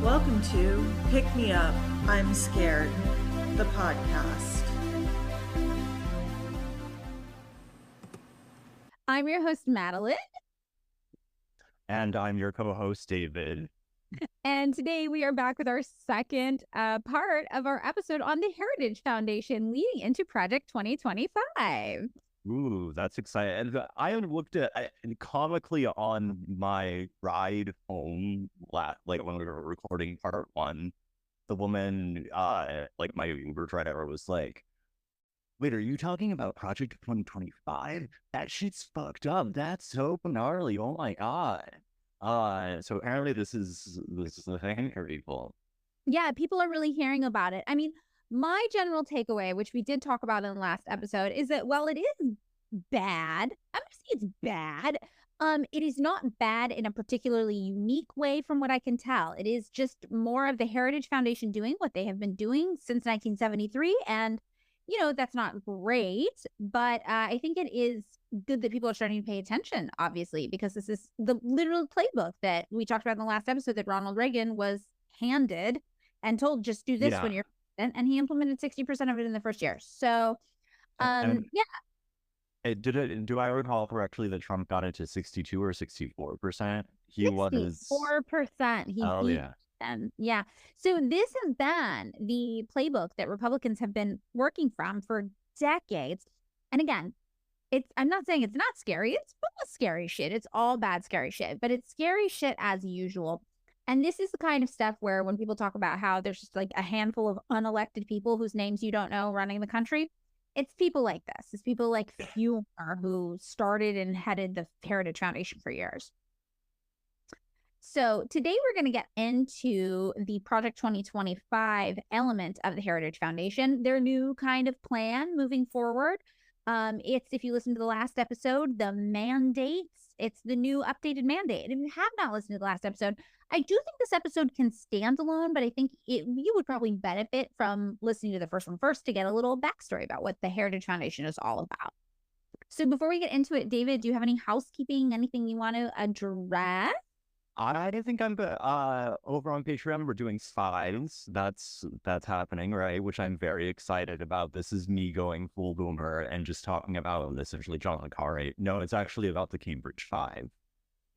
Welcome to Pick Me Up, I'm Scared, the podcast. I'm your host, Madeline. And I'm your co-host, David. And today we are back with our second part of our episode on the Heritage Foundation leading into Project 2025. Ooh, that's exciting. And I looked at comically on my ride home, like when we were recording part one, the woman, like my Uber driver was like, wait, are you talking about Project 2025? That shit's fucked up. That's so gnarly. Oh my God. So apparently this is the thing for people. Yeah, people are really hearing about it. I mean, my general takeaway, which we did talk about in the last episode, is that while it is bad, I'm going to say it's bad, it is not bad in a particularly unique way from what I can tell. It is just more of the Heritage Foundation doing what they have been doing since 1973. And, you know, that's not great, but I think it is good that people are starting to pay attention, obviously, because this is the literal playbook that we talked about in the last episode that Ronald Reagan was handed and told, just do this when you're president, and he implemented 60% of it in the first year. So, Do I recall correctly that Trump got it to 62 or 64%? He 64%. Yeah. So this has been the playbook that Republicans have been working from for decades. And again, I'm not saying it's not scary. It's full of scary shit. It's all bad scary shit, but it's scary shit as usual. And this is the kind of stuff where when people talk about how there's just like a handful of unelected people whose names you don't know running the country, it's people like this. It's people like Fumer who started and headed the Heritage Foundation for years. So today we're going to get into the Project 2025 element of the Heritage Foundation, their new kind of plan moving forward. It's, if you listen to the last episode, the mandates. It's the new updated mandate. If you have not listened to the last episode, I do think this episode can stand alone, but I think you would probably benefit from listening to the first one first to get a little backstory about what the Heritage Foundation is all about. So before we get into it, David, do you have any housekeeping, anything you want to address? I think I'm over on Patreon. We're doing files. That's happening, right? Which I'm very excited about. This is me going full boomer and just talking about essentially John le Carre. No, it's actually about the Cambridge Five.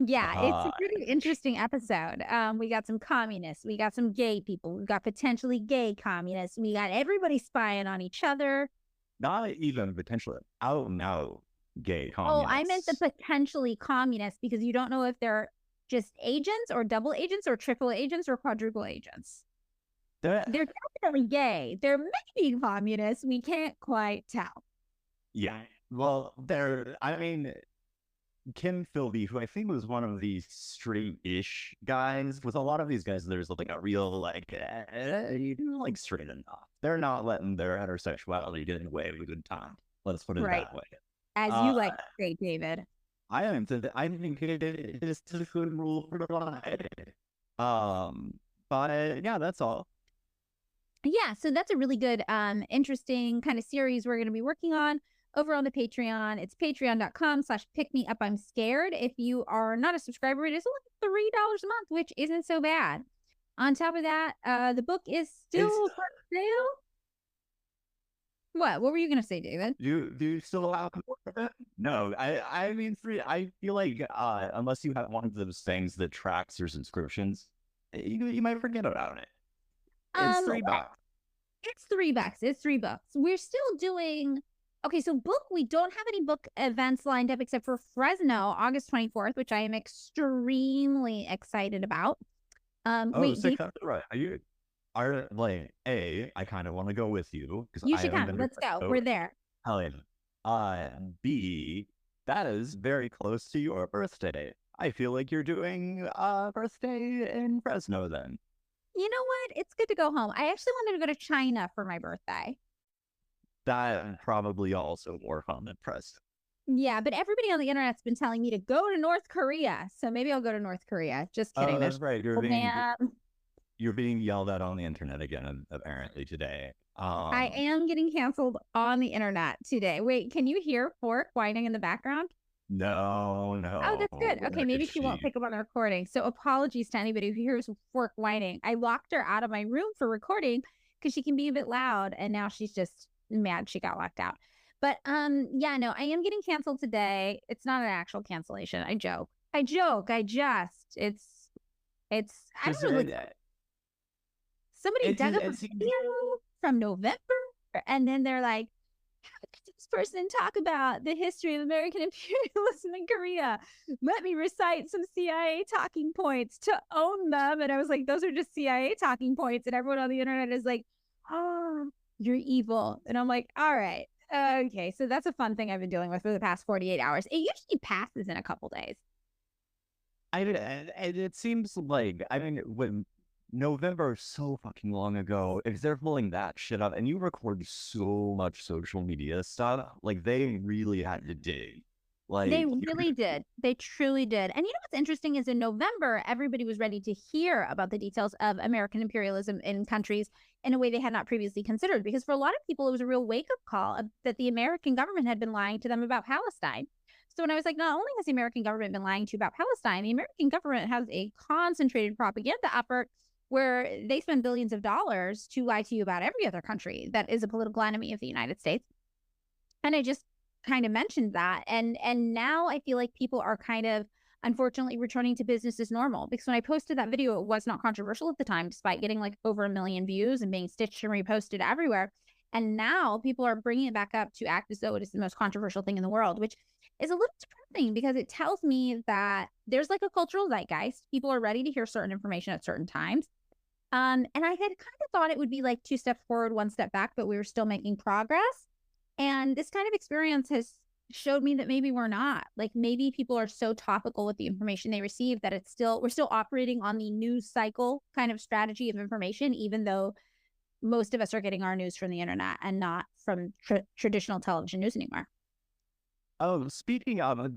Yeah, it's a pretty interesting episode. We got some communists, we got some gay people, we got potentially gay communists, we got everybody spying on each other. Not even potentially. Oh no, gay communists. Oh, I meant the potentially communists because you don't know if they're just agents or double agents or triple agents or quadruple agents. They're definitely gay. They're maybe communists. We can't quite tell. Yeah. Well, Kim Philby, who I think was one of these straight-ish guys, with a lot of these guys, there's like a real, you do like straight enough. They're not letting their heterosexuality get in the way of a good time. Let's put it that way. As you like to say, David. I think it is a good rule for the life. But yeah, that's all. Yeah, so that's a really good, interesting kind of series we're going to be working on over on the Patreon. It's patreon.com/pickmeupimscared. If you are not a subscriber, it is only $3 a month, which isn't so bad. On top of that, the book is still for sale. What were you going to say, David? Do you still allow it? No, I mean, I feel like unless you have one of those things that tracks your subscriptions, you might forget about it. It's $3. It's $3. It's $3. We're still doing... Okay, so we don't have any book events lined up except for Fresno, August 24th, which I am extremely excited about. Right. I kind of want to go with you. You should come. Let's go. We're there. Hell yeah. B, that is very close to your birthday. I feel like you're doing a birthday in Fresno then. You know what? It's good to go home. I actually wanted to go to China for my birthday. That probably also more fun than Fresno. Yeah, but everybody on the internet's been telling me to go to North Korea. So maybe I'll go to North Korea. Just kidding. Oh, that's right. You're being yelled at on the internet again, apparently, today. I am getting canceled on the internet today. Wait, can you hear Fork whining in the background? No, Oh, that's good. no. Okay, maybe she won't pick up on the recording. So apologies to anybody who hears fork whining. I locked her out of my room for recording because she can be a bit loud, and now she's just mad she got locked out. But yeah, no, I am getting canceled today. It's not an actual cancellation. I joke. I joke. I just it's I Just don't know, like somebody dug up a video from November, and then they're like, how could this person talk about the history of American imperialism in Korea? Let me recite some CIA talking points to own them. And I was like, those are just CIA talking points. And everyone on the internet is like, oh, you're evil. And I'm like, all right. Okay. So that's a fun thing I've been dealing with for the past 48 hours. It usually passes in a couple days. It seems like, I mean, when November is so fucking long ago, if they're pulling that shit up and you record so much social media stuff, like they really had to dig. Like they really did. They truly did. And you know what's interesting is in November, everybody was ready to hear about the details of American imperialism in countries in a way they had not previously considered. Because for a lot of people, it was a real wake-up call that the American government had been lying to them about Palestine. So when I was like, not only has the American government been lying to you about Palestine, the American government has a concentrated propaganda effort where they spend billions of dollars to lie to you about every other country that is a political enemy of the United States. And I just kind of mentioned that. And now I feel like people are kind of unfortunately returning to business as normal, because when I posted that video, it was not controversial at the time, despite getting like over 1 million views and being stitched and reposted everywhere. And now people are bringing it back up to act as though it is the most controversial thing in the world, which is a little depressing because it tells me that there's like a cultural zeitgeist. People are ready to hear certain information at certain times. And I had kind of thought it would be like 2 steps forward, 1 step back, but we were still making progress. And this kind of experience has showed me that maybe we're not. Like maybe people are so topical with the information they receive that we're still operating on the news cycle kind of strategy of information, even though most of us are getting our news from the internet and not from traditional television news anymore. Oh, speaking of, I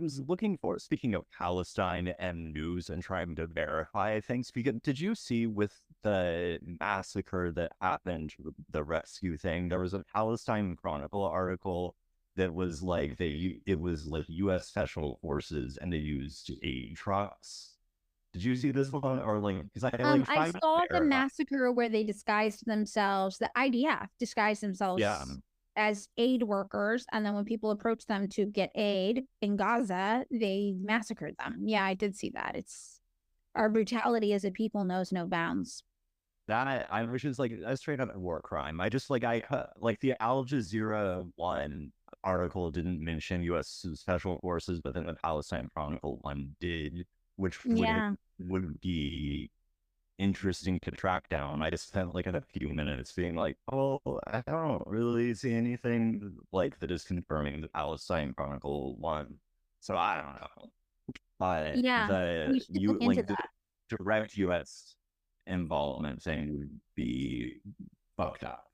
was looking for, speaking of Palestine and news and trying to verify things, because did you see with the massacre that happened, the rescue thing, there was a Palestine Chronicle article that was like, it was like U.S. Special Forces and they used aid trucks. Did you see this one? Or like, because I saw the massacre where they disguised themselves, the IDF disguised themselves as aid workers, and then when people approached them to get aid in Gaza, they massacred them. Yeah, I did see that. It's our brutality as a people knows no bounds. That I was just like a straight up war crime. I just like the Al Jazeera one article didn't mention U.S. Special Forces, but then the Palestine Chronicle one did, which would be interesting to track down. I just spent like a few minutes being like, oh, I don't really see anything like that is confirming the Palestine Chronicle one. So I don't know. But the direct U.S. involvement thing would be fucked up.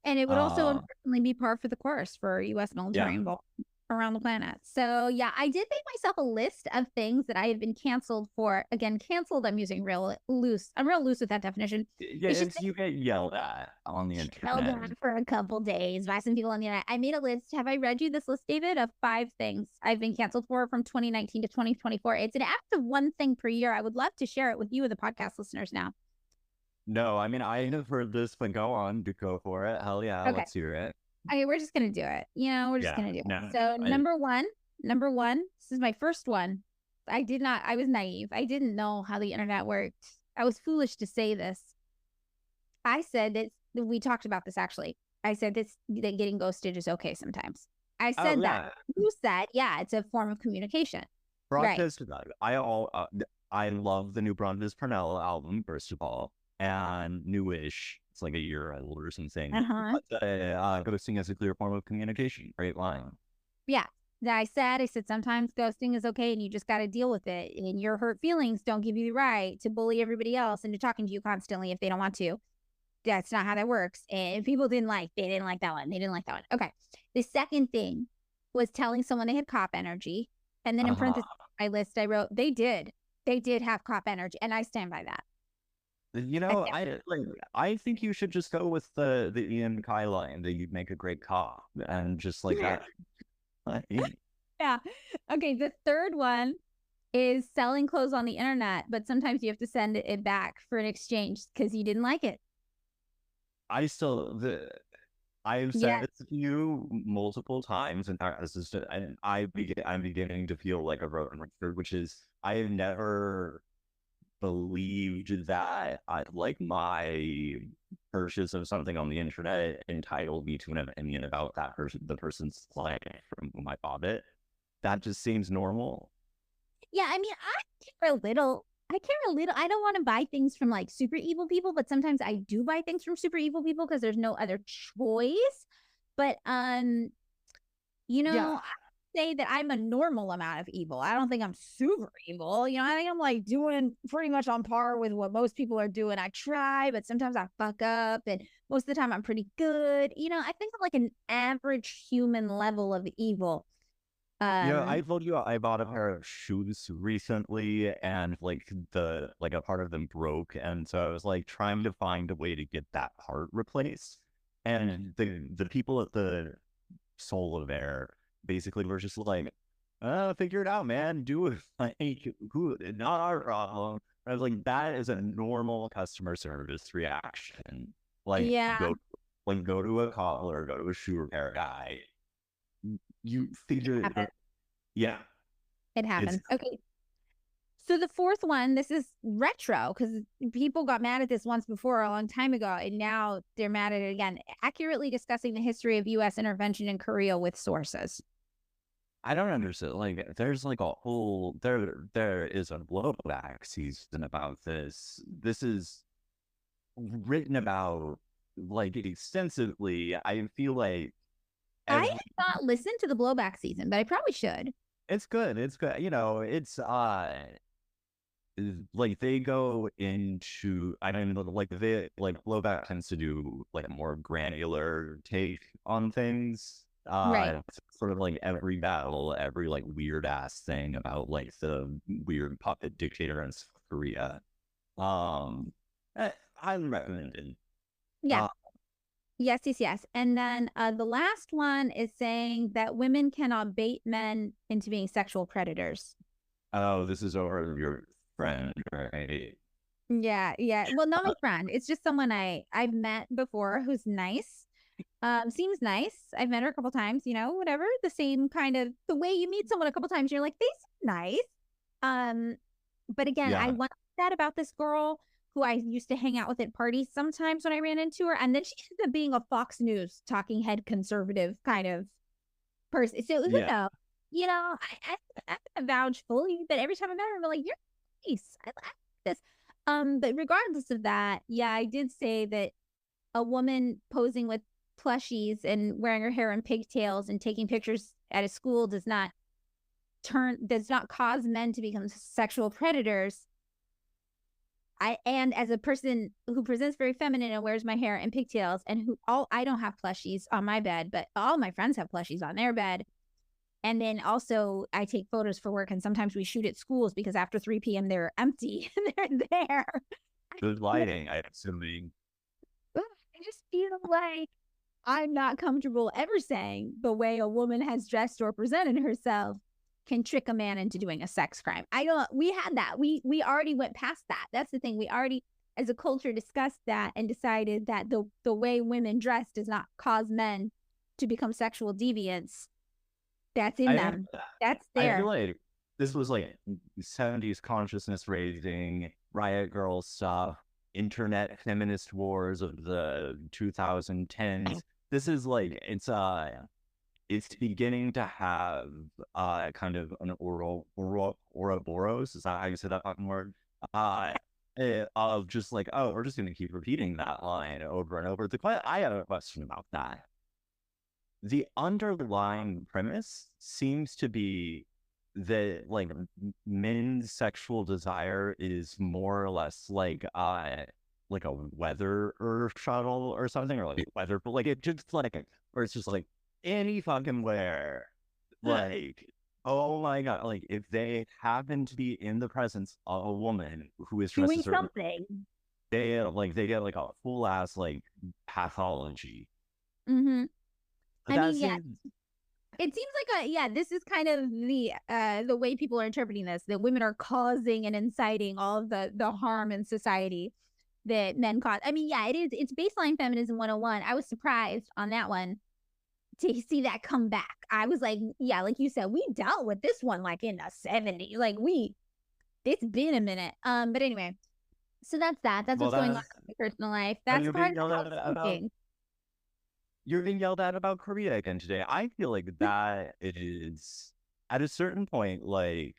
And it would also unfortunately be par for the course for U.S. military involvement around the planet. So yeah, I did make myself a list of things that I have been canceled for. Again, canceled, I'm using real loose. I'm real loose with that definition. Yeah, you get yelled at on the internet. Yelled at for a couple days by some people on the internet. I made a list. Have I read you this list, David, of 5 things I've been canceled for from 2019 to 2024? It's an average of 1 thing per year. I would love to share it with you and the podcast listeners now. No, I mean, I have heard this, but go on, go for it. Hell yeah, okay. Let's hear it. Okay, we're just gonna do it. We're just gonna do it. So number one, this is my first one. I was naive. I didn't know how the internet worked. I was foolish to say this. I said that we talked about this actually. I said that getting ghosted is okay sometimes. I said that. You said, yeah, it's a form of communication. Broadcast, right. I love the new Broadcast Purnell album, first of all, and newish. It's like a year old or something. But ghosting is a clear form of communication. Great line. Yeah. I said sometimes ghosting is okay and you just got to deal with it. And your hurt feelings don't give you the right to bully everybody else into talking to you constantly if they don't want to. That's not how that works. And people didn't like that one. They didn't like that one. Okay. The second thing was telling someone they had cop energy. And then in parentheses, my list, I wrote, they did have cop energy. And I stand by that. I think you should just go with the Ian Kai line that you'd make a great cop and just like that. Yeah. Okay. The third one is selling clothes on the internet, but sometimes you have to send it back for an exchange because you didn't like it. I've Yeah. said it to you multiple times. In fact, I'm beginning to feel like a broken record, which is I have never believed that like my purchase of something on the internet entitled me to an opinion about that person, the person's life from whom I bought it. That just seems normal. Yeah. I mean, I care a little. I care a little. I don't want to buy things from like super evil people, but sometimes I do buy things from super evil people because there's no other choice. But Yeah, I say that I'm a normal amount of evil. I don't think I'm super evil. I think I'm like doing pretty much on par with what most people are doing. I try, but sometimes I fuck up, and most of the time I'm pretty good. I think I'm like an average human level of evil. yeah. Um, I told you I bought a pair of shoes recently, and like a part of them broke, and so I was like trying to find a way to get that part replaced. And the people at the Soul of Air basically were just like, figure it out, man. Do it. Like, who, not our problem. I was like, that is a normal customer service reaction. Like, yeah, go to a cobbler, go to a shoe repair guy. You it figure it happens. out. Yeah, It it's happens. Okay. So the fourth one, this is retro because people got mad at this once before a long time ago, and now they're mad at it again. Accurately discussing the history of U.S. intervention in Korea with sources. I don't understand. Like, there's like a whole there is a blowback season about this. This is written about like extensively. I feel like I every, have not listened to the blowback season, but I probably should. it's good. It's good. It's like they go into I mean like they like blowback tends to do like a more granular take on things. Right. Sort of like every battle, every like weird ass thing about like the weird puppet dictator in South Korea. Um, highly recommended. Yeah. Uh, Yes, yes, yes. And then the last one is saying that women cannot bait men into being sexual predators. oh, this is over your friend, right? Yeah, yeah. Well, not my friend. It's just someone I've met before who's nice. Seems nice. I've met her a couple times, whatever. The same kind of the way you meet someone a couple times, you're like, they seem nice. Um, but again, I Yeah, wondered that about this girl who I used to hang out with at parties sometimes when I ran into her, and then she ended up being a Fox News talking head conservative kind of person. So who yeah. knows? I vouch fully, but every time I met her, I'm like, you're nice. I like this. But regardless of that, yeah, I did say that a woman posing with plushies and wearing her hair in pigtails and taking pictures at a school does not cause men to become sexual predators. And as a person who presents very feminine and wears my hair in pigtails, and I don't have plushies on my bed, but all my friends have plushies on their bed. And then also I take photos for work, and sometimes we shoot at schools because after 3 p.m. they're empty and they're there. Good lighting, I'm assuming. I just feel like I'm not comfortable ever saying the way a woman has dressed or presented herself can trick a man into doing a sex crime. I don't We had that. We already went past that. That's the thing. We already as a culture discussed that and decided that the way women dress does not cause men to become sexual deviants. That's in I them. That's I feel there. like this was like 70s consciousness raising, riot girl stuff, internet feminist wars of the 2010s. This is like it's beginning to have kind of an Ouroboros, is that how you say that fucking word? Uh of just like, oh, we're just gonna keep repeating that line over and over. I have a question about that. The underlying premise seems to be that like men's sexual desire is more or less like a weather or shuttle or something, or like weather, but like it just like, or it's just like any fucking where, like, oh my god, like if they happen to be in the presence of a woman who is dressed a Doing certain, something. they get like a full ass like pathology. Mm-hmm. But I that mean, yeah, seems It seems like this is kind of the way people are interpreting this, that women are causing and inciting all of the harm in society that men cause. I mean, yeah, it's baseline feminism 101. I was surprised on that one to see that come back. I was like, yeah, like you said, we dealt with this one like in the 70s. Like it's been a minute. But anyway, so that's what's going on in my personal life. That's part of you're being yelled at about Korea again today. I feel like that is at a certain point, like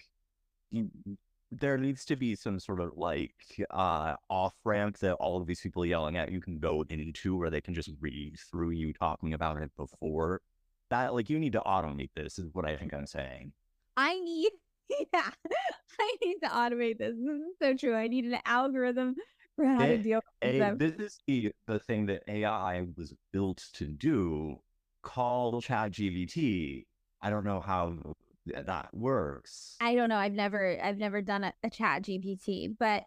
there needs to be some sort of like off ramp that all of these people yelling at you can go into, where they can just read through you talking about it before that. Like, you need to automate this, is what I think I'm saying. I need to automate this. This is so true. I need an algorithm for how to deal with them. This is the thing that AI was built to do, called ChatGPT. I don't know how that works. I don't know. I've never done a Chat GPT, but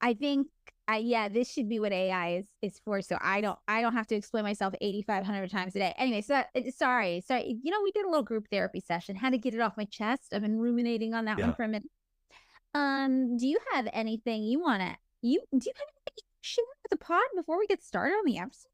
I think this should be what AI is for. So I don't have to explain myself 8,500 times a day. Anyway, so sorry. You know, we did a little group therapy session. Had to get it off my chest. I've been ruminating on that one for a minute. Do you have anything you want to? Do you have anything to share with the pod before we get started on the episode?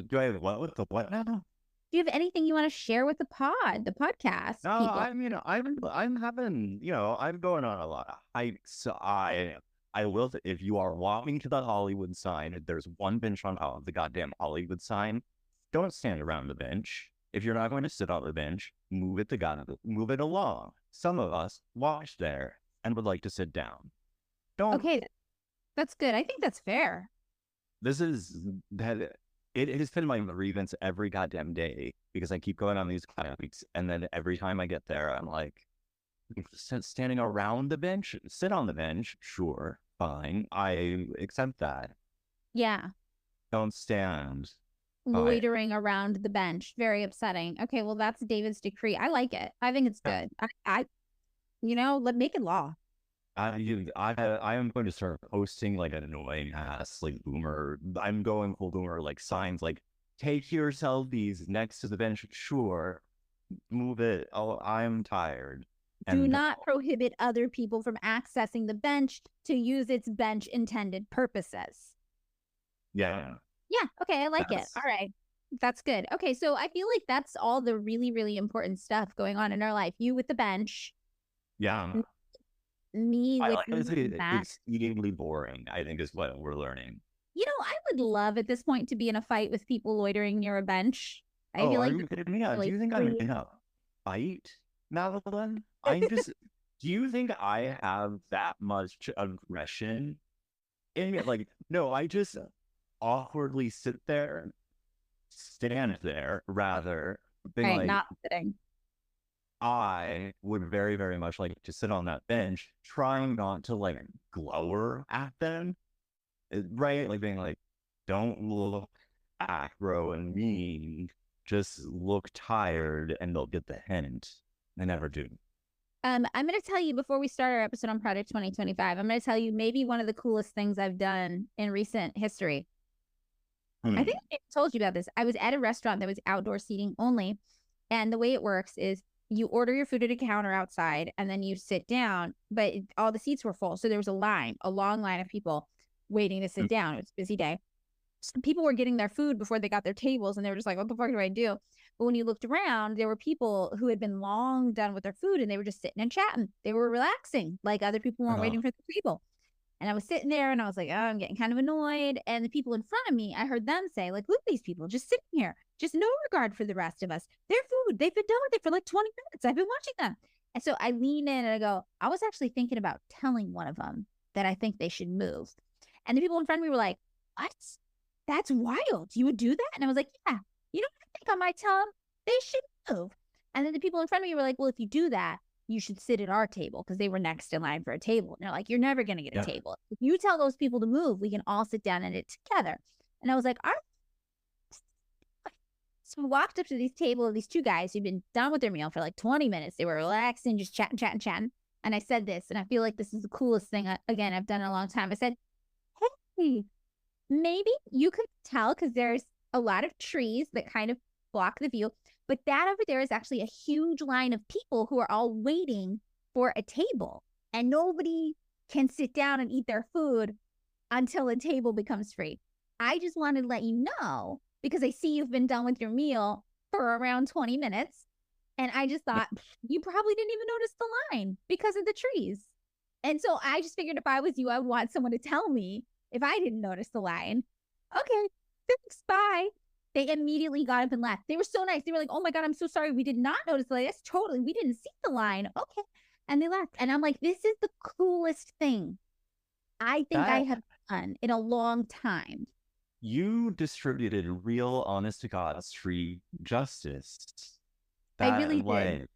Do I have what with the what now? Do you have anything you want to share with the podcast? No, people? I mean, I'm having, I'm going on a lot of hikes. I will, if you are walking to the Hollywood sign, there's one bench on top of the goddamn Hollywood sign. Don't stand around the bench. If you're not going to sit on the bench, move it along. Some of us walked there and would like to sit down. Okay, that's good. I think that's fair. It has been my grievance every goddamn day, because I keep going on these hikes, and then every time I get there, I'm like, standing around the bench, sit on the bench, sure, fine, I accept that. Yeah. Don't stand. Loitering around the bench, very upsetting. Okay, well, that's David's decree. I like it. I think it's good. Let's make it law. I am going to start posting like an annoying ass like boomer. I'm going full boomer, like signs like take your selfies next to the bench. Sure, move it. Oh, I'm tired. Do not prohibit other people from accessing the bench to use its bench intended purposes. Yeah. Yeah. Okay. I like it. All right. That's good. Okay. So I feel like that's all the really, really important stuff going on in our life. You with the bench. Yeah. Me with it's exceedingly boring, I think, is what we're learning. I would love at this point to be in a fight with people loitering near a bench. I feel like, are you kidding me? Do you think I'm in a fight, Madeline? Do you think I have that much aggression in me? Like, no, I just awkwardly stand there, rather, being like, not sitting. I would very, very much like to sit on that bench, trying not to like glower at them, right? Like being like, don't look acro and mean, just look tired, and they'll get the hint. They never do. I'm going to tell you before we start our episode on Project 2025, I'm going to tell you maybe one of the coolest things I've done in recent history. I think I told you about this. I was at a restaurant that was outdoor seating only. And the way it works is you order your food at a counter outside and then you sit down, but all the seats were full. So there was a long line of people waiting to sit down. It was a busy day. People were getting their food before they got their tables, and they were just like, what the fuck do I do? But when you looked around, there were people who had been long done with their food, and they were just sitting and chatting. They were relaxing, like other people weren't waiting for the table. And I was sitting there and I was like, oh, I'm getting kind of annoyed. And the people in front of me, I heard them say, like, look at these people just sitting here, just no regard for the rest of us. Their food, they've been done with it for like 20 minutes. I've been watching them. And so I lean in and I go, I was actually thinking about telling one of them that I think they should move. And the people in front of me were like, what? That's wild. You would do that? And I was like, yeah, I think I might tell them they should move. And then the people in front of me were like, well, if you do that, you should sit at our table, because they were next in line for a table. And they're like, you're never going to get a table. If you tell those people to move, we can all sit down at it together. And I was like, all right. So we walked up to these table of these two guys who'd been done with their meal for like 20 minutes. They were relaxing, just chatting. And I said this, and I feel like this is the coolest thing, again, I've done in a long time. I said, hey, maybe you could tell, because there's a lot of trees that kind of block the view. But that over there is actually a huge line of people who are all waiting for a table, and nobody can sit down and eat their food until a table becomes free. I just wanted to let you know, because I see you've been done with your meal for around 20 minutes. And I just thought you probably didn't even notice the line because of the trees. And so I just figured if I was you, I would want someone to tell me if I didn't notice the line. Okay, thanks, bye. They immediately got up and left. They were so nice. They were like, oh my God, I'm so sorry. We did not notice the line. Yes, totally. We didn't see the line. Okay. And they left. And I'm like, this is the coolest thing I think I have done in a long time. You distributed real, honest to God, street justice. I really did.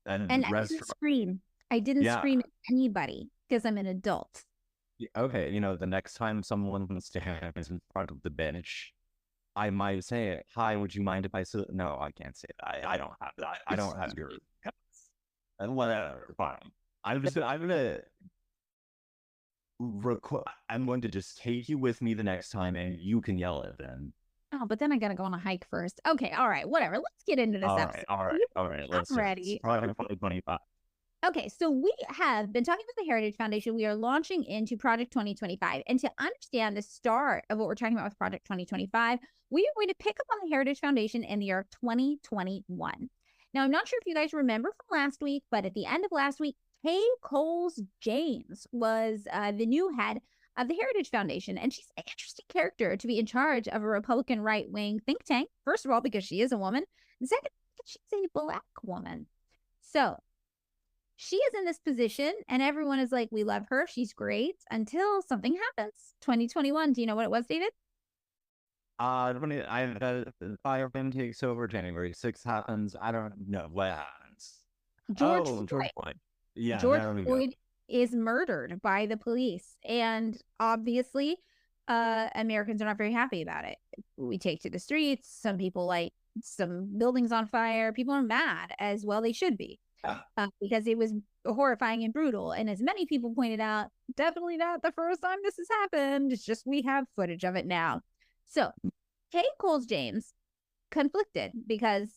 And I didn't scream. I didn't scream at anybody because I'm an adult. Okay, the next time someone stands in front of the bench, I might say, hi, would you mind if I sit? No, I can't say that. I don't have that. I don't have your guts. And whatever, fine. I'm going to just take you with me the next time, and you can yell it then. Oh, but then I gotta go on a hike first. Okay, all right, whatever. Let's get into this episode. All right. Let's ready. Probably 2025. Okay, so we have been talking with the Heritage Foundation. We are launching into Project 2025. And to understand the start of what we're talking about with Project 2025, we are going to pick up on the Heritage Foundation in the year 2021. Now, I'm not sure if you guys remember from last week, but at the end of last week, Kay Coles James was the new head of the Heritage Foundation. And she's an interesting character to be in charge of a Republican right-wing think tank. First of all, because she is a woman. And second, she's a Black woman. So she is in this position and everyone is like, we love her. She's great until something happens. 2021. Do you know what it was, David? The fireman takes over. January 6th happens. I don't know what happens. George Floyd. Yeah, George Floyd is murdered by the police. And obviously, Americans are not very happy about it. We take to the streets. Some people light some buildings on fire. People are mad, as well they should be. Because it was horrifying and brutal. And as many people pointed out, definitely not the first time this has happened. It's just we have footage of it now. So Kay Coles James conflicted because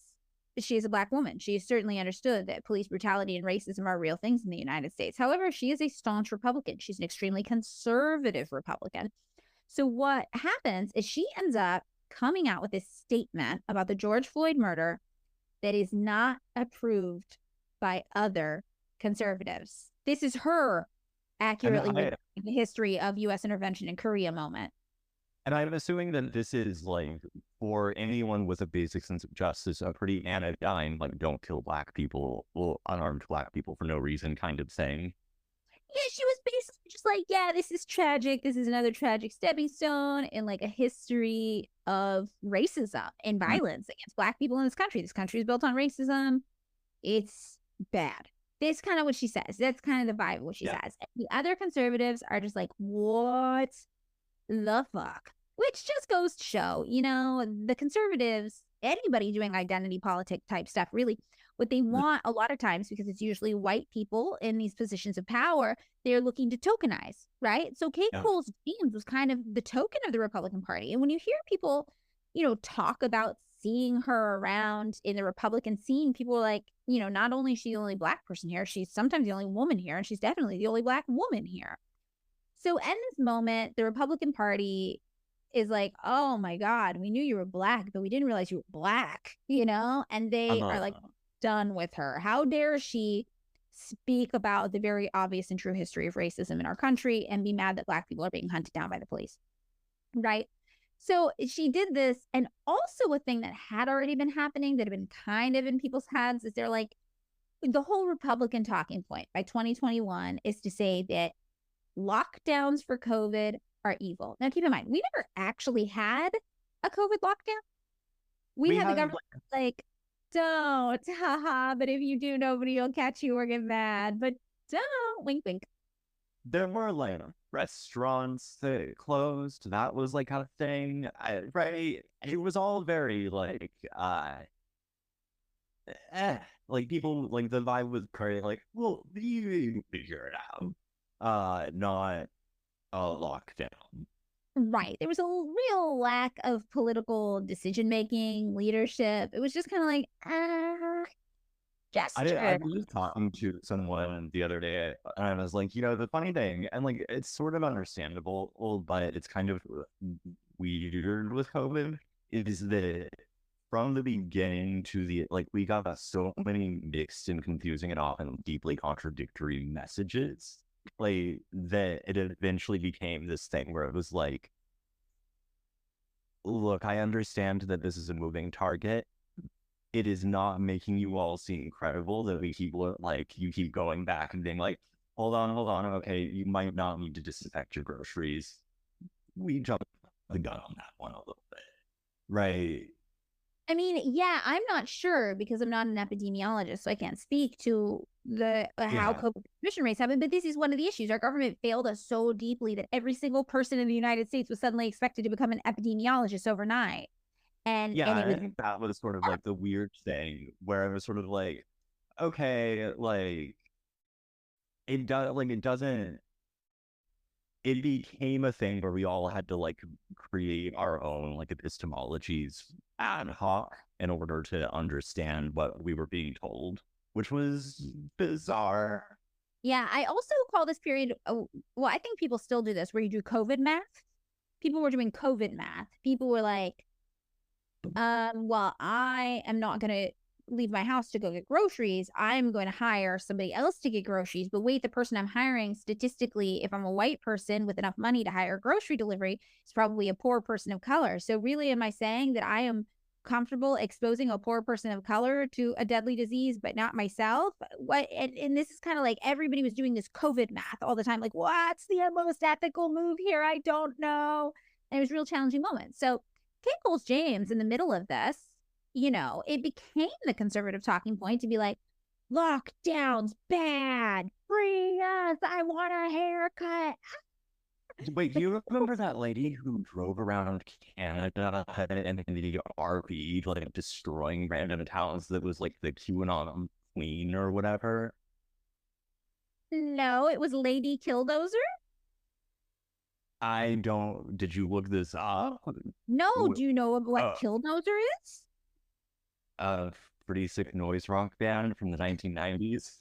she is a Black woman. She certainly understood that police brutality and racism are real things in the United States. However, she is a staunch Republican. She's an extremely conservative Republican. So what happens is she ends up coming out with this statement about the George Floyd murder that is not approved by other conservatives. This is her accurately the history of U.S. intervention in Korea moment. And I'm assuming that this is like, for anyone with a basic sense of justice, a pretty anodyne, like, don't kill Black people, or unarmed Black people for no reason kind of thing. Yeah, she was basically just like, yeah, this is tragic. This is another tragic stepping stone in like a history of racism and violence against Black people in this country. This country is built on racism. It's bad. That's kind of what she says. That's kind of the vibe of what she says. And the other conservatives are just like, what the fuck? Which just goes to show, the conservatives, anybody doing identity politic type stuff, really, what they want a lot of times, because it's usually white people in these positions of power, they're looking to tokenize, right? So Kay Coles James was kind of the token of the Republican Party. And when you hear people, talk about seeing her around in the Republican scene, people are like, not only is she the only Black person here, she's sometimes the only woman here, and she's definitely the only Black woman here. So in this moment, the Republican Party is like, oh my God, we knew you were Black, but we didn't realize you were Black, and they are like done with her. How dare she speak about the very obvious and true history of racism in our country and be mad that Black people are being hunted down by the police, right? So she did this. And also a thing that had already been happening that had been kind of in people's heads is they're like, the whole Republican talking point by 2021 is to say that lockdowns for COVID are evil. Now, keep in mind, we never actually had a COVID lockdown. We had the government like, don't, haha, but if you do, nobody will catch you or get mad. But don't, wink, wink. There were like restaurants that closed. That was like a thing, right? It was all very like people, like, the vibe was very like, well, you figure it out. Not a lockdown. Right. There was a real lack of political decision making, leadership. It was just kind of like, I gesture. was just talking to someone the other day, and I was like, the funny thing, and like, it's sort of understandable, but it's kind of weird with COVID, is that from the beginning to the, like, we got so many mixed and confusing and often deeply contradictory messages, like, that it eventually became this thing where it was like, look, I understand that this is a moving target. It is not making you all seem credible that you keep going back and being like, hold on, okay, you might not need to disinfect your groceries. We jumped the gun on that one a little bit, right? I mean, yeah, I'm not sure because I'm not an epidemiologist, so I can't speak to the how Yeah. COVID transmission rates happen. But this is one of the issues. Our government failed us so deeply that every single person in the United States was suddenly expected to become an epidemiologist overnight, Yeah, and it I was think that was sort of like the weird thing where it was sort of like, okay, like it doesn't, it became a thing where we all had to like create our own like epistemologies ad hoc in order to understand what we were being told, which was bizarre. yeah. I also call this period. Well, I think people still do this where you do COVID math. People were doing COVID math. People were like, well, I am not going to leave my house to go get groceries. I'm going to hire somebody else to get groceries. But wait, the person I'm hiring, statistically, if I'm a white person with enough money to hire grocery delivery, is probably a poor person of color. So really, am I saying that I am comfortable exposing a poor person of color to a deadly disease, but not myself? What? And this is kind of like everybody was doing this COVID math all the time. Like, what's the most ethical move here? I don't know. And it was real challenging moments. So Kate Coles James in the middle of this, it became the conservative talking point to be like, lockdowns bad, free us, I want a haircut. Wait, do you remember that lady who drove around Canada in the RV, like destroying random towns that was like the QAnon queen or whatever? No, it was Lady Killdozer. I don't. Did you look this up? No, Wh- do you know what Uh, Killdozer is? a pretty sick noise rock band from the 1990s.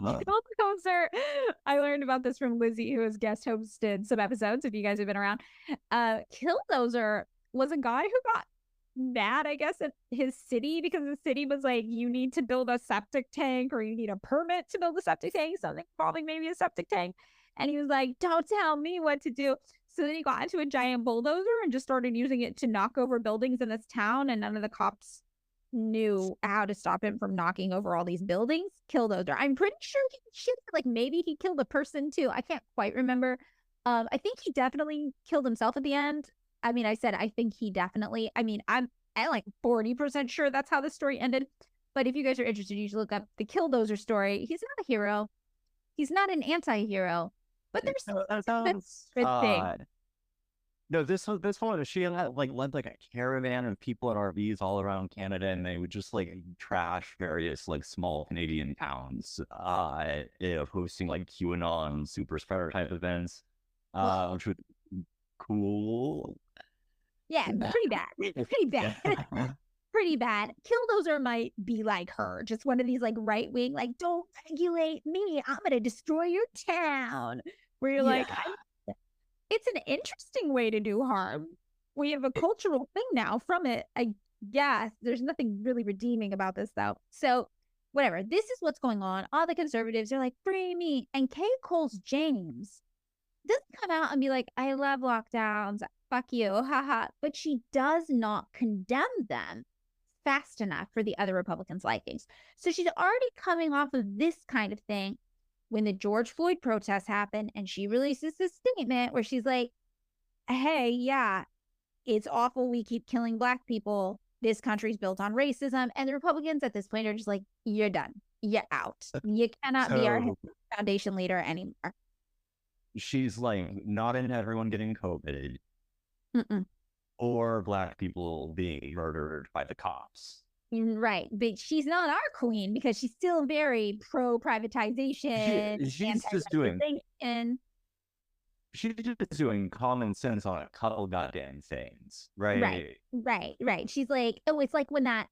Killdozer. I learned about this from Lizzie, who has guest hosted some episodes. If you guys have been around, Killdozer was a guy who got mad, I guess, at his city because the city was like, you need to build a septic tank or you need a permit to build a septic tank, something involving maybe a septic tank. And he was like, don't tell me what to do. So then he got into a giant bulldozer and just started using it to knock over buildings in this town. And none of the cops knew how to stop him from knocking over all these buildings. Killdozer. I'm pretty sure like maybe he killed a person too. I can't quite remember. I think he definitely killed himself at the end. I mean, I said I think he definitely. I mean, I'm like 40% sure that's how the story ended. But if you guys are interested, you should look up the Killdozer story. He's not a hero. He's not an anti-hero. But there's No, that good sounds thing. odd. No, this one, she had like led like a caravan of people in RVs all around Canada, and they would just like trash various like small Canadian towns, hosting like QAnon super spreader type events, Well, which was cool. yeah, pretty bad. Pretty bad. Yeah. Pretty bad. Killdozer might be like her, just one of these like right wing, like, don't regulate me. I'm gonna destroy your town. Where you're like, it's an interesting way to do harm. We have a cultural thing now from it. I guess there's nothing really redeeming about this though. So whatever. This is what's going on. All the conservatives are like, free me. And Kate Coles James doesn't come out and be like, I love lockdowns. Fuck you. Haha. But she does not condemn them fast enough for the other Republicans' likings. So she's already coming off of this kind of thing when the George Floyd protests happened, and she releases this statement where she's like, hey, yeah, it's awful we keep killing Black people. This country's built on racism. And the Republicans at this point are just like, you're done. You're out. You cannot be our foundation leader anymore. She's like, not in everyone getting COVID. Mm-mm. Or Black people being murdered by the cops. Right. But she's not our queen because she's still very pro privatization. She's just doing. she's just doing common sense on a couple goddamn things, right? Right. She's like, oh, it's like when that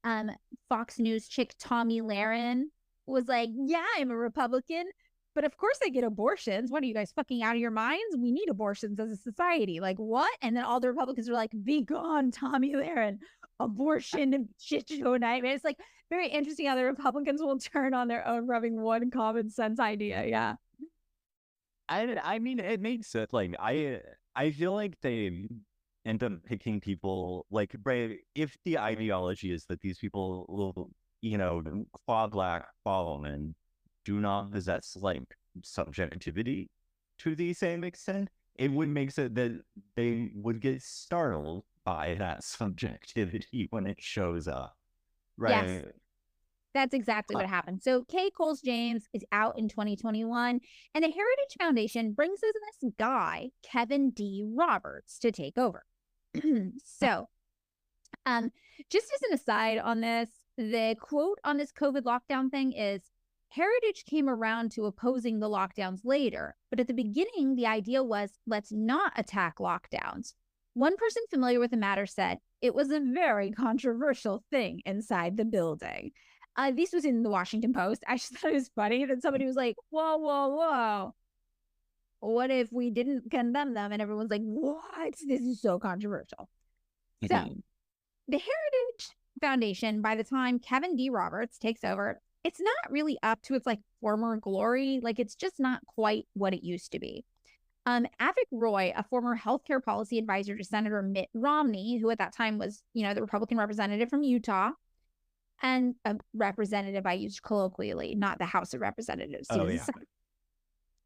Fox News chick Tommy Lahren was like, yeah, I'm a Republican, but of course I get abortions. What are you guys fucking out of your minds? We need abortions as a society. Like, what? And then all the Republicans were like, be gone, Tommy Lahren. Abortion and shit show nightmare. It's like very interesting how the Republicans will turn on their own, rubbing one common sense idea. Yeah. I mean, it makes it like I feel like they end up picking people like, right, if the ideology is that these people will, qua black, qua woman, do not possess like subjectivity to the same extent, it would make it that they would get startled by that subjectivity when it shows up, right? Yes. That's exactly what happened. So Kay Coles James is out in 2021, and the Heritage Foundation brings us this guy, Kevin D. Roberts, to take over. So, just as an aside on this, the quote on this COVID lockdown thing is, Heritage came around to opposing the lockdowns later, but at the beginning, the idea was, let's not attack lockdowns. One person familiar with the matter said, it was a very controversial thing inside the building. This was in the Washington Post. I just thought it was funny that somebody was like, whoa. What if we didn't condemn them? And everyone's like, what? This is so controversial. So the Heritage Foundation, by the time Kevin D. Roberts takes over, it's not really up to its like former glory. Like, it's just not quite what it used to be. Avik Roy, a former healthcare policy advisor to Senator Mitt Romney, who at that time was, the Republican representative from Utah, and a representative I used colloquially, not the House of Representatives. Oh, yeah.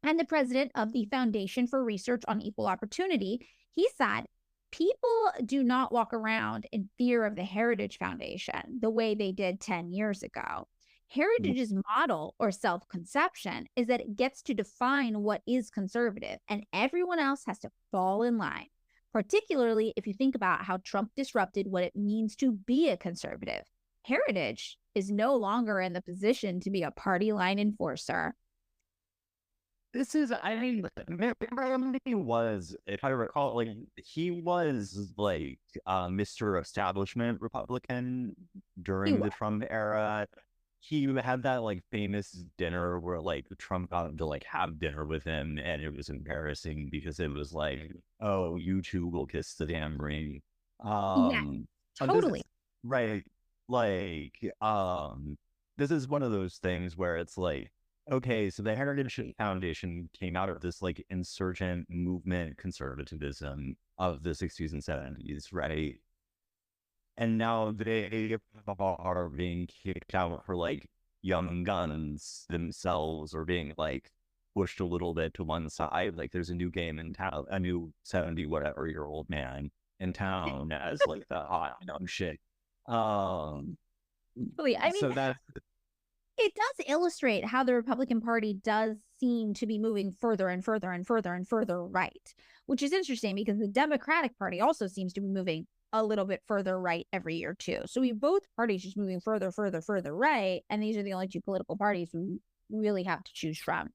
And the president of the Foundation for Research on Equal Opportunity, he said, people do not walk around in fear of the Heritage Foundation the way they did 10 years ago. Heritage's model or self-conception is that it gets to define what is conservative, and everyone else has to fall in line, particularly if you think about how Trump disrupted what it means to be a conservative. Heritage is no longer in the position to be a party line enforcer. This is, I mean, he was, if I recall, like, he was like Mr. Establishment Republican during the Trump era. He had that like famous dinner where like Trump got him to like have dinner with him, and it was embarrassing because it was like, oh, you two will kiss the damn ring. Yeah, totally. Right. Like, this is one of those things where it's like, okay, so the Heritage Foundation came out of this like insurgent movement conservatism of the 60s and 70s, right? And now they are being kicked out for like young guns themselves, or being like pushed a little bit to one side. Like, there's a new game in town, a new 70 whatever year old man in town as like the hot young shit. I mean, so that's, it does illustrate how the Republican Party does seem to be moving further and further right, which is interesting because the Democratic Party also seems to be moving a little bit further right every year too. So we both parties just moving further right, and these are the only two political parties we really have to choose from.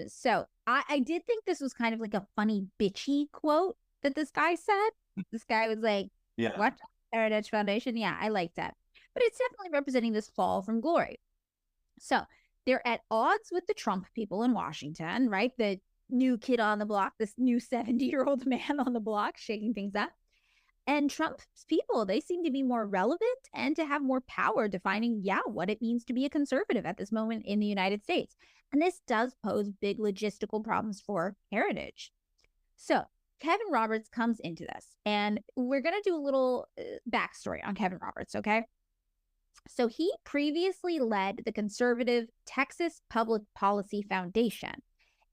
So I did think this was kind of like a funny bitchy quote that this guy said. This guy was like, yeah, what? Heritage Foundation? Yeah, I like that. But it's definitely representing this fall from glory. So they're at odds with the Trump people in Washington, right? The new kid on the block, this new 70-year-old man on the block shaking things up. And Trump's people, they seem to be more relevant and to have more power defining, what it means to be a conservative at this moment in the United States. And this does pose big logistical problems for Heritage. So Kevin Roberts comes into this, and we're going to do a little backstory on Kevin Roberts, okay? So he previously led the conservative Texas Public Policy Foundation.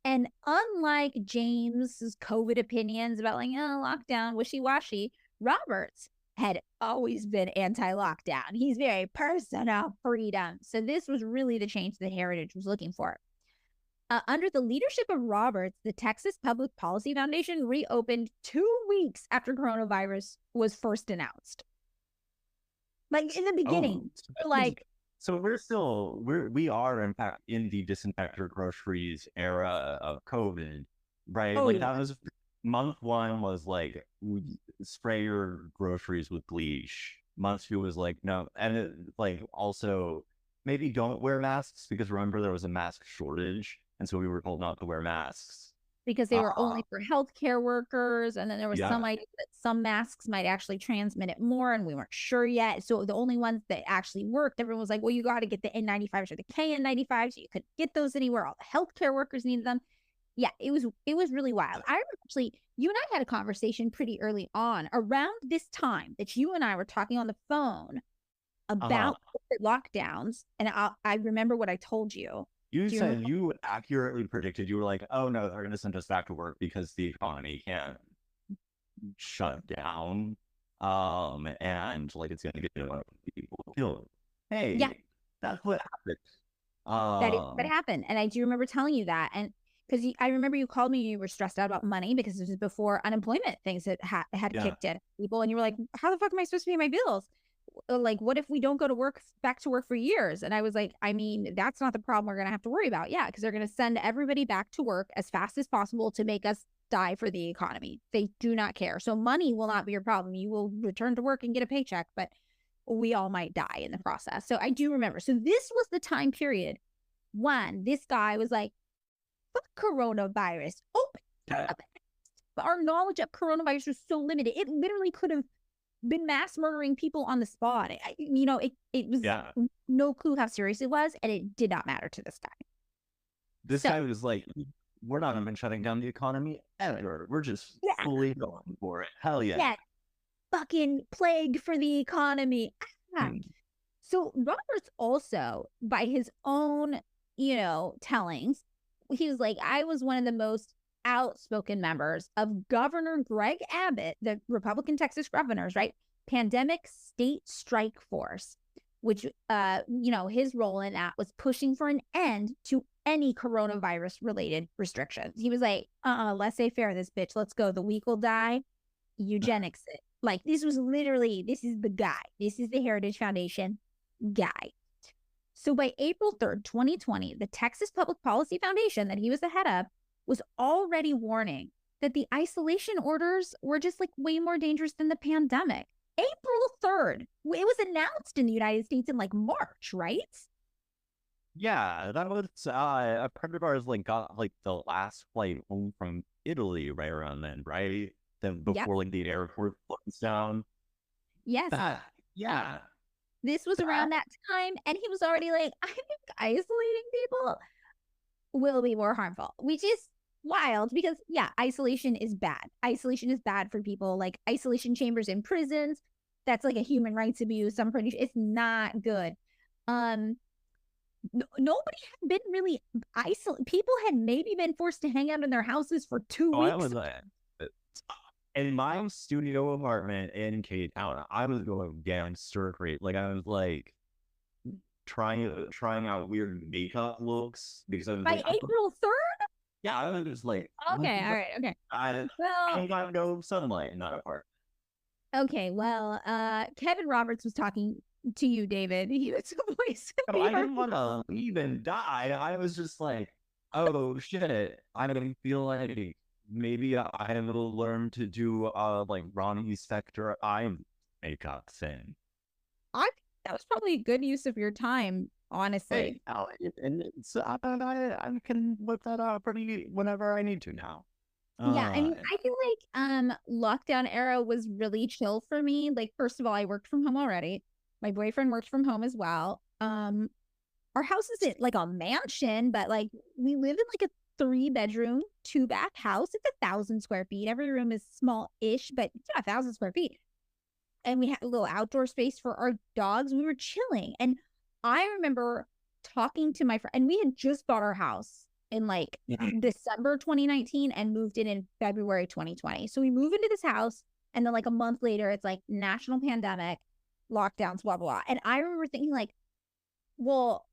And unlike James's COVID opinions about like, lockdown, wishy-washy, Roberts had always been anti-lockdown. He's very personal freedom. So this was really the change that Heritage was looking for. Under the leadership of Roberts, the Texas Public Policy Foundation reopened 2 weeks after coronavirus was first announced. Like in the beginning, so we are in fact in the disinfector groceries era of COVID, right? Oh Like yeah. that was month one was like spray your groceries with bleach. Month two was like no, and it, like also maybe don't wear masks because remember there was a mask shortage, and so we were told not to wear masks. Because they Uh, were only for healthcare workers. And then there was some yeah, idea that some masks might actually transmit it more, and we weren't sure yet. So the only ones that actually worked, everyone was like, well, you got to get the N95s or the KN95s. So you couldn't get those anywhere. All the healthcare workers needed them. Yeah, it was really wild. I remember actually you and I had a conversation pretty early on around this time that you and I were talking on the phone uh-huh. about lockdowns. And I remember what I told you. You Do you said remember? you accurately predicted. You were like, "Oh no, they're going to send us back to work because the economy can't shut down, and like it's going to get a lot of people killed." Yeah, Hey, that's what happened. that is what Um, happened. And I do remember telling you that. And because I remember you called me, you were stressed out about money because this was before unemployment things had yeah, kicked in people. And you were like, how the fuck am I supposed to pay my bills? Like, what if we don't go to work back to work for years? And I was like, I mean, that's not the problem we're going to have to worry about. Yeah. Because they're going to send everybody back to work as fast as possible to make us die for the economy. They do not care. So money will not be your problem. You will return to work and get a paycheck, but we all might die in the process. So I do remember. So this was the time period when this guy was like, fuck coronavirus. Open up. Our knowledge of coronavirus was so limited. It literally could have been mass murdering people on the spot. It was yeah. no clue how serious it was, and it did not matter to this guy. This So guy was like, "We're not even shutting down the economy ever. We're just yeah, fully going for it. Hell yeah." yeah, fucking plague for the economy. Ah. Hmm. So Roberts also, by his own, tellings, he was like, I was one of the most outspoken members of Governor Greg Abbott, the Republican Texas governor's, right? Pandemic state strike force, which his role in that was pushing for an end to any coronavirus related restrictions. He was like, laissez-faire this bitch. Let's go. The weak will die. Eugenics it. Like this is the guy. This is the Heritage Foundation guy. So by April 3rd, 2020, the Texas Public Policy Foundation that he was the head of was already warning that the isolation orders were just like way more dangerous than the pandemic. April 3rd. It was announced in the United States in like March, right? Yeah, that was a friend of ours like got like the last flight home from Italy right around then, right? Then Yep. before like the airport closed down. Yes. That yeah, This was that around that time. And he was already like, I think isolating people will be more harmful, which is wild because, yeah, isolation is bad. Isolation is bad for people, like isolation chambers in prisons. That's like a human rights abuse. I'm pretty sure it's not good. Um, Nobody had been really isolated. People had maybe been forced to hang out in their houses for two oh, I weeks. was in my studio apartment in Cape Town. I was going down stir rate. Like I was like trying out weird makeup looks because I was By like, April 3rd? yeah, I was just like, what? Okay, all right, okay. I Well, ain't got no sunlight in that apartment. okay, well, Kevin Roberts was talking to you, David. He was the voice of No, I your didn't want to leave and die. I was just like, oh shit, I don't feel like maybe I will learn to do like Ronnie Spector eye makeup thing. I think that was probably a good use of your time, Hey, honestly. and it's, I can whip that out pretty whenever I need to now. Yeah, I Uh, mean, I feel like lockdown era was really chill for me. Like, first of all, I worked from home already. My boyfriend worked from home as well. Our house isn't like a mansion, but like we live in like a 3 bedroom, 2 bath house. It's 1,000 square feet. Every room is small-ish, but it's not 1,000 square feet. And we had a little outdoor space for our dogs. We were chilling. And I remember talking to my friend, and we had just bought our house in like December 2019 and moved in February 2020. So we move into this house, and then like a month later, it's like national pandemic, lockdowns, blah, blah, blah. And I remember thinking, like, well,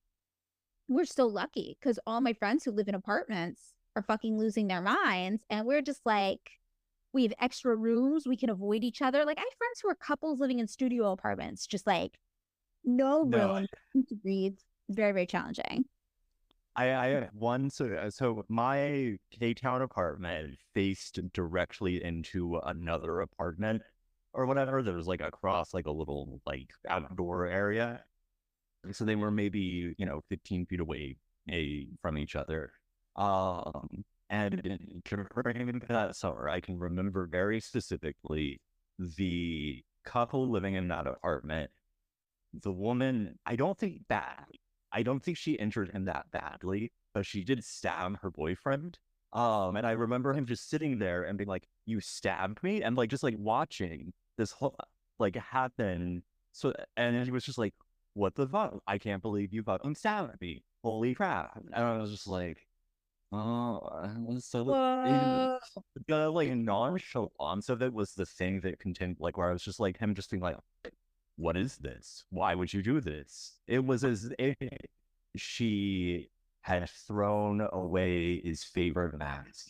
we're so lucky because all my friends who live in apartments are fucking losing their minds. And we're just like, we have extra rooms. We can avoid each other. Like, I have friends who are couples living in studio apartments, just like no no, room to breathe. Very, very challenging. I had one. So my K-Town apartment faced directly into another apartment or whatever. There was like across like a little like outdoor area. So they were maybe, 15 feet away from each other. And during that summer, I can remember very specifically the couple living in that apartment. The woman, I don't think she injured him that badly, but she did stab her boyfriend. And I remember him just sitting there and being like, "You stabbed me," and like just like watching this whole like happen. So, and he was just like, "What the fuck? I can't believe you fucking stabbed me! Holy crap!" And I was just like, "Oh." So Whoa. the like nonchalance of it was the thing that continued, like where I was just like him just being like, "What is this? Why would you do this?" It was as if she had thrown away his favorite mask.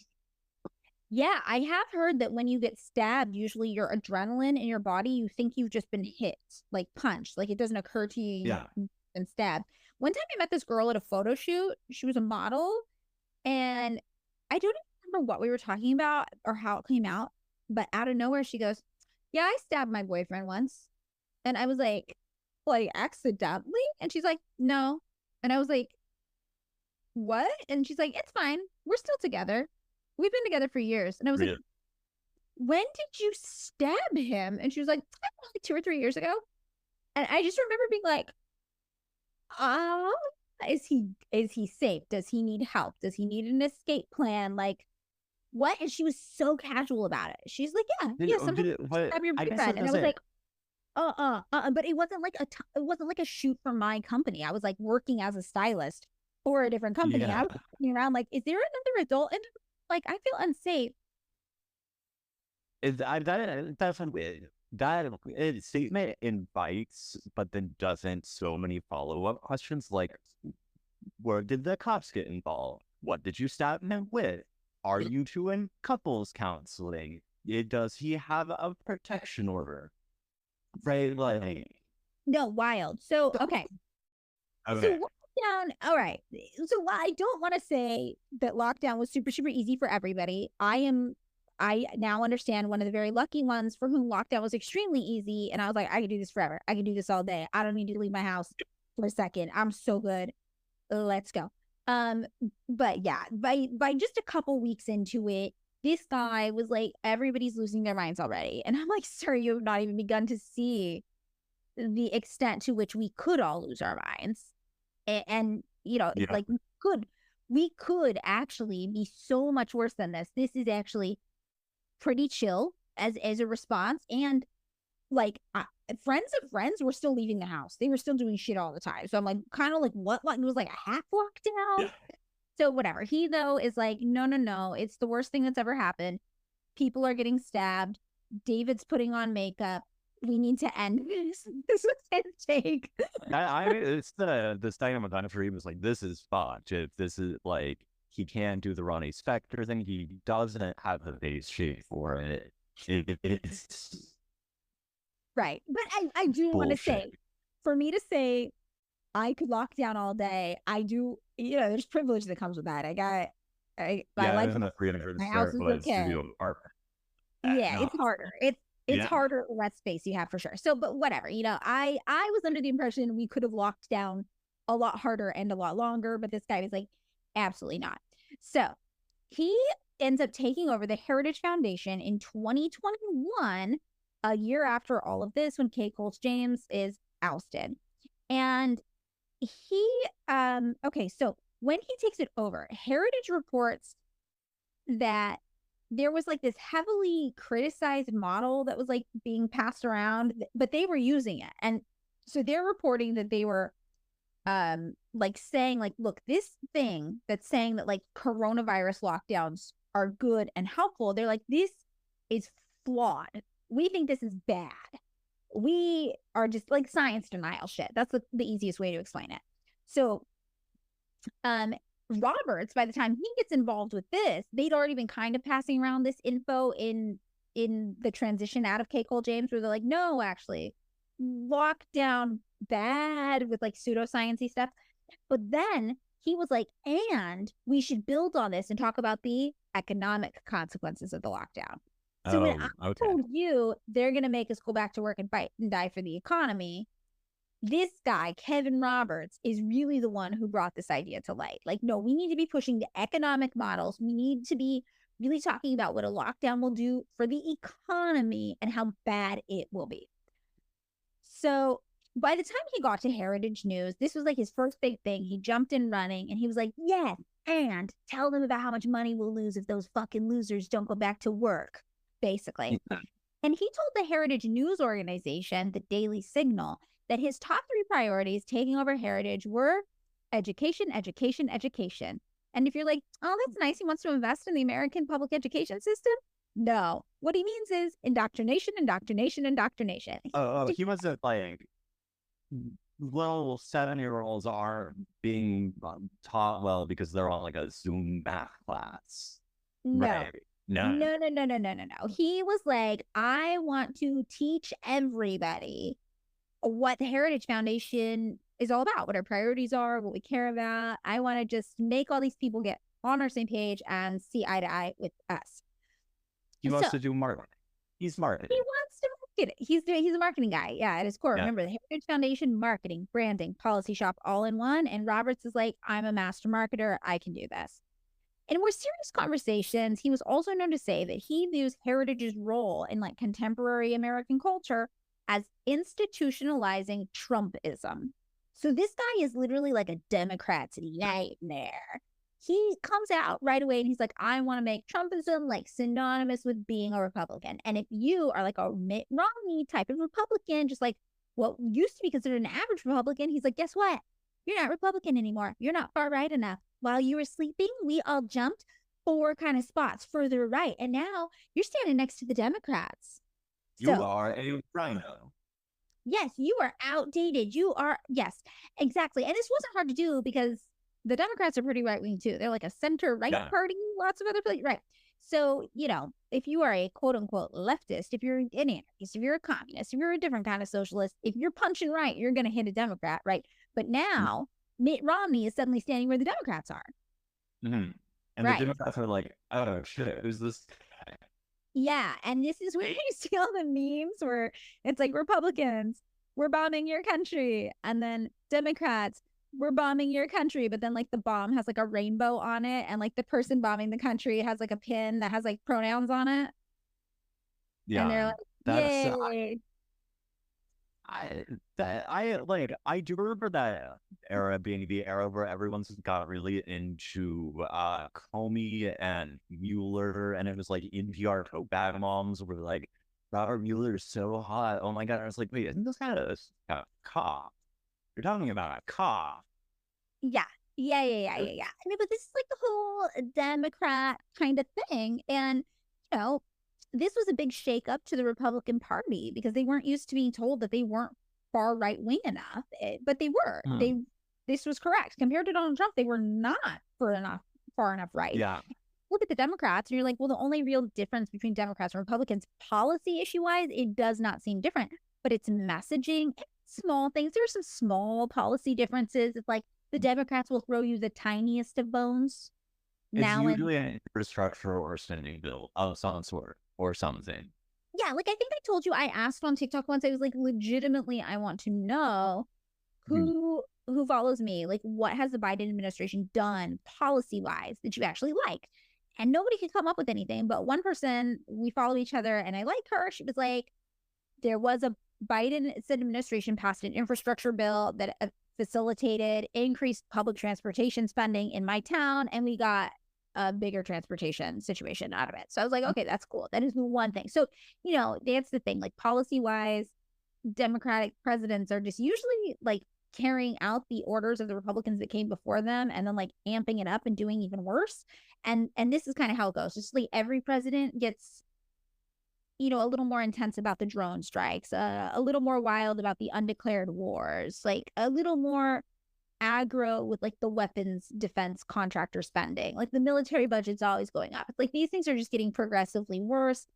Yeah, I have heard that when you get stabbed, usually your adrenaline in your body, you think you've just been hit, like punched. Like it doesn't occur to you Yeah. you've been stabbed. One time I met this girl at a photo shoot. She was a model, and I don't even remember what we were talking about or how it came out, but out of nowhere she goes, "Yeah, I stabbed my boyfriend once." And I was like accidentally? And she's like, "No." And I was like, "What?" And she's like, "It's fine. We're still together. We've been together for years." And I was like, Really? "When did you stab him?" And she was like, "Like 2 or 3 years ago." And I just remember being like, "Ah, is he safe? Does he need help? Does he need an escape plan? Like what?" And she was so casual about it. She's like, "Yeah, sometimes stab your I guess boyfriend." And I that's was it. like, but it wasn't like it wasn't like a shoot for my company. I was like working as a stylist for a different company. I Yeah. was looking around like, is there another adult? And like, I feel unsafe. That's weird. That statement invites, but then doesn't so many follow-up questions like, where did the cops get involved? What did you stab him with? Are you two in couples counseling? Does he have a protection order? Right, like, No, wild. So okay. So okay. lockdown, all right. So while I don't want to say that lockdown was super, super easy for everybody, I now understand one of the very lucky ones for whom lockdown was extremely easy. And I was like, I can do this forever. I can do this all day. I don't need to leave my house for a second. I'm so good. Let's go. Um, but yeah, by just a couple weeks into it, this guy was like, everybody's losing their minds already. And I'm like, "Sir, you have not even begun to see the extent to which we could all lose our minds." And it's Yeah. like we could actually be so much worse than this. This is actually pretty chill as a response. And like friends of friends were still leaving the house. They were still doing shit all the time. So I'm like, kind of like, what? Like, it was like a half lockdown. Yeah. So whatever. He though is like, no, no, no. It's the worst thing that's ever happened. People are getting stabbed. David's putting on makeup. We need to end this. This was his take. It's the dynamic on for he was like, this is fucked. If this is like, he can't do the Ronnie Spector thing, he doesn't have the face shape for it. It's Right. But I do want to say, bullshit. for me to say I could lock down all day, I do, there's privilege that comes with that. I Yeah, like isn't that 300 my house square is foot okay. studio apartment? Yeah, No. it's harder. It's Yeah. harder the less space you have for sure. So, but whatever, I was under the impression we could have locked down a lot harder and a lot longer, but this guy was like, absolutely not. So he ends up taking over the Heritage Foundation in 2021, a year after all of this, when Kay Coles James is ousted. And he okay, so when he takes it over, Heritage reports that there was like this heavily criticized model that was like being passed around, but they were using it. And so they're reporting that they were like saying like, look, this thing that's saying that like coronavirus lockdowns are good and helpful, they're like, this is flawed. We think this is bad. We are just like science denial shit. That's the easiest way to explain it. So Roberts, by the time he gets involved with this, they'd already been kind of passing around this info in the transition out of Kay Cole James, where they're like, no, actually, lockdown bad with like pseudoscience-y stuff. But then he was like, and we should build on this and talk about the economic consequences of the lockdown. So when I told you they're going to make us go back to work and fight and die for the economy, this guy, Kevin Roberts, is really the one who brought this idea to light. Like, no, we need to be pushing the economic models. We need to be really talking about what a lockdown will do for the economy and how bad it will be. So by the time he got to Heritage News, this was like his first big thing. He jumped in running and he was like, yes, and tell them about how much money we'll lose if those fucking losers don't go back to work, basically. And he told the Heritage News organization, the Daily Signal, that his top 3 priorities taking over Heritage were education, education, education. And if you're like, oh, that's nice, he wants to invest in the American public education system. No, what he means is indoctrination, indoctrination, indoctrination. He wasn't like little 7-year-olds are being taught well because they're on like a Zoom math class. No. Right? No. He was like, I want to teach everybody what the Heritage Foundation is all about, what our priorities are, what we care about. I want to just make all these people get on our same page and see eye to eye with us. He wants to do marketing. He's marketing. He wants to market it. He's a marketing guy. Yeah, at his core. Yeah. Remember, the Heritage Foundation, marketing, branding, policy shop, all in one. And Roberts is like, I'm a master marketer. I can do this. In more serious conversations, he was also known to say that he views Heritage's role in like contemporary American culture as institutionalizing Trumpism. So this guy is literally like a Democrat's nightmare. He comes out right away and he's like, I want to make Trumpism like synonymous with being a Republican. And if you are like a Mitt Romney type of Republican, just like what used to be considered an average Republican, he's like, guess what? You're not Republican anymore. You're not far right enough. While you were sleeping, we all jumped 4 kind of spots further right. And now you're standing next to the Democrats. You are a rhino. Yes, you are outdated. You are, yes, exactly. And this wasn't hard to do because the Democrats are pretty right-wing too. They're like a center-right party, lots of other places, right? So, you know, if you are a quote-unquote leftist, if you're an anarchist, if you're a communist, if you're a different kind of socialist, if you're punching right, you're going to hit a Democrat, right? But now, Mitt Romney is suddenly standing where the Democrats are. Mm-hmm. And the Democrats are like, oh, shit, who's this guy? Yeah, and this is where you see all the memes where it's like Republicans, we're bombing your country, and then Democrats, we're bombing your country, but then like the bomb has like a rainbow on it, and like the person bombing the country has like a pin that has like pronouns on it. Yeah, and they're like, yay. I do remember that era being the era where everyone's got really into Comey and Mueller, and it was like NPR tote bag moms were like, Robert Mueller's so hot. Oh my god! I was like, wait, isn't this kind of a cop? You're talking about a cop. Yeah. I mean, but this is like the whole Democrat kind of thing, and you know, this was a big shakeup to the Republican Party because they weren't used to being told that they weren't far right wing enough, but they were. This was correct compared to Donald Trump. They were not far enough right. Yeah. Look at the Democrats, and you're like, well, the only real difference between Democrats and Republicans, policy issue wise, it does not seem different, but it's messaging, small things. There are some small policy differences. It's like the Democrats will throw you the tiniest of bones. It's usually an infrastructure or spending bill of some sort. Or something. Yeah, like I think I told you, I asked on TikTok once, I was like, legitimately, I want to know who follows me. Like, what has the Biden administration done policy-wise that you actually like? And nobody could come up with anything. But one person, we follow each other, and I like her. She was like, there was a Biden administration passed an infrastructure bill that facilitated increased public transportation spending in my town, and we got a bigger transportation situation out of it. So I was like, okay, that's cool. That is the one thing. So, you know, that's the thing. Like policy-wise, Democratic presidents are just usually like carrying out the orders of the Republicans that came before them and then like amping it up and doing even worse. And this is kind of how it goes. Just like every president gets, you know, a little more intense about the drone strikes, a little more wild about the undeclared wars, like a little more aggro with like the weapons defense contractor spending. Like the military budget's always going up. It's like these things are just getting progressively worse.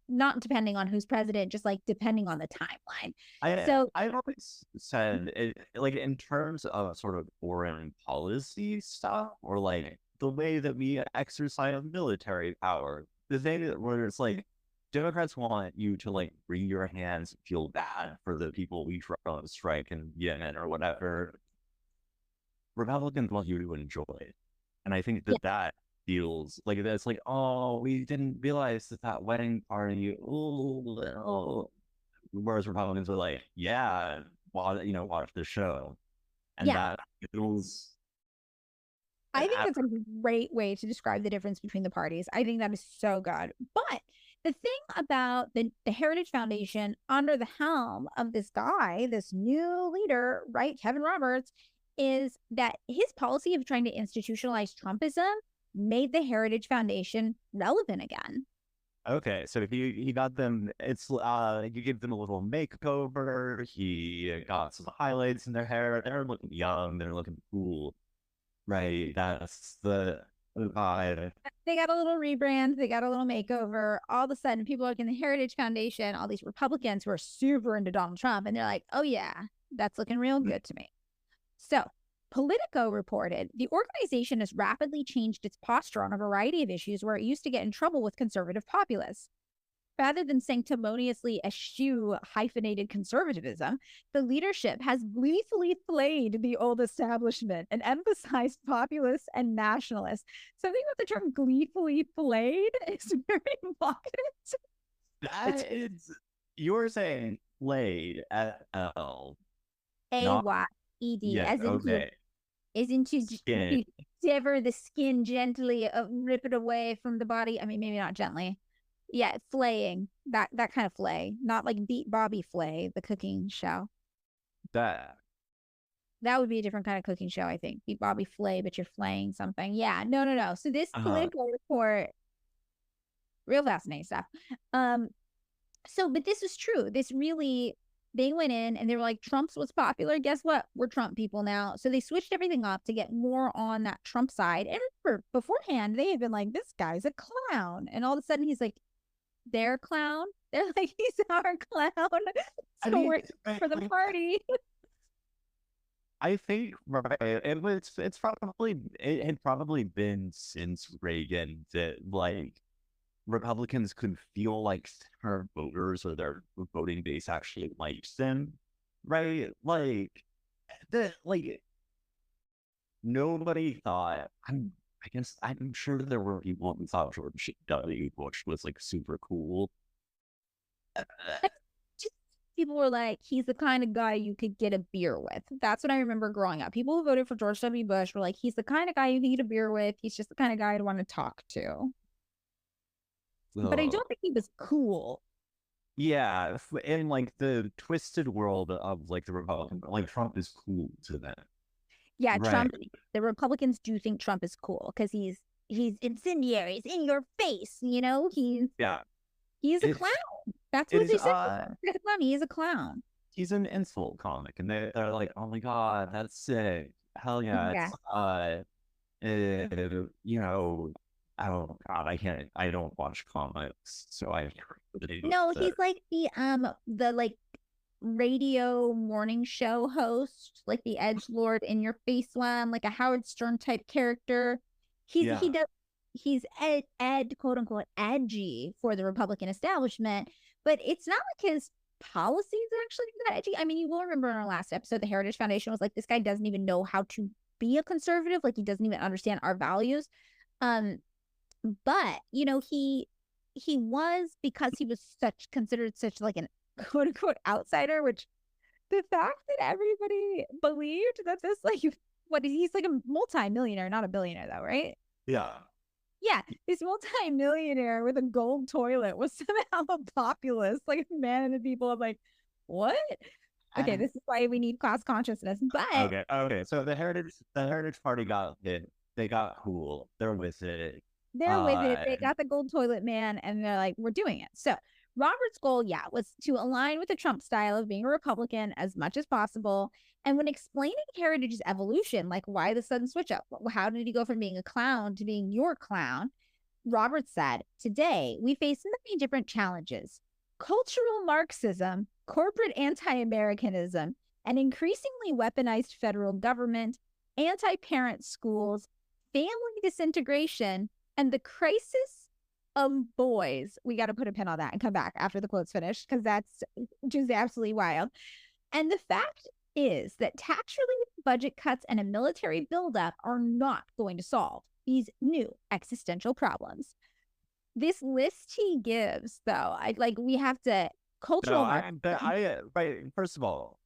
not depending on who's president, just like depending on the timeline. I've always said it, like in terms of sort of foreign policy stuff, or like the way that we exercise military power, the thing where it's like Democrats want you to like wring your hands and feel bad for the people we try to strike in Yemen or whatever. Republicans want you to enjoy it. And I think that feels like that's like, oh, we didn't realize that wedding party. Oh. Whereas Republicans are like, yeah, watch the show. And that feels. I think that's a great way to describe the difference between the parties. I think that is so good. But the thing about the Heritage Foundation under the helm of this guy, this new leader, right, Kevin Roberts, is that his policy of trying to institutionalize Trumpism made the Heritage Foundation relevant again. Okay, so he got them. It's you give them a little makeover. He got some highlights in their hair. They're looking young. They're looking cool, right? That's the vibe. They got a little rebrand. They got a little makeover. All of a sudden, people are like in the Heritage Foundation. All these Republicans who are super into Donald Trump, and they're like, "Oh yeah, that's looking real good to me." So Politico reported the organization has rapidly changed its posture on a variety of issues where it used to get in trouble with conservative populists. Rather than sanctimoniously eschew hyphenated conservatism, the leadership has gleefully flayed the old establishment and emphasized populists and nationalists. Something about the term gleefully flayed is very evocative. That is, you're saying flayed, L. A-Y-E-D, as in okay. Isn't to sever the skin gently, rip it away from the body. I mean, maybe not gently. Yeah, flaying. That kind of flay. Not like Beat Bobby Flay, the cooking show. That would be a different kind of cooking show, I think. Beat Bobby Flay, but you're flaying something. Yeah, no. So this political report, real fascinating stuff. But this is true. This really... They went in and they were like, Trump's was popular. Guess what? We're Trump people now. So they switched everything up to get more on that Trump side. And remember, beforehand, they had been like, this guy's a clown. And all of a sudden, he's like, their clown? They're like, he's our clown. So we're for the party. I think it had probably been since Reagan that like Republicans could feel like their voters or their voting base actually likes them, right? Like nobody thought. I'm sure there were people who thought George W. Bush was like super cool. People were like, he's the kind of guy you could get a beer with. That's what I remember growing up. People who voted for George W. Bush were like, he's the kind of guy you can get a beer with. He's just the kind of guy I'd want to talk to. But I don't think he was cool. Yeah, in like the twisted world of like the Republican, like Trump is cool to them. Yeah, right. Trump. The Republicans do think Trump is cool because he's incendiary. He's in your face. You know, he's a clown. That's what they said. He's a clown. He's an insult comic, and they're like, oh my god, that's sick. Hell yeah. It's, I don't watch comics, so I no, he's like the like radio morning show host, like the edgelord in your face one, like a Howard Stern type character. He's ed quote unquote edgy for the Republican establishment, but it's not like his policies are actually that edgy. I mean, you will remember in our last episode, the Heritage Foundation was like, this guy doesn't even know how to be a conservative, like he doesn't even understand our values. But he was, because he was considered such like an quote unquote outsider, which the fact that everybody believed that this he's like a multi-millionaire, not a billionaire though, right? Yeah, this multi-millionaire with a gold toilet was somehow a populist, like a man and the people. I'm like, what? Okay, this is why we need class consciousness. But okay. So the Heritage Party got hit. They got cool. They're with it. They're with it. They got the gold toilet man, and they're like, we're doing it. So Robert's goal, was to align with the Trump style of being a Republican as much as possible. And when explaining Heritage's evolution, like why the sudden switch up, how did he go from being a clown to being your clown? Roberts said, today we face many different challenges: cultural Marxism, corporate anti-Americanism, an increasingly weaponized federal government, anti-parent schools, family disintegration, and the crisis of boys. We got to put a pin on that and come back after the quote's finished, because that's just absolutely wild. And the fact is that tax relief, budget cuts, and a military buildup are not going to solve these new existential problems. This list he gives, though, we have to cultural. Right. First of all,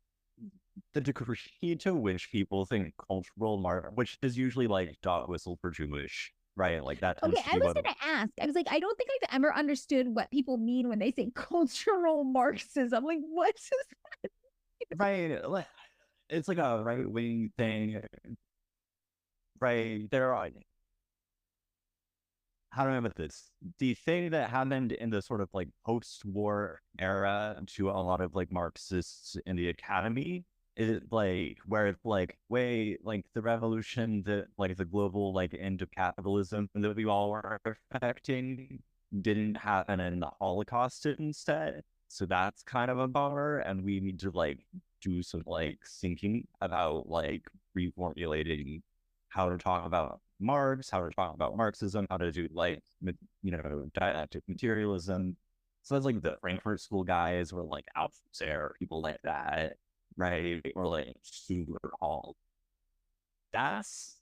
the degree to which people think cultural which is usually like dog whistle for Jewish, right? Like that. Okay, I was going to ask. I was like, I don't think I've ever understood what people mean when they say cultural Marxism. Like, what is that? Right. It's like a right wing thing. Right. There are. How do I put this? The thing that happened in the sort of like post-war era to a lot of like Marxists in the academy is like where it's like way like the revolution, the like the global like end of capitalism that we all were affecting didn't happen and the Holocaust did instead. So that's kind of a bummer, and we need to like do some like thinking about like reformulating how to talk about Marx, how to talk about Marxism, how to do like, dialectic materialism. So that's like the Frankfurt School guys or like Althusser, people like that, right? Or like Stuart Hall. That's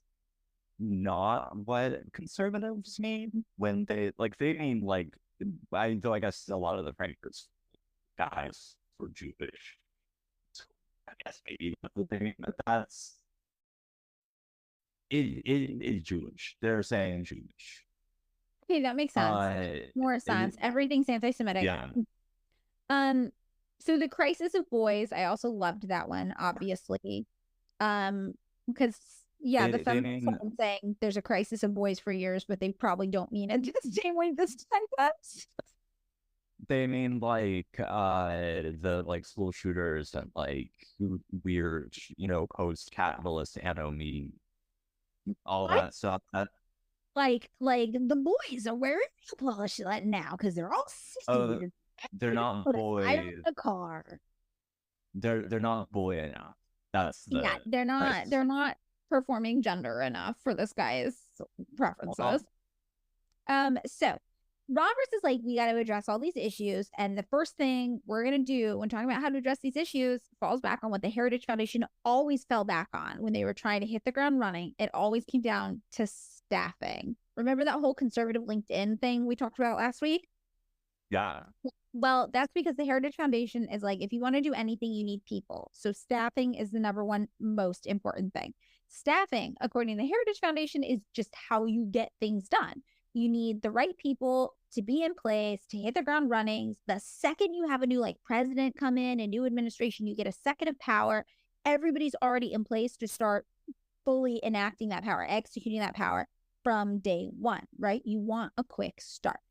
not what conservatives mean when they mean like, though I guess a lot of the Frankfurt guys were Jewish. So I guess maybe that's what they mean, but that's it is Jewish. They're saying Jewish. Okay, that makes sense. More sense. Everything's anti-Semitic. Yeah. So the crisis of boys, I also loved that one, obviously. Because the feminists have been saying there's a crisis of boys for years, but they probably don't mean it the same way this time does. They mean like the like school shooters and like weird, post-capitalist anatomy, all that stuff. Like the boys are wearing nail polish now because they're all sissy. They're not boys. I don't the car. They're not boy enough. That's they're not. Crisis. They're not performing gender enough for this guy's preferences. So Roberts is like, we got to address all these issues, and the first thing we're gonna do when talking about how to address these issues falls back on what the Heritage Foundation always fell back on when they were trying to hit the ground running. It always came down to staffing. Remember that whole conservative LinkedIn thing we talked about last week? Yeah. Well, that's because the Heritage Foundation is like, if you want to do anything, you need people. So staffing is the number one most important thing. Staffing, according to the Heritage Foundation, is just how you get things done. You need the right people to be in place to hit the ground running. The second you have a new president come in, a new administration, you get a second of power. Everybody's already in place to start fully enacting that power, executing that power from day one, right? You want a quick start.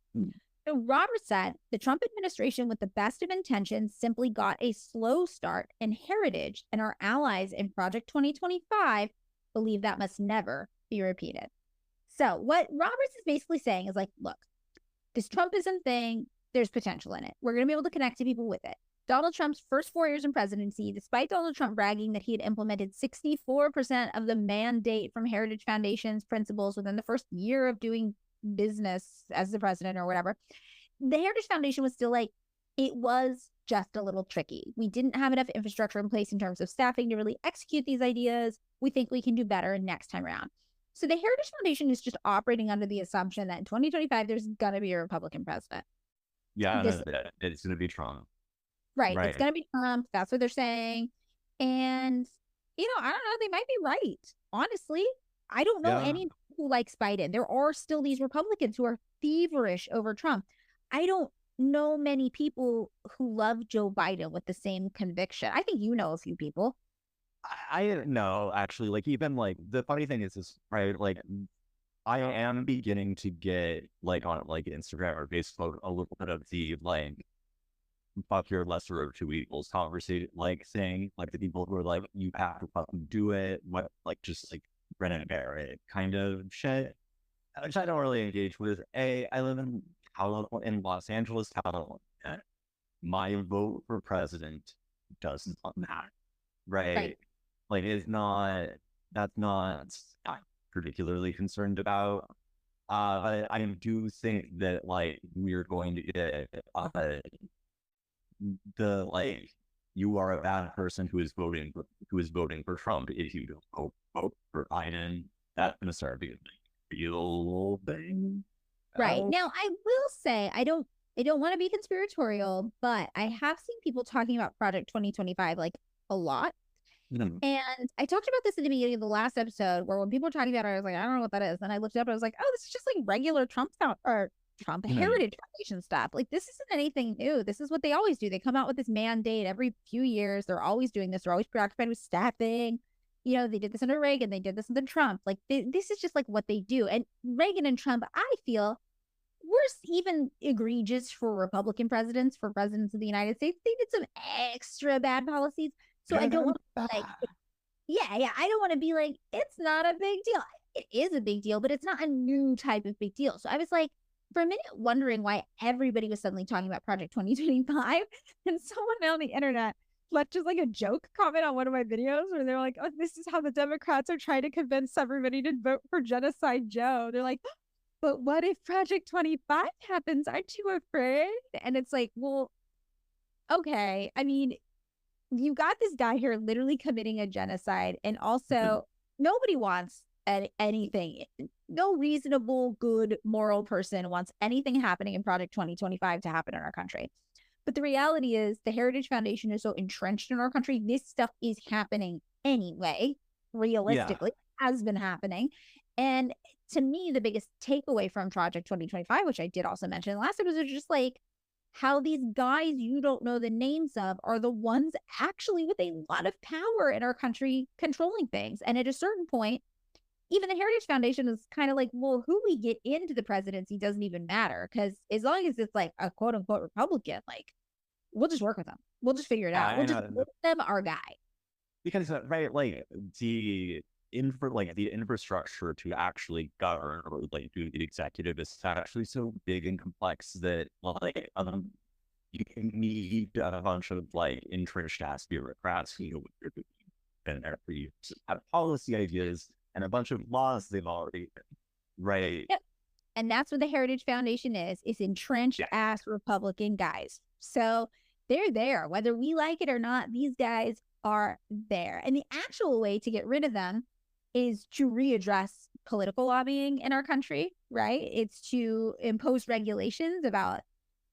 So Roberts said the Trump administration, with the best of intentions, simply got a slow start, and Heritage and our allies in Project 2025 believe that must never be repeated. So what Roberts is basically saying is look, this Trumpism thing, there's potential in it. We're going to be able to connect to people with it. Donald Trump's first 4 years in presidency, despite Donald Trump bragging that he had implemented 64% of the mandate from Heritage Foundation's principles within the first year of doing business as the president or whatever, the Heritage Foundation was still it was just a little tricky. We didn't have enough infrastructure in place in terms of staffing to really execute these ideas. We think we can do better next time around. So the Heritage Foundation is just operating under the assumption that in 2025, there's going to be a Republican president. Yeah, it's going to be Trump. Right. It's going to be Trump. That's what they're saying. And, I don't know. They might be right. Honestly, I don't know any who likes Biden. There are still these Republicans who are feverish over Trump. I don't know many people who love Joe Biden with the same conviction. I think you know a few people. I know, actually, even the funny thing is right, I am beginning to get on Instagram or Facebook a little bit of the fuck your lesser of two evils conversation thing, the people who are you have to fucking do it, what just grin and bear it kind of shit. which I don't really engage with. I live in Los Angeles, California. My vote for president does not matter, right? Like, that's not I'm particularly concerned about. I do think that like we're going to get the like you are a bad person who is voting for Trump if you don't vote for Biden. That's gonna start being a real thing. Right. Now, I will say I don't want to be conspiratorial, but I have seen people talking about Project 2025 like a lot. Mm-hmm. And I talked about this in the beginning of the last episode where when people were talking about it, I was like, I don't know what that is. And I looked it up and I was like, oh, this is just like regular Trump Heritage Foundation stuff. Like, this isn't anything new. This is what they always do. They come out with this mandate every few years. They're always doing this. They're always preoccupied with staffing. You know, they did this under Reagan. They did this under Trump. Like, this is just like what they do. And Reagan and Trump, I feel, worse, even egregious for Republican presidents, for presidents of the United States. They did some extra bad policies. So I don't want to like, I don't want to be like, it's not a big deal. It is a big deal, but it's not a new type of big deal. So I was like, for a minute, wondering why everybody was suddenly talking about Project 2025. And someone on the internet left just like a joke comment on one of my videos where they're like, oh, this is how the Democrats are trying to convince everybody to vote for Genocide Joe. They're like, but what if Project 25 happens? Aren't you afraid? And it's like, well, okay. I mean, you got this guy here literally committing a genocide, and also nobody wants anything. No reasonable, good, moral person wants anything happening in Project 2025 to happen in our country. But the reality is the Heritage Foundation is so entrenched in our country. This stuff is happening anyway, realistically, has been happening. And to me, the biggest takeaway from Project 2025, which I did also mention in the last episode, is just like how these guys you don't know the names of are the ones actually with a lot of power in our country controlling things. And at a certain point, even the Heritage Foundation is kind of like, well, who we get into the presidency doesn't even matter, because as long as it's like a quote unquote Republican, like, we'll just work with them. We'll just figure it out. We'll just make them our guy. Because right, like the infrastructure to actually govern or like do the executive is actually so big and complex that like you need a bunch of like entrenched ass bureaucrats who have been there for years, have policy ideas and a bunch of laws they've already right. Yep. And that's what the Heritage Foundation is entrenched ass Republican guys. So they're there, whether we like it or not. These guys are there. And the actual way to get rid of them is to readdress political lobbying in our country, right? It's to impose regulations about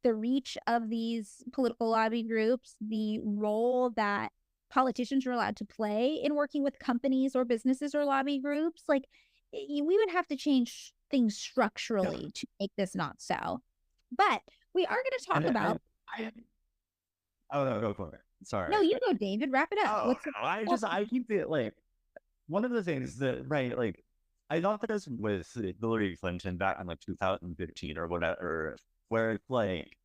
the reach of these political lobby groups, the role that politicians are allowed to play in working with companies or businesses or lobby groups. Like, we would have to change things structurally to make this not so. But we are going to talk about... no, go for it. Sorry. No, you go, David. Wrap it up. I keep it like... One of the things that, right, like, I thought this with Hillary Clinton back in like 2015 or whatever, where it's like,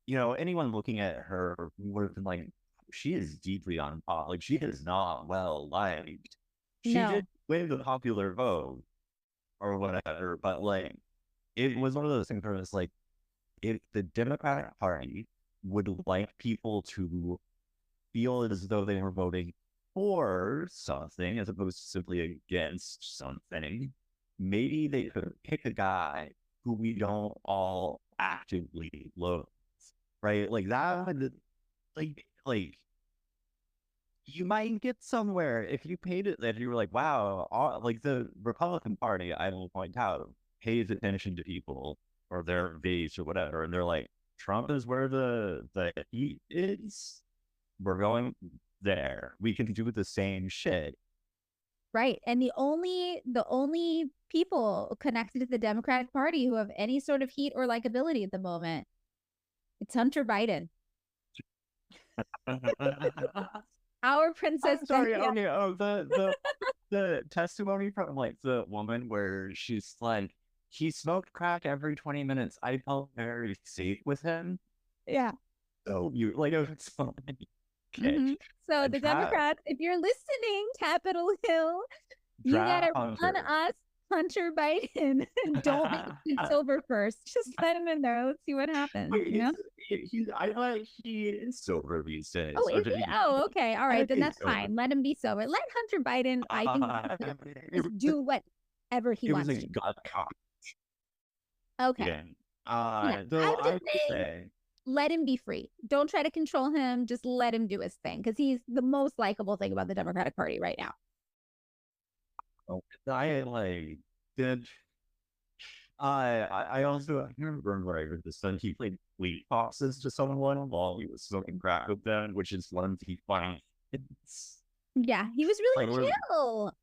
you know, anyone looking at her would have been like, she is deeply on top. Like, she is not well liked. She did win the popular vote or whatever, but like, it was one of those things where it's like, if the Democratic Party would like people to feel as though they were voting for something as opposed to simply against something, maybe they could pick a guy who we don't all actively loathe, right? Like that would, like you might get somewhere if you paid it that you were like, wow, like the Republican Party, I will point out, pays attention to people or their base or whatever, and they're like, Trump is where the heat is. We're going there. We can do the same shit. Right. And the only people connected to the Democratic Party who have any sort of heat or likability at the moment, it's Hunter Biden. Our princess. I'm sorry. Okay. Oh, the testimony from like the woman where she's like, he smoked crack every 20 minutes. I felt very safe with him. Yeah. So you like, oh, it's fine. Mm-hmm. So the Democrats, if you're listening, Capitol Hill, you gotta run us Hunter Biden don't make it silver first. Just let him in there. Let's see what happens. Wait, You know? I thought he is silver these days. Oh, is he? Oh, okay. All right, then that's silver. fine. Let him be silver. Let Hunter Biden, I think, just do whatever he It wants was to a do. god cop. Okay. Yeah. Though I'm I just would saying, say, let him be free. Don't try to control him. Just let him do his thing because he's the most likable thing about the Democratic Party right now. I like did. I also I can't remember I heard this son. He played weed boxes to someone while he was smoking crack with them, which is one he finds. Yeah, he was really Like, chill.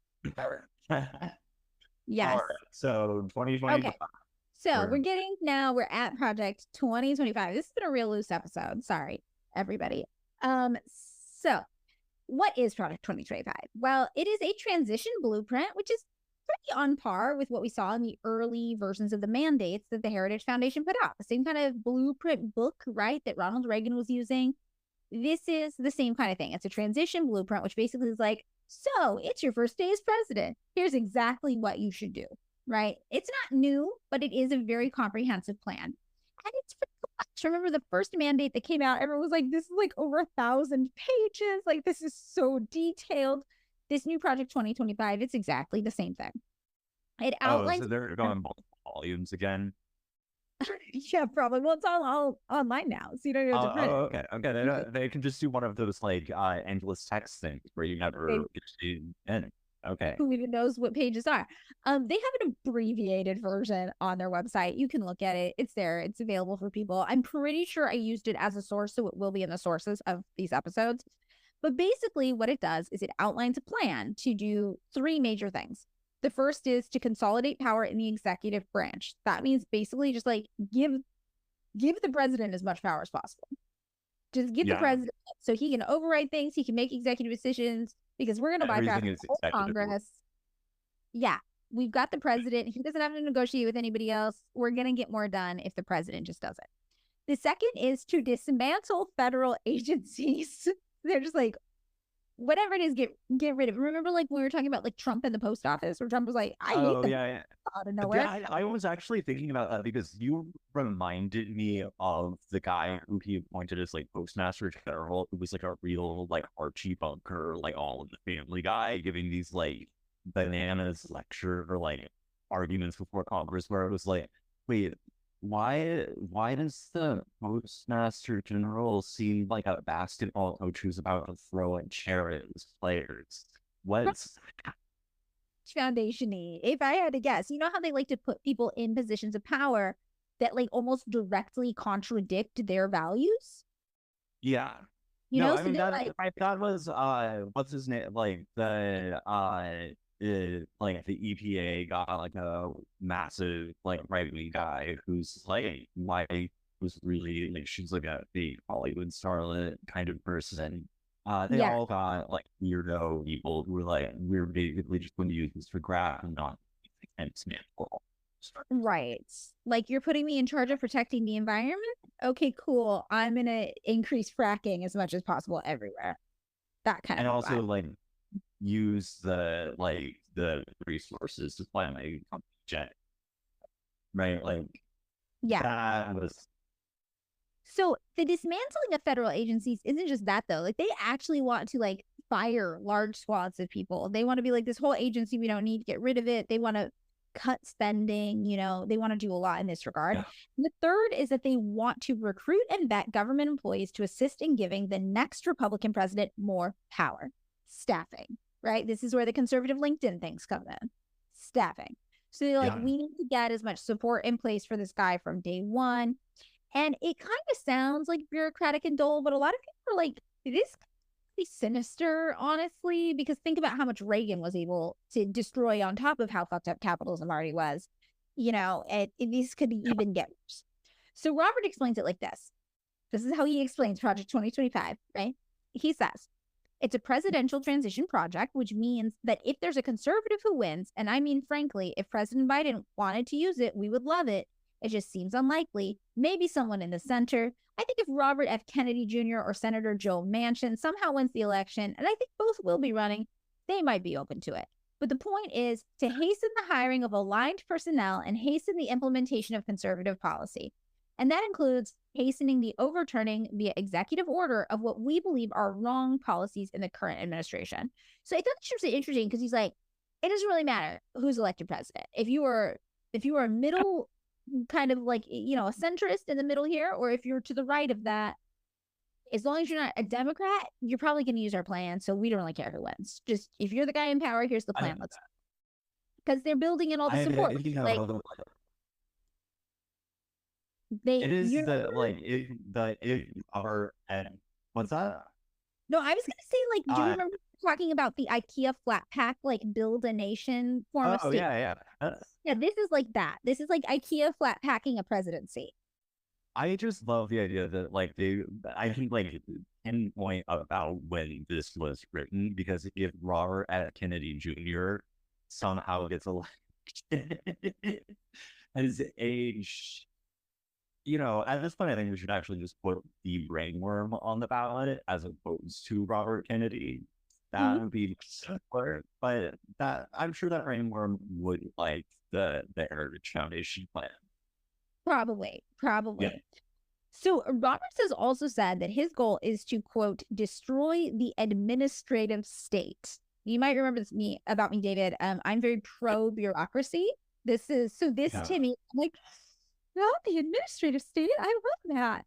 Yes. All right, so 2025. Okay. So we're at Project 2025. This has been a real loose episode. Sorry, everybody. So what is Project 2025? Well, it is a transition blueprint, which is pretty on par with what we saw in the early versions of the mandates that the Heritage Foundation put out. The same kind of blueprint book, right, that Ronald Reagan was using. This is the same kind of thing. It's a transition blueprint, which basically is like, so it's your first day as president. Here's exactly what you should do, right? It's not new, but it is a very comprehensive plan. And it's pretty complex. Remember the first mandate that came out, everyone was like, this is like over 1,000 pages. Like, this is so detailed. This new Project 2025, it's exactly the same thing. It outlines. So they're going multiple volumes again. Yeah, probably. Well, it's all online now, so you don't have to print. Okay. They can just do one of those like endless text things where you never get to end. Okay. Who even knows what pages are? They have an abbreviated version on their website. You can look at it. It's there. It's available for people. I'm pretty sure I used it as a source, so it will be in the sources of these episodes. But basically, what it does is it outlines a plan to do 3 major things. The first is to consolidate power in the executive branch. That means basically just like give the president as much power as possible. Just give the president so he can override things, he can make executive decisions, because we're going to bypass the whole Congress. Yeah, we've got the president. He doesn't have to negotiate with anybody else. We're going to get more done if the president just does it. The second is to dismantle federal agencies. They're just like, whatever it is, get rid of it. Remember, like, when we were talking about like Trump in the post office, where Trump was like, I hate them out of nowhere. Yeah, I was actually thinking about that because you reminded me of the guy who he appointed as like Postmaster General, who was like a real like Archie Bunker, like All in the Family guy, giving these like bananas lecture or like arguments before Congress, where it was like, wait, why does the Postmaster General seem like a basketball coach who's about to throw a chair at his players? What's foundation-y? If I had to guess, you know how they like to put people in positions of power that like almost directly contradict their values? Yeah. You know, I mean, that was what's his name? Like the like the EPA got like a massive like right-wing guy who's like who's really like she's like a big Hollywood starlet kind of person. They all got like weirdo people who were like, we're basically just going to use this for graph and not dismantle. Right. Like, you're putting me in charge of protecting the environment? Okay, cool. I'm going to increase fracking as much as possible everywhere. That kind of and also like use the resources to fly my company jet. Right? Like, that was. So the dismantling of federal agencies isn't just that, though. Like, they actually want to like fire large swaths of people. They want to be like, this whole agency, we don't need to get rid of it. They want to cut spending, you know, they want to do a lot in this regard. Yeah. And the third is that they want to recruit and vet government employees to assist in giving the next Republican president more power. Staffing, right? This is where the conservative LinkedIn things come in. Staffing. So they're like, we need to get as much support in place for this guy from day one. And it kind of sounds like bureaucratic and dull, but a lot of people are like, it is pretty sinister, honestly, because think about how much Reagan was able to destroy on top of how fucked up capitalism already was. You know, this could even get worse. So Robert explains it like this. This is how he explains Project 2025, right? He says, it's a presidential transition project, which means that if there's a conservative who wins, and I mean, frankly, if President Biden wanted to use it, we would love it. It just seems unlikely. Maybe someone in the center. I think if Robert F. Kennedy Jr. or Senator Joe Manchin somehow wins the election, and I think both will be running, they might be open to it. But the point is to hasten the hiring of aligned personnel and hasten the implementation of conservative policy. And that includes hastening the overturning via executive order of what we believe are wrong policies in the current administration. So I thought this was interesting because he's like, it doesn't really matter who's elected president. If you are a middle kind of like, a centrist in the middle here, or if you're to the right of that, as long as you're not a Democrat, you're probably going to use our plan. So we don't really care who wins. Just if you're the guy in power, here's the plan. Let's, because they're building in all the support. It is what's that? No, I was going to say, like, do you remember talking about the IKEA flat pack, like build a nation form of state? Yeah. Yeah, this is like that. This is like IKEA flat packing a presidency. I just love the idea that I think pinpoint about when this was written, because if Robert F. Kennedy Jr. somehow gets elected at his age, at this point, I think we should actually just put the brainworm on the ballot as opposed to Robert Kennedy. That would be simpler, but I'm sure that brainworm would like the Heritage Foundation plan. Probably. Yeah. So Roberts has also said that his goal is to, quote, destroy the administrative state. You might remember this about me, David. I'm very pro bureaucracy. To me, I'm like, not the administrative state. I love that.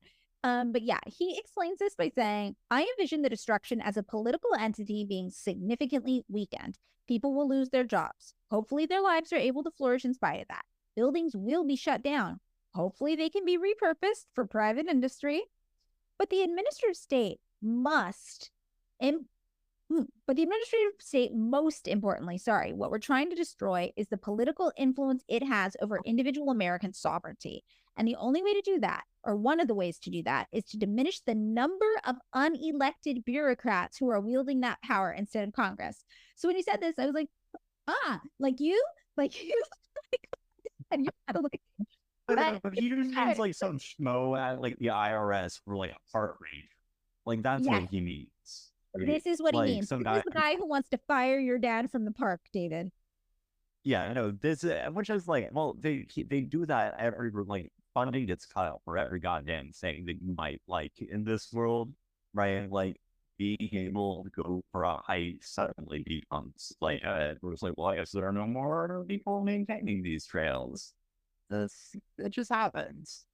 But yeah, he explains this by saying, I envision the destruction as a political entity being significantly weakened. People will lose their jobs. Hopefully their lives are able to flourish in spite of that. Buildings will be shut down. Hopefully they can be repurposed for private industry. But the administrative state most importantly, what we're trying to destroy is the political influence it has over individual American sovereignty. And the only way to do that, or one of the ways to do that, is to diminish the number of unelected bureaucrats who are wielding that power instead of Congress. So when he said this, I was like, like you, and you had to like. But he just means like some schmo at like the IRS for like a heart rate. Like that's what he means. Right? This is what he means. This is the guy who wants to fire your dad from the park, David. Yeah, I know. This, which is like, well, they do that every funding gets cut out for every goddamn thing that you might like in this world, right? Like being able to go for a hike suddenly becomes like, it was like, well, I guess there are no more people maintaining these trails. It just happens.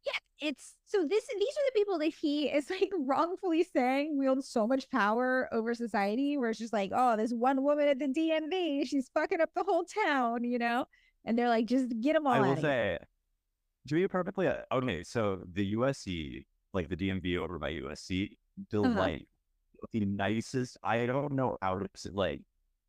Yeah, these are the people that he is like wrongfully saying wield so much power over society, where it's just like, oh, this one woman at the DMV, she's fucking up the whole town, and they're like, just get them all. I will say, to be perfectly okay, so the USC, like the DMV over by USC, like the nicest. I don't know how to like.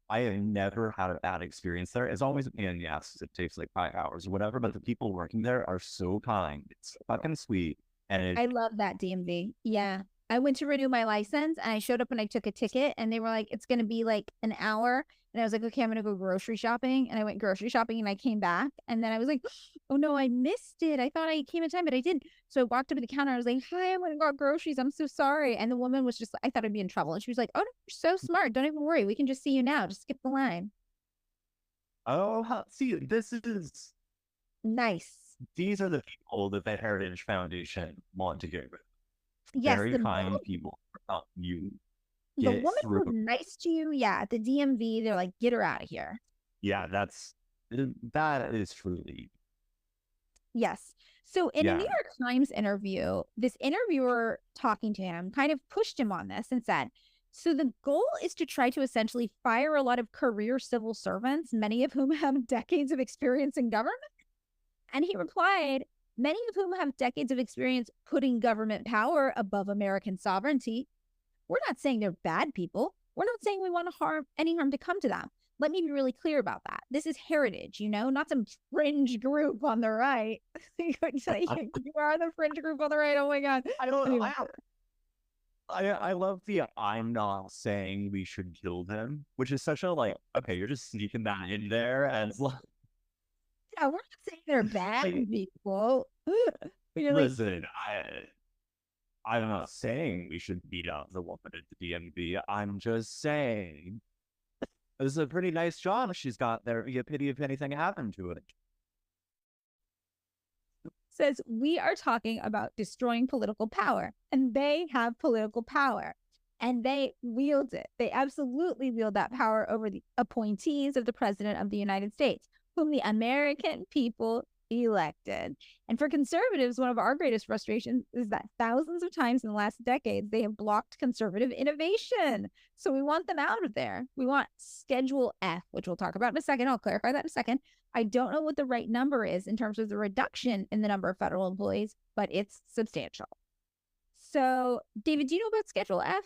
I have never had a bad experience there. It's always a pain in the ass. It takes like 5 hours or whatever, but the people working there are so kind. It's fucking sweet. And I love that DMV. Yeah. I went to renew my license and I showed up and I took a ticket and they were like, it's going to be like an hour. And I was like, okay, I'm going to go grocery shopping. And I went grocery shopping and I came back. And then I was like, oh no, I missed it. I thought I came in time, but I didn't. So I walked up to the counter. I was like, hi, I'm going to go groceries. I'm so sorry. And the woman was just, I thought I'd be in trouble. And she was like, oh, no, you're so smart. Don't even worry. We can just see you now. Just skip the line. Oh, see, this is nice. These are the people that the Heritage Foundation want to get rid of. Yes, very kind people help you. The woman was nice to you. Yeah, at the DMV, they're like, get her out of here. Yeah, that is truly. Yes. So in a New York Times interview, this interviewer talking to him kind of pushed him on this and said, so the goal is to try to essentially fire a lot of career civil servants, many of whom have decades of experience in government. And he replied, many of whom have decades of experience putting government power above American sovereignty. We're not saying they're bad people. We're not saying we want any harm to come to them. Let me be really clear about that. This is heritage, not some fringe group on the right. You are the fringe group on the right. Oh my God. I love the I'm not saying we should kill them, which is such a okay, you're just sneaking that in there as like. Yeah, we're not saying they're bad people. Listen, I'm not saying we should beat up the woman at the DMV. I'm just saying This is a pretty nice job she's got there. You pity if anything happened to it. Says we are talking about destroying political power, and they have political power, and they wield it. They absolutely wield that power over the appointees of the president of the United States, whom the American people elected. And for conservatives, one of our greatest frustrations is that thousands of times in the last decades, they have blocked conservative innovation. So we want them out of there. We want Schedule F, which we'll talk about in a second. I'll clarify that in a second. I don't know what the right number is in terms of the reduction in the number of federal employees, but it's substantial. So, David, do you know about Schedule F?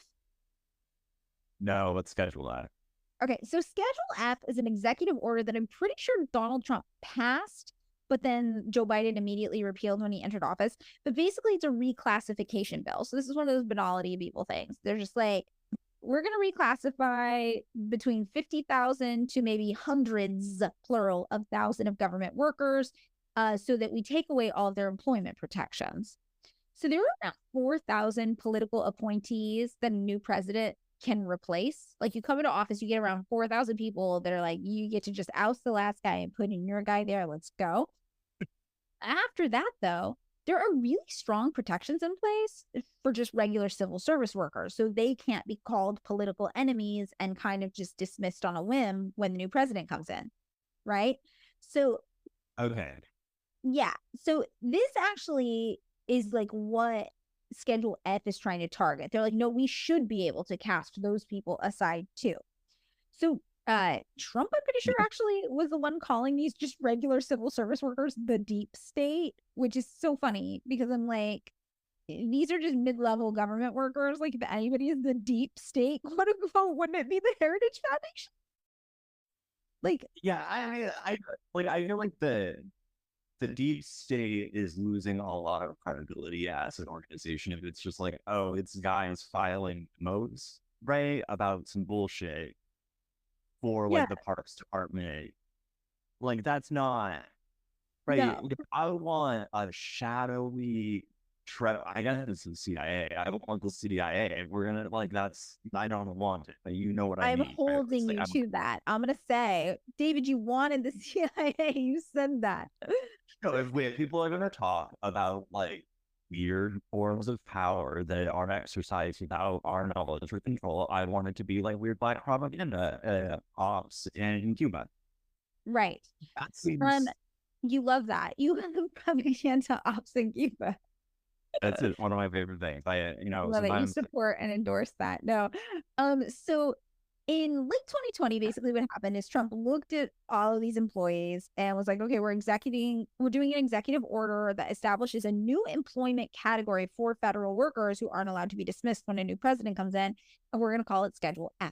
No, let's schedule that. Okay, so Schedule F is an executive order that I'm pretty sure Donald Trump passed, but then Joe Biden immediately repealed when he entered office. But basically, it's a reclassification bill. So this is one of those banality people things. They're just like, we're going to reclassify between 50,000 to maybe hundreds, plural, of thousand of government workers so that we take away all of their employment protections. So there are around 4,000 political appointees that a new president can replace. Like, you come into office, you get around 4,000 people that are like, you get to just oust the last guy and put in your guy there. Let's go. After that, though, there are really strong protections in place for just regular civil service workers. So they can't be called political enemies and kind of just dismissed on a whim when the new president comes in. Right. So, okay. Yeah. So this actually is like what Schedule F is trying to target. They're like, no, we should be able to cast those people aside too. So Trump, I'm pretty sure, actually was the one calling these just regular civil service workers the deep state, which is so funny because I'm like, these are just mid-level government workers. Like, if anybody is the deep state, wouldn't it be the Heritage Foundation? Like, yeah, I feel like the deep state is losing a lot of credibility as an organization if it's just like, oh, it's guys filing modes, right, about some bullshit for like the Parks Department. Like, that's not right. No. I want a shadowy I guess it's the CIA. I don't want the CIA. We're gonna like I don't want it. But you know what I mean. I'm holding you to that. I'm gonna say, David, you wanted the CIA. You said that. No, if people are gonna talk about like weird forms of power that are exercised without our knowledge or control, I want it to be like weird black propaganda ops in Cuba. Right. That seems... you love that. You love propaganda ops in Cuba. That's one of my favorite things. Love it. You support and endorse that. No. So in late 2020, basically what happened is Trump looked at all of these employees and was like, okay, we're doing an executive order that establishes a new employment category for federal workers who aren't allowed to be dismissed when a new president comes in, and we're going to call it Schedule F.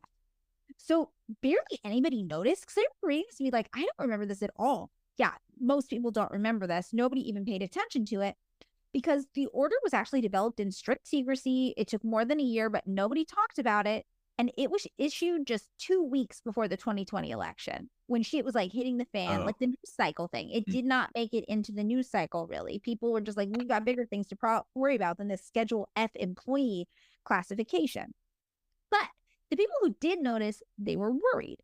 So barely anybody noticed, because they were reading this to be like, I don't remember this at all. Yeah, most people don't remember this. Nobody even paid attention to it because the order was actually developed in strict secrecy. It took more than a year, but nobody talked about it. And it was issued just 2 weeks before the 2020 election when shit was like hitting the fan, like the news cycle thing. It did not make it into the news cycle, really. People were just like, we've got bigger things to worry about than this Schedule F employee classification. But the people who did notice, they were worried.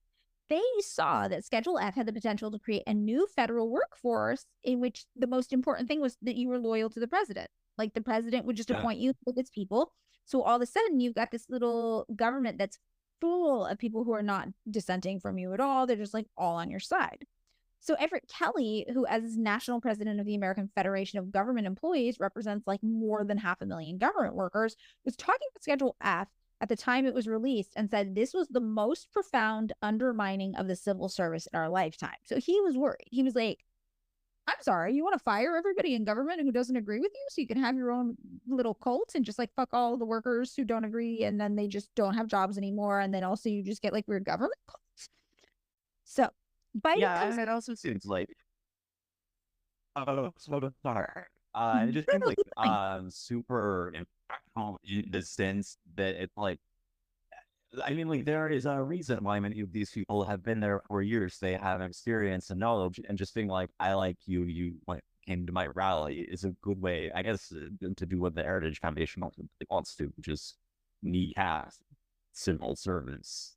They saw that Schedule F had the potential to create a new federal workforce in which the most important thing was that you were loyal to the president. Like, the president would just appoint you with its people. So all of a sudden, you've got this little government that's full of people who are not dissenting from you at all. They're just like all on your side. So Everett Kelly, who as national president of the American Federation of Government Employees represents like more than 500,000 government workers, was talking about Schedule F at the time it was released and said this was the most profound undermining of the civil service in our lifetime. So he was worried. He was like, I'm sorry, you want to fire everybody in government who doesn't agree with you so you can have your own little cult and just like fuck all the workers who don't agree, and then they just don't have jobs anymore, and then also you just get like weird government cults. So Biden it also seems like it just seems like super impactful in the sense that it's like, I mean, like, there is a reason why many of these people have been there for years. They have experience and knowledge, and just being like, I like you, you came to my rally is a good way, I guess, to do what the Heritage Foundation wants to, which is kneecap civil service.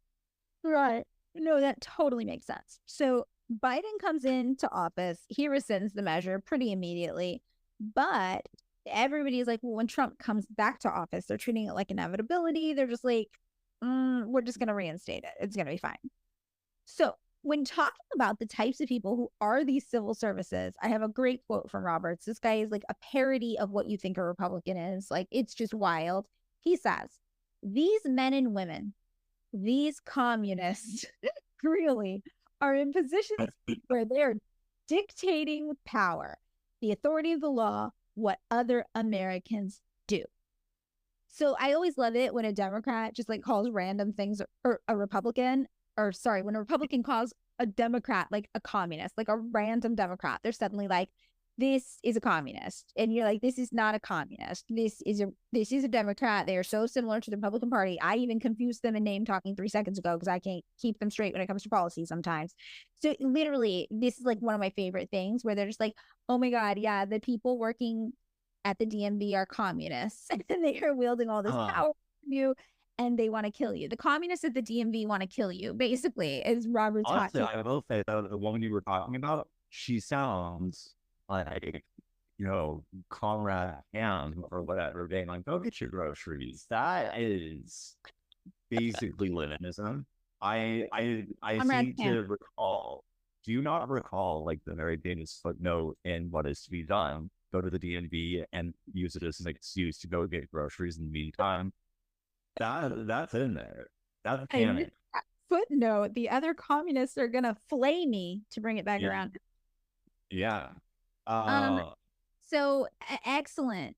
Right. No, that totally makes sense. So Biden comes into office, he rescinds the measure pretty immediately, but everybody's like, well, when Trump comes back to office, they're treating it like inevitability. They're just like, we're just going to reinstate it. It's going to be fine. So when talking about the types of people who are these civil services, I have a great quote from Roberts. This guy is like a parody of what you think a Republican is. Like, it's just wild. He says, these men and women, these communists really are in positions where they're dictating with power, the authority of the law, what other Americans do. So I always love it when a Democrat just like calls random things, or a Republican, or sorry, when a Republican calls a Democrat like a communist, like a random Democrat, they're suddenly like, this is a communist. And you're like, this is not a communist. This is a Democrat. They are so similar to the Republican Party. I even confused them in name talking 3 seconds ago because I can't keep them straight when it comes to policy sometimes. So literally, this is like one of my favorite things where they're just like, oh my God, yeah, the people working at the DMV are communists and they are wielding all this power for you and they want to kill you. The communists at the DMV want to kill you, basically, is Robert's hot take. I will say, though, the woman you were talking about, she sounds like, Conrad Ham or whatever, being like, go get your groceries. That is basically Leninism. I seem to recall, do you not recall, like, the very famous footnote in What Is to Be Done? Go to the DMV and use it as an excuse to go get groceries in the meantime. That's in there. That's canon. Footnote, the other communists are going to flay me to bring it back around. Yeah. So excellent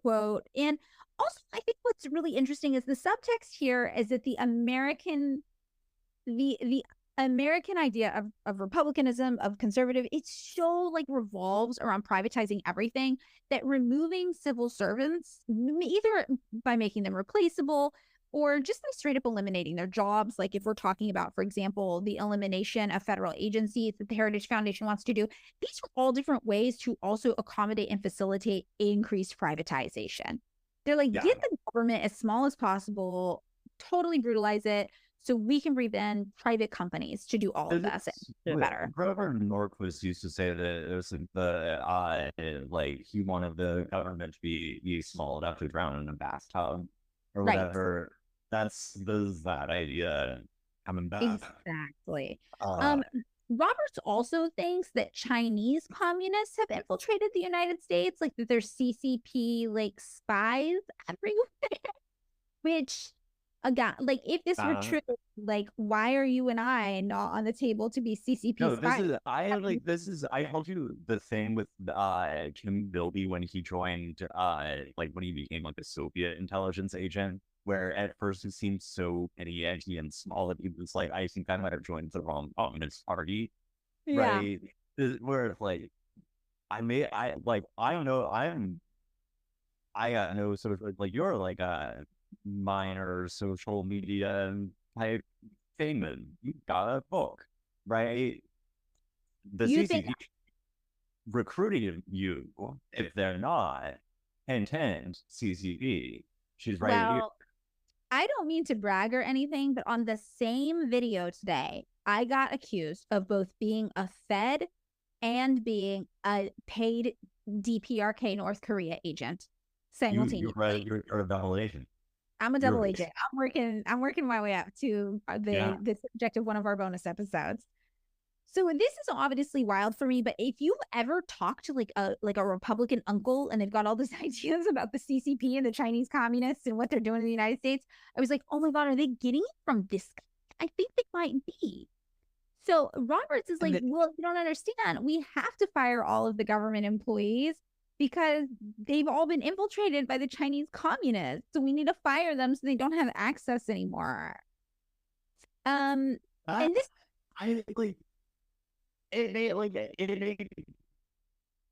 quote. And also, I think what's really interesting is the subtext here is that the American idea of republicanism, of conservative, it so like revolves around privatizing everything, that removing civil servants, either by making them replaceable or just by straight up eliminating their jobs. Like if we're talking about, for example, the elimination of federal agencies that the Heritage Foundation wants to do, these are all different ways to also accommodate and facilitate increased privatization. They're like, get the government as small as possible, totally brutalize it, so we can bring in private companies to do all of this and do it better. Reverend Norquist used to say that it was like he wanted the government to be small enough to drown in a bathtub or whatever. Right. There's that idea coming back. Exactly. Roberts also thinks that Chinese communists have infiltrated the United States, like that there's CCP like spies everywhere, which again, like if this were true, like why are you and I not on the table to be CCP spies? I told you the thing with Kim Bilby when he joined, like when he became like a Soviet intelligence agent, where at first it seemed so petty, edgy, and small that he was like, I think I might have joined the wrong communist party, right? Where it's like, I don't know, I got no sort of like you're like a minor social media type thing, that you got a book, right? The CCP recruiting you, if they're not, intent CCP. She's right here. I don't mean to brag or anything, but on the same video today, I got accused of both being a Fed and being a paid DPRK North Korea agent simultaneously. You're a double agent. I'm a double agent. I'm working my way up to the subject of one of our bonus episodes. So this is obviously wild for me, but if you ever talk to like a Republican uncle and they've got all these ideas about the CCP and the Chinese communists and what they're doing in the United States, I was like, oh my God, are they getting it from this guy? I think they might be. So Roberts is like, well, you don't understand. We have to fire all of the government employees because they've all been infiltrated by the Chinese communists. So we need to fire them so they don't have access anymore. And this, I like.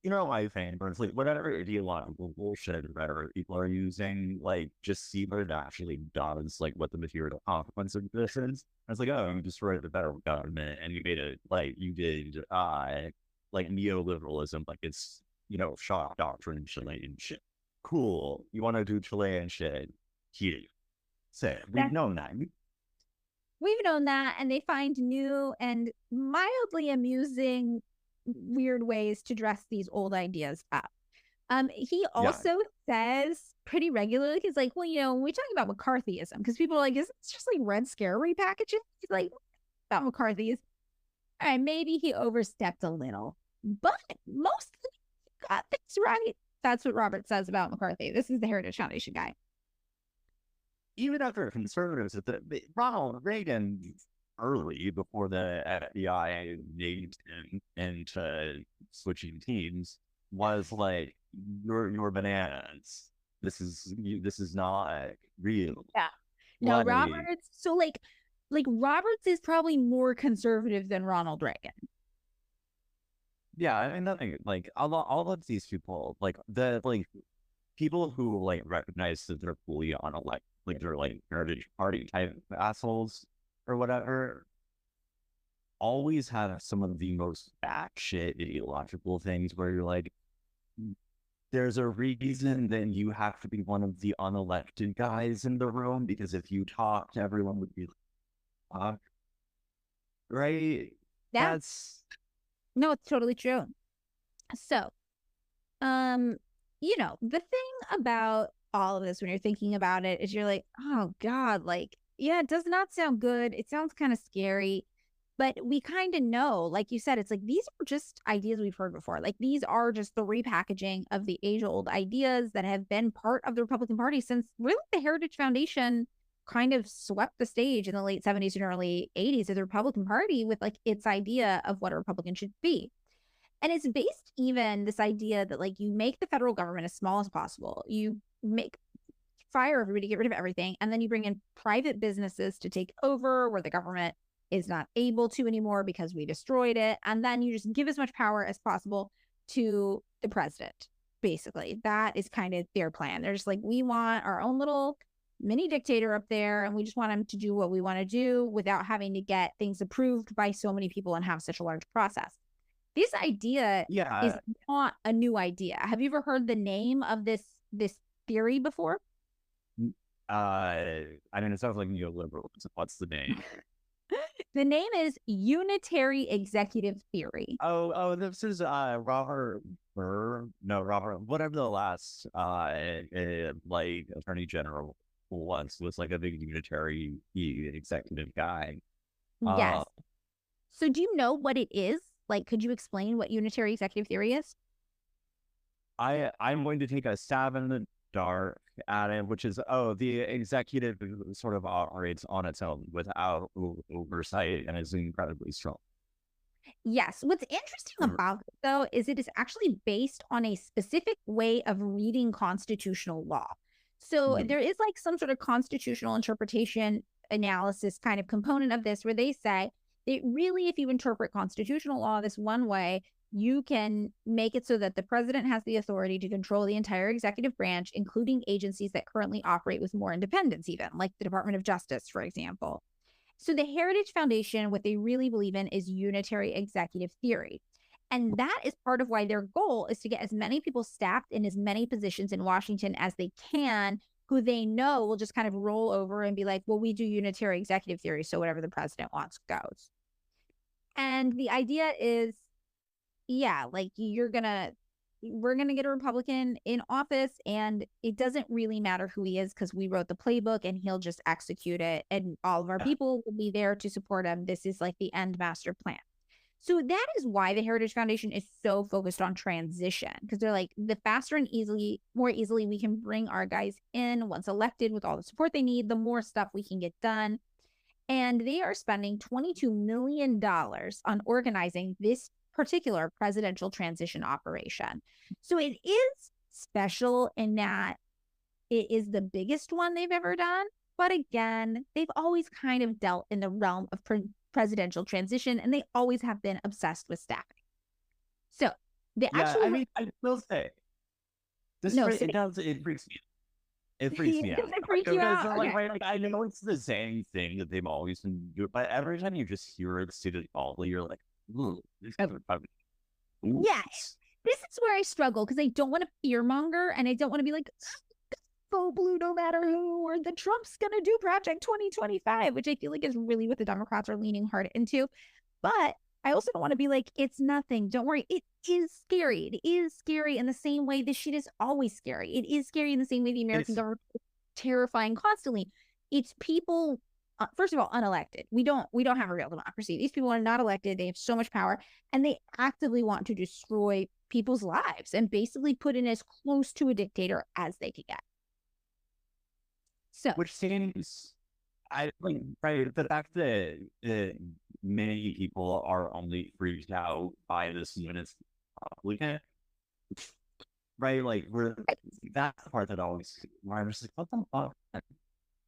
My thing, but it's like whatever ideological bullshit whatever people are using, like just see what it actually does, like what the material consequence of this is. I was like, oh, you destroyed the federal government and you made it like you did like neoliberalism, like it's shock doctrine Chilean shit. Cool. You want to do Chilean shit here. Say we've known that. we've known that, and they find new and mildly amusing, weird ways to dress these old ideas up. He Yeah. also says pretty regularly, he's like, well, when we talk about McCarthyism, because people are like, isn't this just like Red Scare repackaging? He's like, about McCarthy's. All right, maybe he overstepped a little, but mostly got things right. That's what Robert says about McCarthy. This is the Heritage Foundation guy. Even after conservatives, Ronald Reagan, early before the FBI named him into switching teams, was like, "You're bananas. This is not real." Yeah. No, like, Roberts. So like Roberts is probably more conservative than Ronald Reagan. Yeah, I mean, nothing like all of these people, like the people who like recognize that they're fully on they're like Heritage Party type assholes or whatever, always have some of the most batshit ideological things where you're like, there's a reason then you have to be one of the unelected guys in the room, because if you talked, everyone would be like, right? Yeah. That's No, it's totally true. So, the thing about all of this when you're thinking about it is you're like, oh God, like, yeah, it does not sound good. It sounds kind of scary, but we kind of know, like you said, it's like, these are just ideas we've heard before. Like, these are just the repackaging of the age-old ideas that have been part of the Republican Party since really the Heritage Foundation kind of swept the stage in the late 70s and early 80s of the Republican Party with like its idea of what a Republican should be. And it's based even this idea that like you make the federal government as small as possible. You fire everybody, get rid of everything, and then you bring in private businesses to take over where the government is not able to anymore because we destroyed it. And then you just give as much power as possible to the president. Basically, that is kind of their plan. They're just like, we want our own little mini dictator up there, and we just want him to do what we want to do without having to get things approved by so many people and have such a large process. This idea is not a new idea. Have you ever heard the name of this theory before? I mean, it sounds like neoliberal. What's the name? The name is unitary executive theory. Oh, this is Robert Burr. No, Robert, whatever the last like attorney general was like a big unitary executive guy. Yes. So do you know what it is? Like, could you explain what unitary executive theory is? I'm going to take a stab in the dark at it, which is, the executive sort of operates on its own without oversight and is incredibly strong. Yes. What's interesting about it, though, is it is actually based on a specific way of reading constitutional law. So there is like some sort of constitutional interpretation analysis kind of component of this where they say that really, if you interpret constitutional law this one way, you can make it so that the president has the authority to control the entire executive branch, including agencies that currently operate with more independence, even like the Department of Justice, for example. So the Heritage Foundation, what they really believe in is unitary executive theory. And that is part of why their goal is to get as many people staffed in as many positions in Washington as they can, who they know will just kind of roll over and be like, well, we do unitary executive theory, so whatever the president wants goes. And the idea is, yeah, like we're going to get a Republican in office, and it doesn't really matter who he is because we wrote the playbook and he'll just execute it. And all of our people will be there to support him. This is like the end master plan. So that is why the Heritage Foundation is so focused on transition, because they're like, the faster and more easily we can bring our guys in once elected with all the support they need, the more stuff we can get done. And they are spending $22 million on organizing this particular presidential transition operation. So it is special in that it is the biggest one they've ever done. But again, they've always kind of dealt in the realm of presidential transition, and they always have been obsessed with staffing. So they actually, I mean, I will say, it freaks me out. It freaks me out. Does it freak you out? Okay. Like, I know it's the same thing that they've always been doing, but every time you just hear it stated baldly, you're like, ooh, yeah, this is where I struggle, because I don't want to fearmonger, and I don't want to be like, vote blue no matter who, or the Trump's gonna do Project 2025, which I feel like is really what the Democrats are leaning hard into. But I also don't want to be like, it's nothing. Don't worry. It is scary. It is scary in the same way this shit is always scary. It is scary in the same way the American government is terrifying constantly. It's people, first of all, unelected. We don't have a real democracy. These people are not elected. They have so much power, and they actively want to destroy people's lives and basically put in as close to a dictator as they could get. So, which seems, I like, right, the fact that many people are only freaked out by this when it's public, right? Like, that's the part that always, where I'm just like, what the fuck?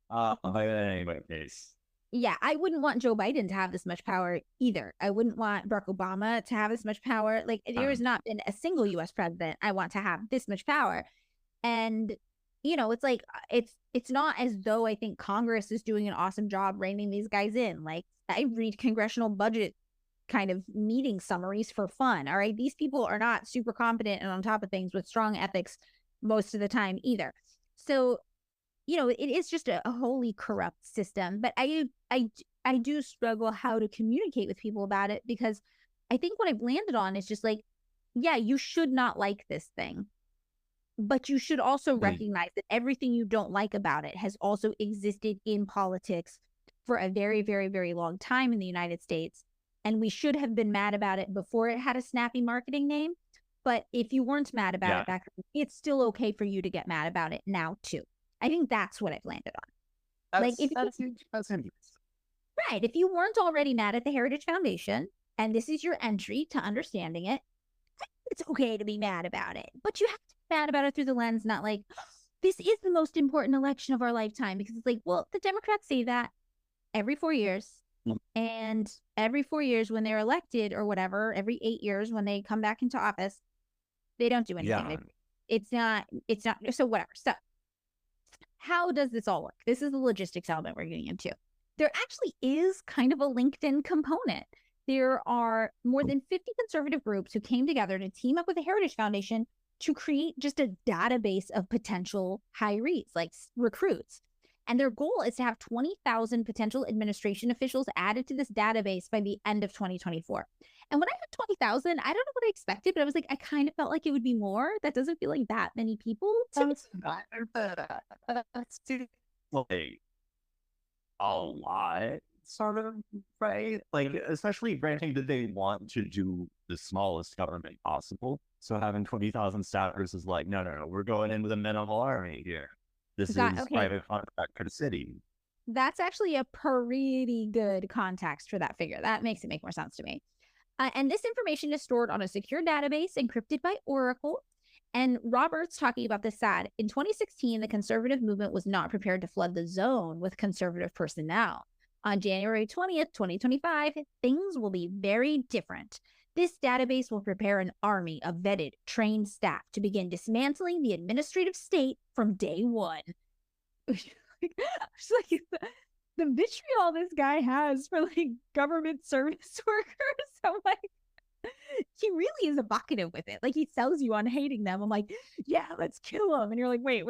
But anyway, case. Yeah, I wouldn't want Joe Biden to have this much power either. I wouldn't want Barack Obama to have this much power. Like, there has not been a single U.S. president I want to have this much power. And, you know, it's like, it's not as though I think Congress is doing an awesome job reining these guys in. Like, I read congressional budget kind of meeting summaries for fun. All right. These people are not super competent and on top of things with strong ethics most of the time either. So, you know, it is just a wholly corrupt system. But I do struggle how to communicate with people about it, because I think what I've landed on is just like, yeah, you should not like this thing, but you should also recognize that everything you don't like about it has also existed in politics for a very, very, very long time in the United States. And we should have been mad about it before it had a snappy marketing name. But if you weren't mad about it back then, it's still okay for you to get mad about it now too. I think that's what I've landed on. That's interesting. Right. If you weren't already mad at the Heritage Foundation and this is your entry to understanding it, it's okay to be mad about it. But you have to be mad about it through the lens, not like, this is the most important election of our lifetime. Because it's like, well, the Democrats say that every 4 years. And every 4 years when they're elected or whatever, every 8 years when they come back into office, they don't do anything. Yeah. It's not, so whatever. So how does this all work? This is the logistics element we're getting into. There actually is kind of a LinkedIn component. There are more than 50 conservative groups who came together to team up with the Heritage Foundation to create just a database of potential hirees, like recruits. And their goal is to have 20,000 potential administration officials added to this database by the end of 2024. And when I heard 20,000, I don't know what I expected, but I was like, I kind of felt like it would be more. That doesn't feel like that many people. That's like a lot, sort of, right? Like, especially granting that they want to do the smallest government possible. So having 20,000 staffers is like, no, we're going in with a minimal army here. This is private contract for the city. That's actually a pretty good context for that figure. That makes it make more sense to me. And this information is stored on a secure database encrypted by Oracle. And Robert's talking about this sad. In 2016, the conservative movement was not prepared to flood the zone with conservative personnel. On January 20th, 2025, things will be very different. This database will prepare an army of vetted, trained staff to begin dismantling the administrative state from day one. It's like the vitriol this guy has for like government service workers. I'm like, he really is evocative with it. Like, he sells you on hating them. I'm like, yeah, let's kill him. And you're like, wait.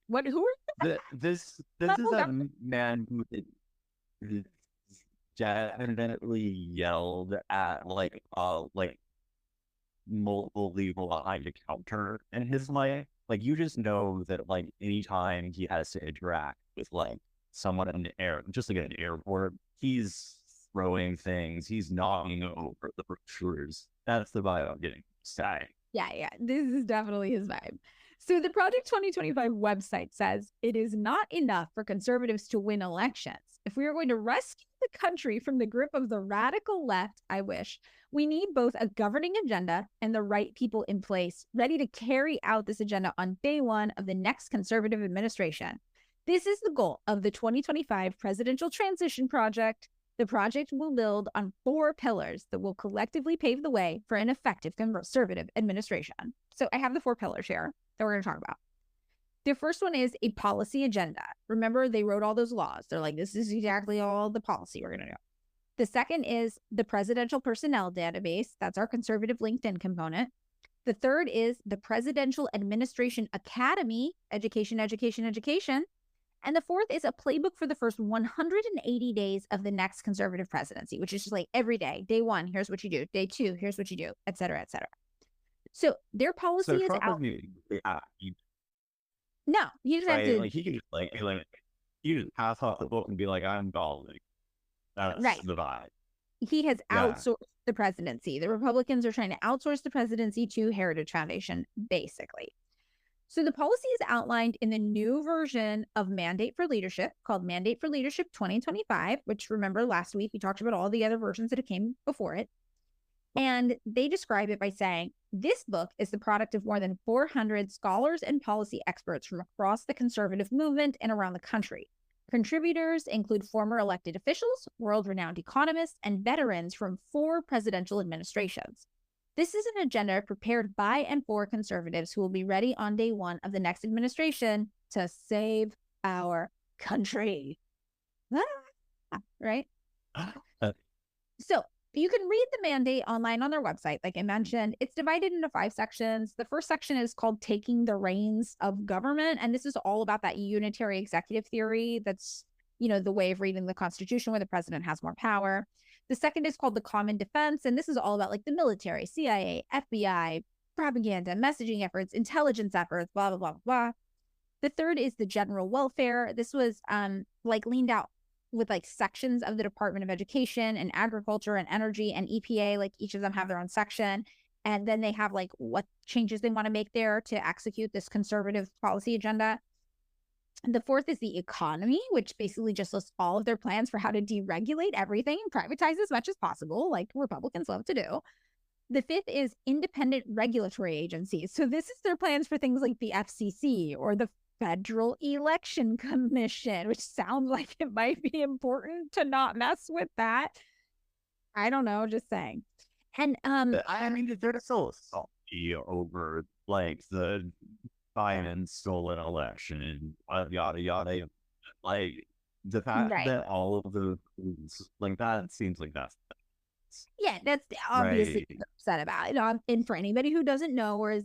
What? Who are you? This is a man who definitely yelled at like multiple people behind a counter in his life. Like, you just know that like anytime he has to interact with like someone in the air, just like an airport, he's throwing things, he's knocking over the brochures. That's the vibe I'm getting. Yeah. This is definitely his vibe. So the Project 2025 website says it is not enough for conservatives to win elections. If we are going to rescue the country from the grip of the radical left, we need both a governing agenda and the right people in place, ready to carry out this agenda on day one of the next conservative administration. This is the goal of the 2025 Presidential Transition Project. The project will build on 4 pillars that will collectively pave the way for an effective conservative administration. So I have the 4 pillars here that we're going to talk about. The first one is a policy agenda. Remember, they wrote all those laws. They're like, this is exactly all the policy we're going to do. The second is the presidential personnel database. That's our conservative LinkedIn component. The third is the Presidential Administration Academy, education, education, education. And the fourth is a playbook for the first 180 days of the next conservative presidency, which is just like every day. Day 1, here's what you do. Day 2, here's what you do, et cetera, et cetera. So their policy is out. No, he just have to. Like he can just he just pass off the book and be like, I'm balding. That's the vibe. He has outsourced the presidency. The Republicans are trying to outsource the presidency to Heritage Foundation, basically. So the policy is outlined in the new version of Mandate for Leadership called Mandate for Leadership 2025, which, remember, last week we talked about all the other versions that came before it. And they describe it by saying, this book is the product of more than 400 scholars and policy experts from across the conservative movement and around the country. Contributors include former elected officials, world-renowned economists, and veterans from 4 presidential administrations. This is an agenda prepared by and for conservatives who will be ready on day 1 of the next administration to save our country. Right? So you can read the mandate online on their website. Like I mentioned, it's divided into 5 sections. The first section is called Taking the Reins of Government. And this is all about that unitary executive theory. That's, the way of reading the Constitution where the president has more power. The second is called the Common Defense. And this is all about like the military, CIA, FBI, propaganda, messaging efforts, intelligence efforts, blah, blah, blah, blah. The third is the general welfare. This was leaned out with like sections of the Department of Education and Agriculture and Energy and EPA, like each of them have their own section. And then they have like what changes they want to make there to execute this conservative policy agenda. And the fourth is the economy, which basically just lists all of their plans for how to deregulate everything and privatize as much as possible, like Republicans love to do. The fifth is independent regulatory agencies. So this is their plans for things like the FCC or the Federal Election Commission, which sounds like it might be important to not mess with that. I don't know, just saying. And I mean, they're still salty over like the Biden stolen election and yada yada. Like the fact that all of the like that seems like that's that's obviously upset about it. And for anybody who doesn't know or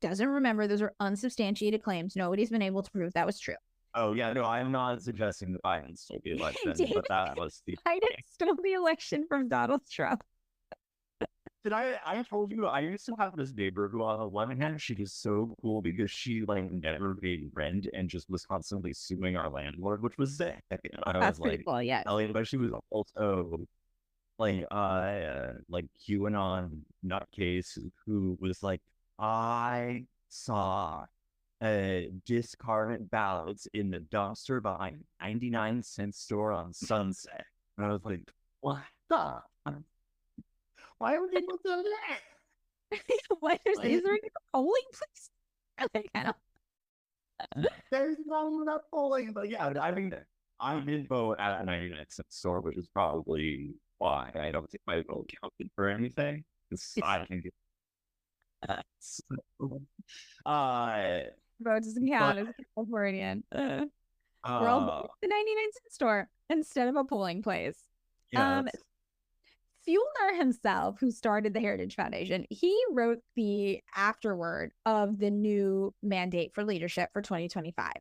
doesn't remember, those are unsubstantiated claims. Nobody's been able to prove that was true. Oh yeah, no, I'm not suggesting that Biden stole the election, but that was the Biden stole the election from Donald Trump. Did I told you I used to have this neighbor who on the one hand she is so cool because she like never paid rent and just was constantly suing our landlord, which was sick. That's pretty cool, yeah. But she was also like QAnon nutcase who was like, I saw discarded ballots in the dumpster behind 99-cent store on Sunset. And I was like, what the? Why would people do that? Is there any polling, please? Like, I don't... There's no enough polling, but yeah, I mean, I'm in vote at a 99-cent store, which is probably why I don't think my vote counted for anything. I think vote doesn't count as a Californian. We're all the 99-cent store instead of a polling place. Yeah, Fuellner himself, who started the Heritage Foundation, he wrote the afterword of the new mandate for leadership for 2025.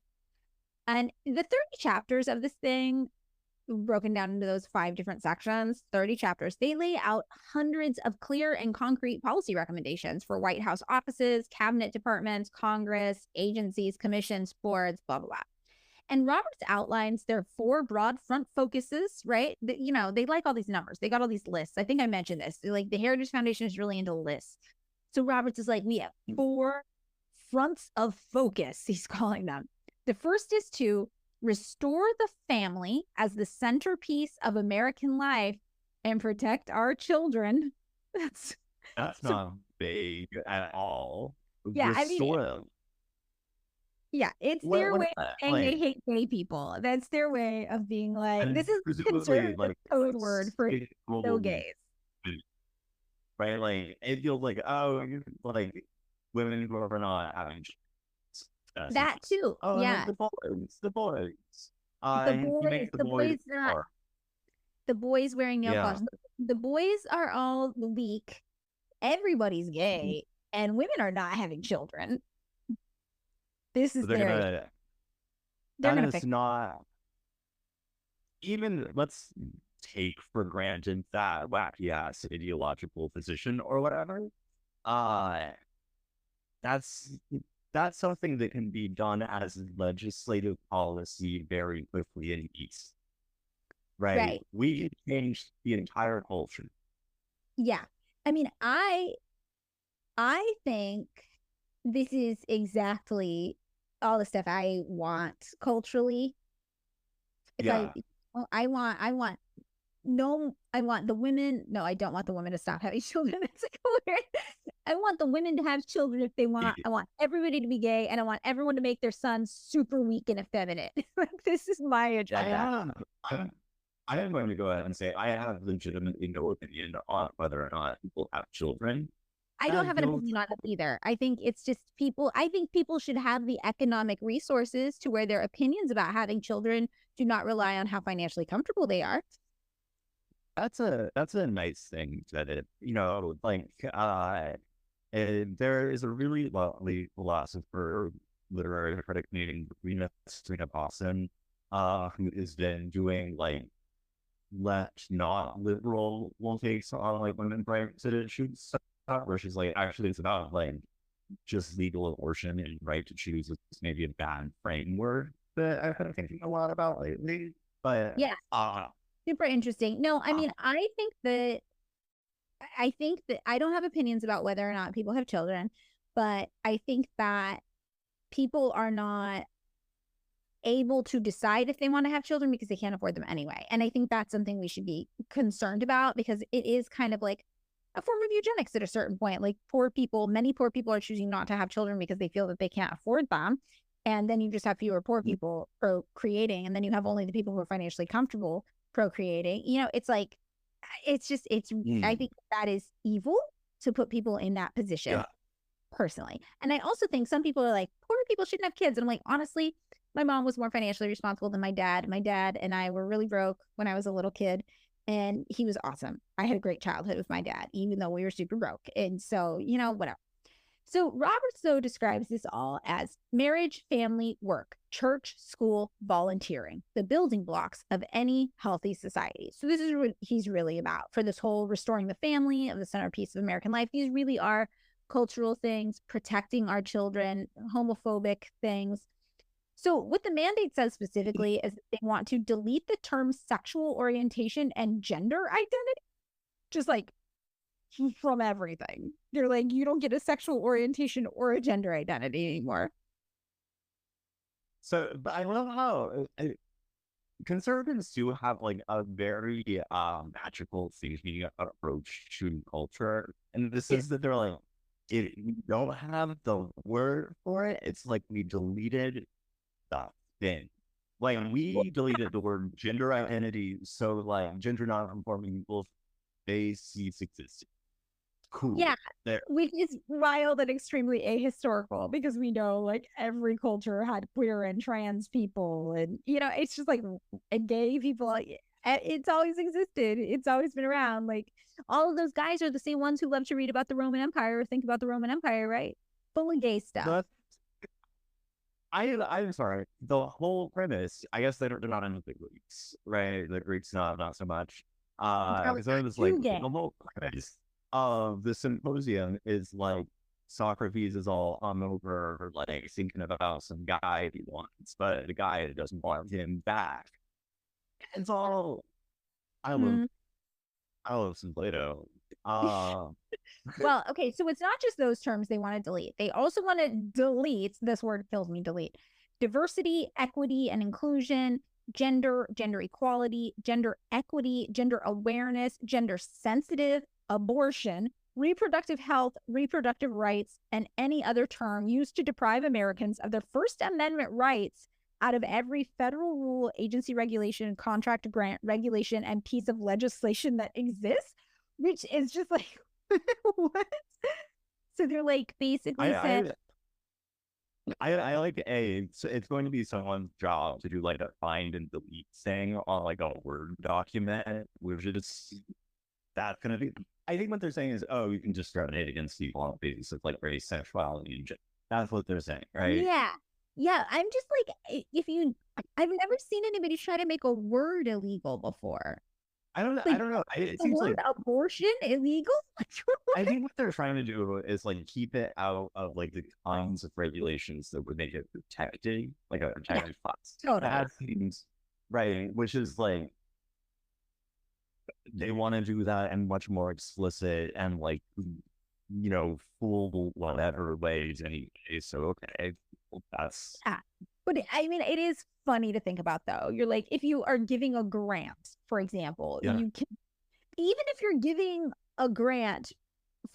And the 30 chapters of this thing, broken down into those 5 different sections, 30 chapters, they lay out hundreds of clear and concrete policy recommendations for White House offices, cabinet departments, Congress, agencies, commissions, boards, blah, blah, blah. And Roberts outlines their 4 broad front focuses, right? They like all these numbers. They got all these lists. I think I mentioned this. Like the Heritage Foundation is really into lists. So Roberts is like, we have 4 fronts of focus, he's calling them. The first is to restore the family as the centerpiece of American life and protect our children. That's not vague at all. Yeah, restore them. Yeah, it's their way of saying they hate gay people. That's their way of being like, this is conservative code word for no gays. Right? Like, it feels like, like women who are not having that too. Yeah. The boys. The boys wearing nail polish. The boys are all weak. Everybody's gay. and women are not having children. This is So they're gonna that is fix. not even, let's take for granted that wacky ass ideological position or whatever. Uh, that's that's something that can be done as legislative policy very quickly in East, right? Right. We can change the entire culture. Yeah. I mean, I think this is exactly all the stuff I want culturally. If I, Yeah. well, I want no, I want the women. No, I don't want the women to stop having children. That's like weird. I want the women to have children if they want. I want everybody to be gay, and I want everyone to make their sons super weak and effeminate. Like this is my agenda. I am going to go ahead and say I have legitimately no opinion on whether or not people have children. I I don't have have an no, opinion on it either. I think it's just people. I think people should have the economic resources to where their opinions about having children do not rely on how financially comfortable they are. that's a nice thing that like there is a really lovely philosopher, literary critic named Rena Boston, who has been doing like left not liberal takes on like women's rights issues, where she's like, actually, it's about like just legal abortion and right to choose is maybe a bad framework that I've been thinking a lot about lately. But Yeah, super interesting. No, I mean, I think that I don't have opinions about whether or not people have children, but I think that people are not able to decide if they want to have children because they can't afford them anyway. And I think that's something we should be concerned about because it is kind of like a form of eugenics at a certain point. Like many poor people are choosing not to have children because they feel that they can't afford them. And then you just have fewer poor people procreating. And then you have only the people who are financially comfortable procreating. It's like, I think that is evil to put people in that position yeah, personally. And I also think some people are like, poor people shouldn't have kids. And I'm like, honestly, my mom was more financially responsible than my dad. My dad and I were really broke when I was a little kid, and he was awesome. I had a great childhood with my dad, even though we were super broke. And so, whatever. So Robert Stowe describes this all as marriage, family, work, church, school, volunteering, the building blocks of any healthy society. So this is what he's really about for this whole restoring the family of the centerpiece of American life. These really are cultural things, protecting our children, homophobic things. So what the mandate says specifically is that they want to delete the terms sexual orientation and gender identity, just like from everything. They're like, you don't get a sexual orientation or a gender identity anymore. so but I love how conservatives do have like a very magical thinking approach to culture, and this is that they're like, if you don't have the word for it, it's like we deleted the thing. Like we deleted the word gender identity, so like gender non-conforming people, they cease existing. Cool. Yeah, There. which is wild and extremely ahistorical because we know like every culture had queer and trans people, and it's just like and gay people. It's always existed. It's always been around. Like all of those guys are the same ones who love to read about the Roman Empire or think about the Roman Empire, right? Full of gay stuff. But I'm sorry. The whole premise, I guess they're not into the Greeks, right? The Greeks not so much. Because I was like, the whole premise of the symposium is like Socrates is all over like thinking about some guy he wants, but the guy doesn't want him back. It's all I love some Plato. Well, okay, so it's not just those terms they want to delete. They also want to delete, this word kills me, delete, diversity, equity, and inclusion, gender equality, gender equity, gender awareness, gender sensitive, abortion, reproductive health, reproductive rights, and any other term used to deprive Americans of their First Amendment rights out of every federal rule, agency regulation, contract grant regulation, and piece of legislation that exists, which is just like, what? So they're like basically said, I like so it's going to be someone's job to do like a find and delete thing on like a Word document, which is that's going to be, I think what they're saying is, oh, you can discriminate against people on the basis of like race, sexuality, and gender. That's what they're saying, right? Yeah. Yeah. I'm just like, I've never seen anybody try to make a word illegal before. I don't Like, know. It the seems word like, abortion illegal? I think what they're trying to do is like keep it out of like the kinds of regulations that would make it protected, like a Yeah, protected class. totally. That seems right, which is like they want to do that in much more explicit and like full whatever ways anyway. So okay, well, that's Yeah. But I mean, it is funny to think about though. You're like, if you are giving a grant, for example, yeah. you can, even if you're giving a grant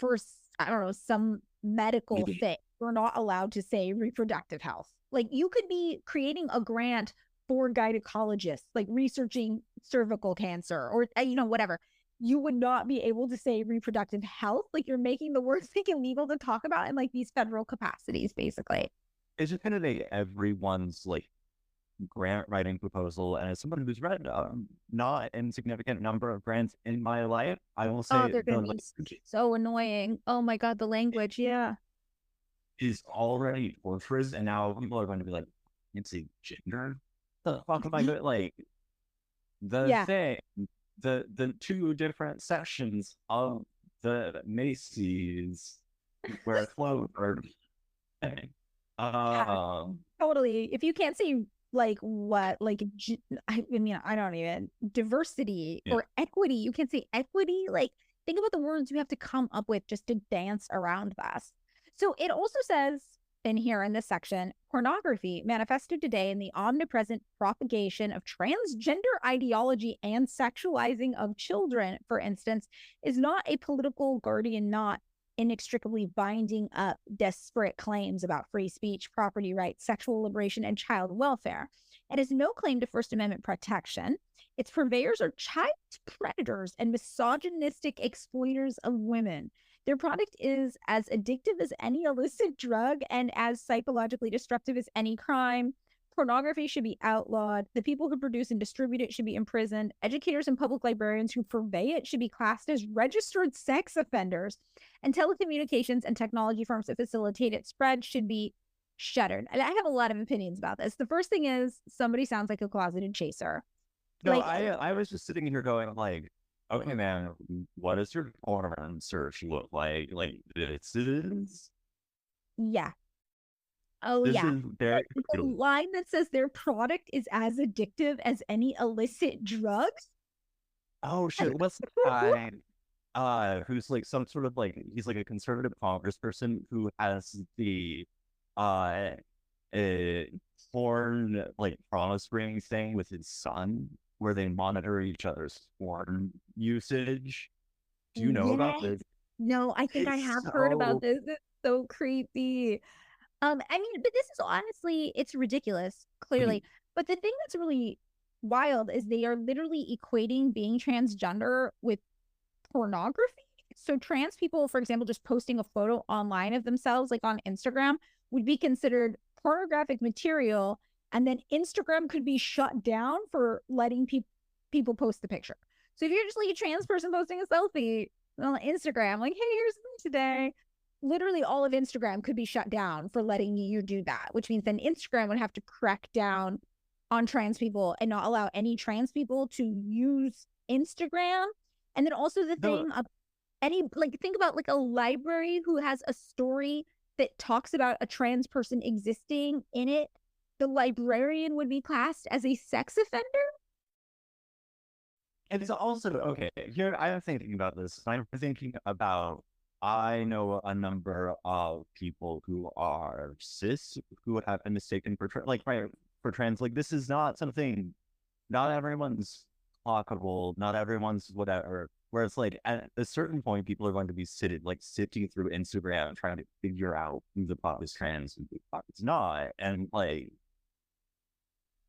for, I don't know, some medical thing, you're not allowed to say reproductive health. Like you could be creating a grant for gynecologists, like researching cervical cancer or, whatever. You would not be able to say reproductive health. Like you're making the word thing illegal to talk about in like these federal capacities, basically. It's just kind of like everyone's like grant writing proposal, and as someone who's read not insignificant number of grants in my life, I will say They're going to be so annoying. Oh my God, the language. Yeah. Is already torturous, and now people are going to be like, you can say gender? The fuck am I going like the thing, the two different sections of the Macy's where clothes are totally. If you can't say like what, like, I mean, I don't even diversity or equity. You can't say equity. Like, think about the words you have to come up with just to dance around this. So it also says in here in this section, pornography manifested today in the omnipresent propagation of transgender ideology and sexualizing of children, for instance, is not a political guardian knot inextricably binding up desperate claims about free speech, property rights, sexual liberation, and child welfare. It has no claim to First Amendment protection. Its purveyors are child predators and misogynistic exploiters of women. Their product is as addictive as any illicit drug and as psychologically disruptive as any crime. Pornography should be outlawed. The people who produce and distribute it should be imprisoned. Educators and public librarians who purvey it should be classed as registered sex offenders. And telecommunications and technology firms that facilitate its spread should be shuttered. And I have a lot of opinions about this. The first thing is somebody sounds like a closeted chaser. No, like, I was just sitting here going like, okay, man, what does your porn search look like? Like this is? Yeah. Oh, this yeah. The line that says their product is as addictive as any illicit drugs. Oh shit! What's the guy who's like some sort of like he's like a conservative congressperson who has the porn like promise ring thing with his son where they monitor each other's porn usage. Do you know about this? No, I think I have heard about this. It's so creepy. I mean, but this is honestly, it's ridiculous, clearly. But the thing that's really wild is they are literally equating being transgender with pornography. So trans people, for example, just posting a photo online of themselves, like on Instagram, would be considered pornographic material. And then Instagram could be shut down for letting people post the picture. So if you're just like a trans person posting a selfie on Instagram, like, hey, here's me today. Literally all of Instagram could be shut down for letting you do that, which means then Instagram would have to crack down on trans people and not allow any trans people to use Instagram. And then also the thing of think about like a library who has a story that talks about a trans person existing in it. The librarian would be classed as a sex offender. And it's also, okay, here I'm thinking about this. I'm thinking about, I know a number of people who are cis who have been mistaken for for trans. Like this is not something, not everyone's clockable, not everyone's whatever. Where it's like at a certain point, people are going to be sifting through Instagram trying to figure out who the fuck is trans and who the fuck is not, and like,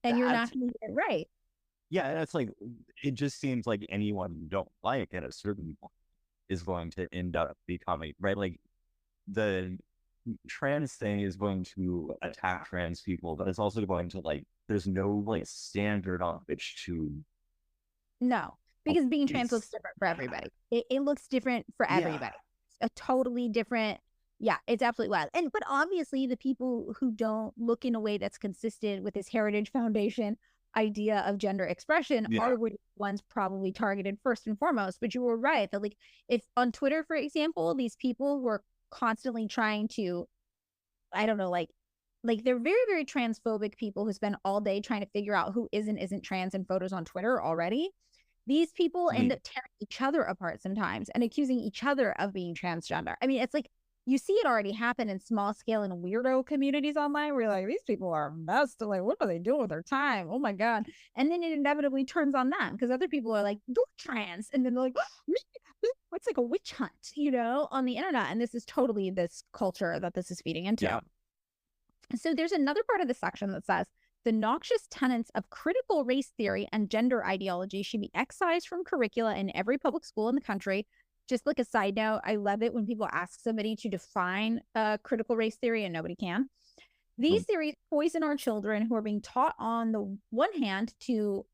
and you're not going to get it right. Yeah, and it's like it just seems like anyone you don't like at a certain point is going to end up becoming, right? Like the trans thing is going to attack trans people, but it's also going to like, there's no like standard on which to. No. because being trans looks different for everybody. It looks different for everybody. A totally different. Yeah, it's absolutely wild. But obviously the people who don't look in a way that's consistent with this Heritage Foundation idea of gender expression are the ones probably targeted first and foremost. But you were right that, like, if on Twitter, for example, these people who are constantly trying to, I don't know, like they're very, very transphobic people who spend all day trying to figure out who isn't trans in photos on Twitter already. These people end up tearing each other apart sometimes and accusing each other of being transgender. I mean, it's like, you see it already happen in small scale and weirdo communities online where you're like, these people are messed. Like, what are they doing with their time? Oh my God. And then it inevitably turns on them because other people are like, you're trans. And then they're like, it's like a witch hunt, on the internet. And this is totally this culture that this is feeding into. Yeah. So there's another part of the section that says the noxious tenets of critical race theory and gender ideology should be excised from curricula in every public school in the country. Just like a side note, I love it when people ask somebody to define critical race theory and nobody can. These theories poison our children who are being taught on the one hand to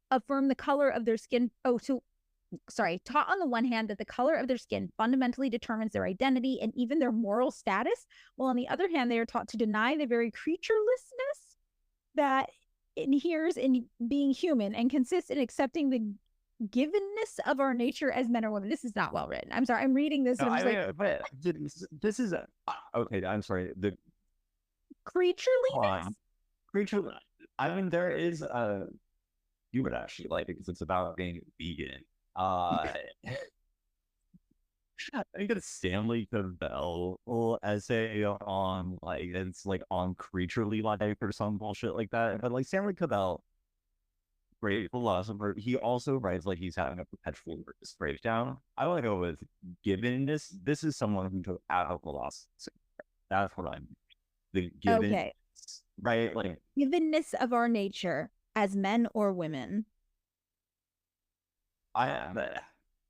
affirm the color of their skin. Taught on the one hand that the color of their skin fundamentally determines their identity and even their moral status, while on the other hand, they are taught to deny the very creaturelessness that inheres in being human and consists in accepting the givenness of our nature as men or women. This is not well written. I'm sorry. I'm reading this. No, but this is okay. I'm sorry. The creatureliness. I mean, there is you would actually like it because it's about being vegan. I got a Stanley Cavell essay on it's on creaturely life or some bullshit like that. But Stanley Cavell, great philosopher, he also writes like he's having a perpetual nervous breakdown. I want to go with givenness. This is someone who took out of philosophy. That's what I'm. The given, right? Like givenness of our nature as men or women.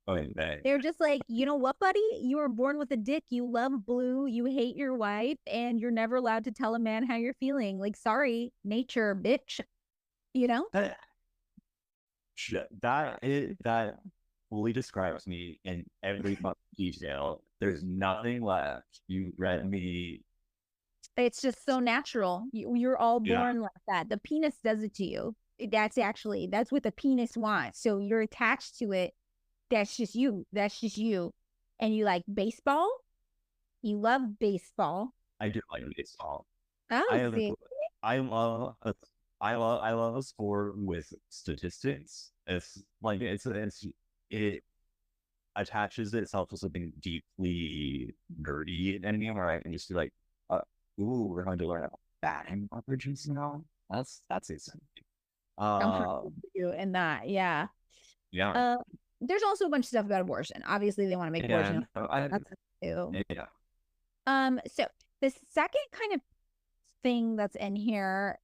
They're just like, you know what, buddy? You were born with a dick. You love blue. You hate your wife, and you're never allowed to tell a man how you're feeling. Like, sorry, nature, bitch. That fully describes me in every detail. There's nothing left. You read me. It's just so natural. You're all born like that. The penis does it to you. That's what the penis wants. So you're attached to it. That's just you. And you like baseball? You love baseball. I do like baseball. Oh, I love a sport with statistics. It attaches itself to something deeply nerdy and where I can just be like, we're going to learn about batting averages now. That's exciting. You in that, yeah. There's also a bunch of stuff about abortion. Obviously, they want to make abortion. So the second kind of thing that's in here,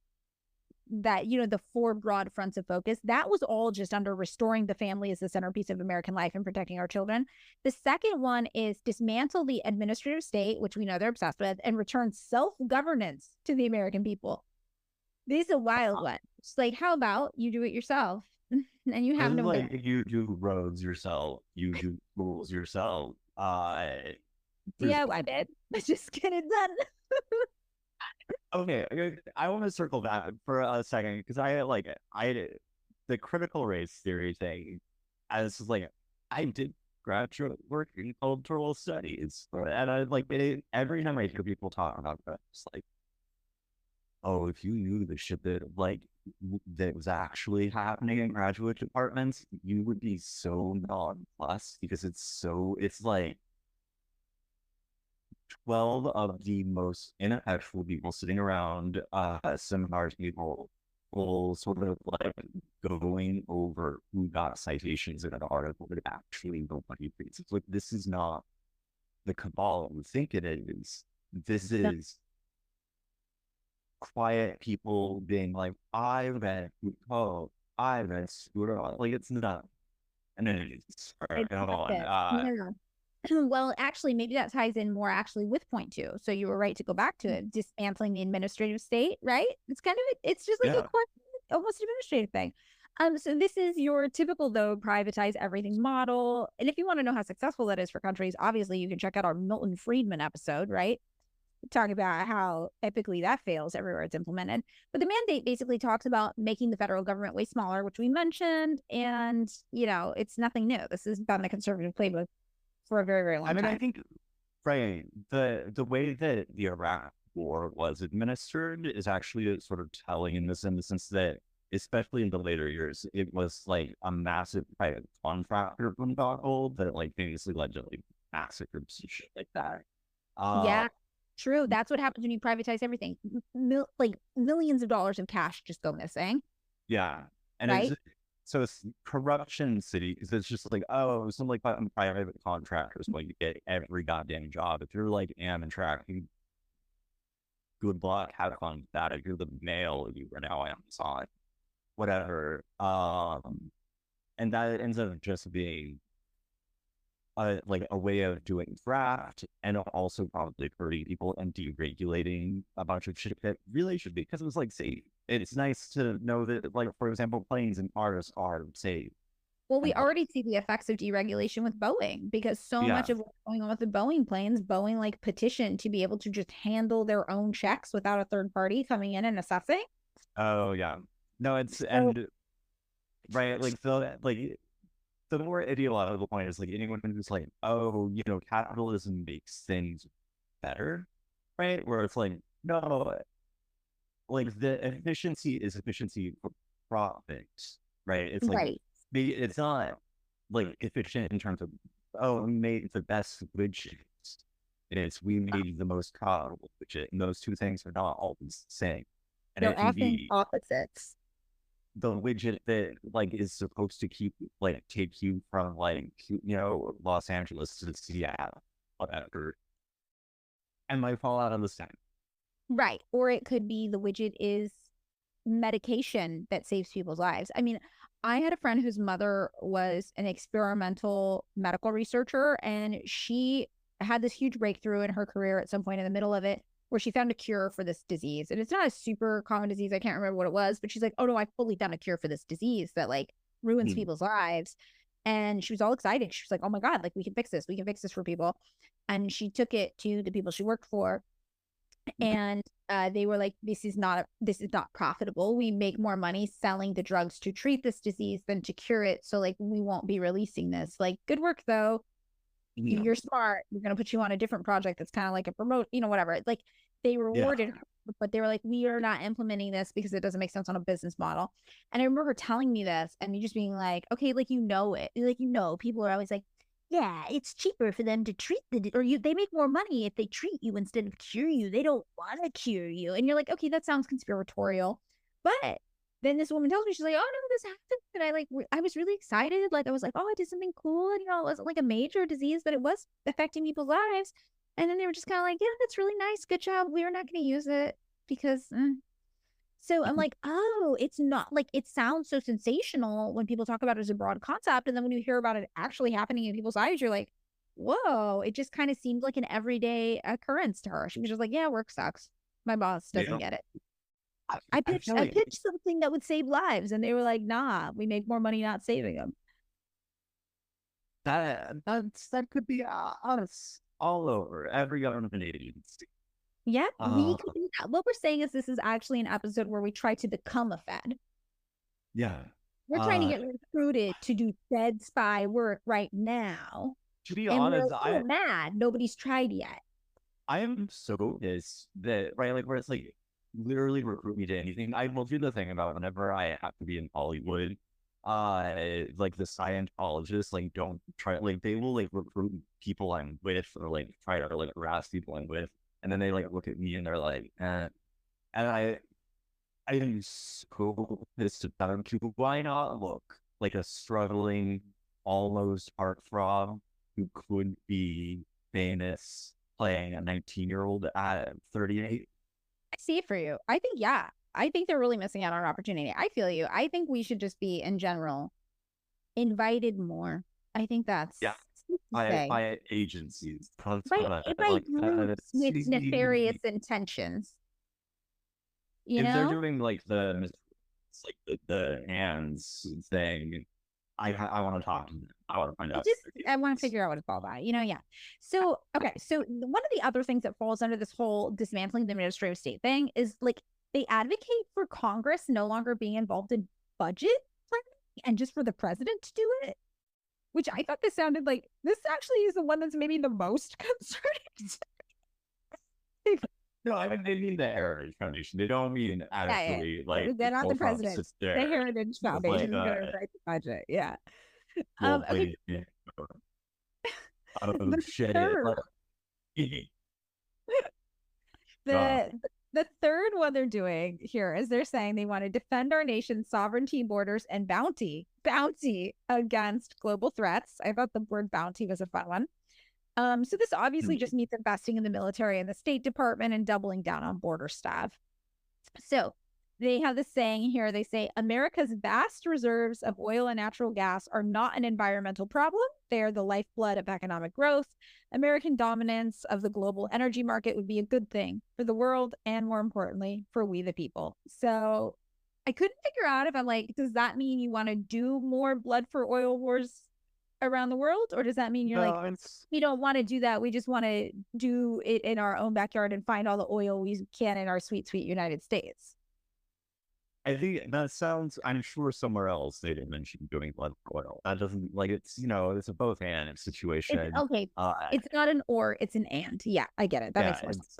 that the four broad fronts of focus, that was all just under restoring the family as the centerpiece of American life and protecting our children. The second one is dismantle the administrative state, which we know they're obsessed with, and return self-governance to the American people. This is a wild one. It's like, how about you do it yourself? And you have no you do roads yourself, you do schools yourself. I did. Let's just get it done. Okay, I want to circle back for a second because the critical race theory thing. I did graduate work in cultural studies, and I every time I hear people talk about it, it's like, oh, if you knew the shit that was actually happening in graduate departments, you would be so nonplussed because it's like 12 of the most ineffectual people sitting around seminar people will sort of going over who got citations in an article that actually nobody reads. It's like, this is not the cabal you think it is. This is quiet people being like, I read Foucault, I read Spurgeon. It's not. And then well, actually, maybe that ties in more with point two. So you were right to go back to it, dismantling the administrative state, right? It's just like a almost administrative thing. So this is your typical, though, privatize everything model. And if you want to know how successful that is for countries, obviously you can check out our Milton Friedman episode, right? Talk about how epically that fails everywhere it's implemented. But the mandate basically talks about making the federal government way smaller, which we mentioned. And, it's nothing new. This has been the conservative playbook for a very, very long time. I think, right, the way that the Iraq war was administered is actually sort of telling in the sense that, especially in the later years, it was like a massive private contractor boondoggle that like basically led to like massacres and shit like that. Yeah, true. That's what happens when you privatize everything. Like millions of dollars of cash just go missing. Yeah. And right? It's corruption city because it's just like, oh, some like private contractors going to get every goddamn job. If you're like Amtrak, good luck, have fun with that. If you're the mail, you are now Amazon, whatever. And that ends up just being like a way of doing draft and also probably hurting people and deregulating a bunch of shit that really should be, because it was like safe. It's nice to know that, like, for example, planes and cars are safe. Well, we already see the effects of deregulation with Boeing, because so much of what's going on with the Boeing planes, Boeing like petitioned to be able to just handle their own checks without a third party coming in and assessing. Oh yeah, no, it's and right, like the more ideological point is like anyone who's like, oh, capitalism makes things better, right? Where it's like, no, like the efficiency is efficiency for profit, right? It's like, right. It's not like efficient in terms of, oh, we made the best widget. It's we made the most profitable widget. And those two things are not always the same. And they're often opposites. The widget that like is supposed to take you from Los Angeles to Seattle, whatever, and might fall out of the same. Right. Or it could be the widget is medication that saves people's lives. I mean, I had a friend whose mother was an experimental medical researcher, and she had this huge breakthrough in her career at some point in the middle of it, where she found a cure for this disease. And it's not a super common disease. I can't remember what it was, but she's like, oh no, I fully found a cure for this disease that like ruins people's lives. And she was all excited. She was like, oh my God, like we can fix this. We can fix this for people. And she took it to the people she worked for. And they were like, this is not profitable. We make more money selling the drugs to treat this disease than to cure it. So like, we won't be releasing this. Like, good work though. Yeah. You're smart. We're going to put you on a different project that's kind of like a promote, whatever. Like they rewarded her, but they were like, we are not implementing this because it doesn't make sense on a business model. And I remember her telling me this and me just being like, okay, like, it. Like, people are always like, yeah, it's cheaper for them to treat they make more money if they treat you instead of cure you. They don't want to cure you. And you're like, okay, that sounds conspiratorial. But then this woman tells me, she's like, oh no, this happened. And I was really excited. Like, I was like, oh, I did something cool. And, it wasn't like a major disease, but it was affecting people's lives. And then they were just kind of like, yeah, that's really nice. Good job. We are not going to use it because. So I'm like, oh, it's not like, it sounds so sensational when people talk about it as a broad concept. And then when you hear about it actually happening in people's lives, you're like, whoa, it just kind of seemed like an everyday occurrence to her. She was just like, yeah, work sucks. My boss doesn't get it. I pitched something that would save lives, and they were like, nah, we make more money not saving them. That could be us all over every government agency. Yeah, we could do that. What we're saying is this is actually an episode where we try to become a Fed. Yeah. We're trying to get recruited to do Fed spy work right now. To be honest, I'm mad nobody's tried yet. I am so pissed that, right, like, where it's like, literally recruit me to anything. I will do the thing about whenever I have to be in Hollywood, like the Scientologists, like, don't try, like, they will like recruit people I'm with or like try to like harass people I'm with, and then they like look at me and they're like, and I am so pissed about people. Why not look like a struggling, almost heartthrob who could be famous playing a 19-year-old at 38? I see it for you. I think they're really missing out on an opportunity. I feel you. I think we should just be, in general, invited more. I think that's by agencies, by groups with nefarious intentions. If they're doing like the It's like the hands saying, I want to talk to them. I want to find out. I want to figure out what it's all about, yeah. So, okay. So one of the other things that falls under this whole dismantling the administrative state thing is like they advocate for Congress no longer being involved in budget planning and just for the president to do it, which I thought this sounded like this actually is the one that's maybe the most concerning. No, I mean, they mean the Heritage Foundation. They don't mean actually like they're not the president. The Heritage Foundation is going to write the budget. Yeah. Okay. The third one they're doing here is they're saying they want to defend our nation's sovereignty, borders, and bounty against global threats. I thought the word bounty was a fun one. So this obviously just means investing in the military and the State Department and doubling down on border staff. So they have this saying here. They say America's vast reserves of oil and natural gas are not an environmental problem. They are the lifeblood of economic growth. American dominance of the global energy market would be a good thing for the world and, more importantly, for we the people. So I couldn't figure out if I'm like, does that mean you want to do more blood for oil wars around the world, or does that mean you're we don't want to do that, we just want to do it in our own backyard and find all the oil we can in our sweet United States? I think that sounds, I'm sure somewhere else they didn't mention doing blood for oil. That doesn't, like, it's, it's a both and situation. It's not an or, it's an and. Yeah, I get it. That makes sense.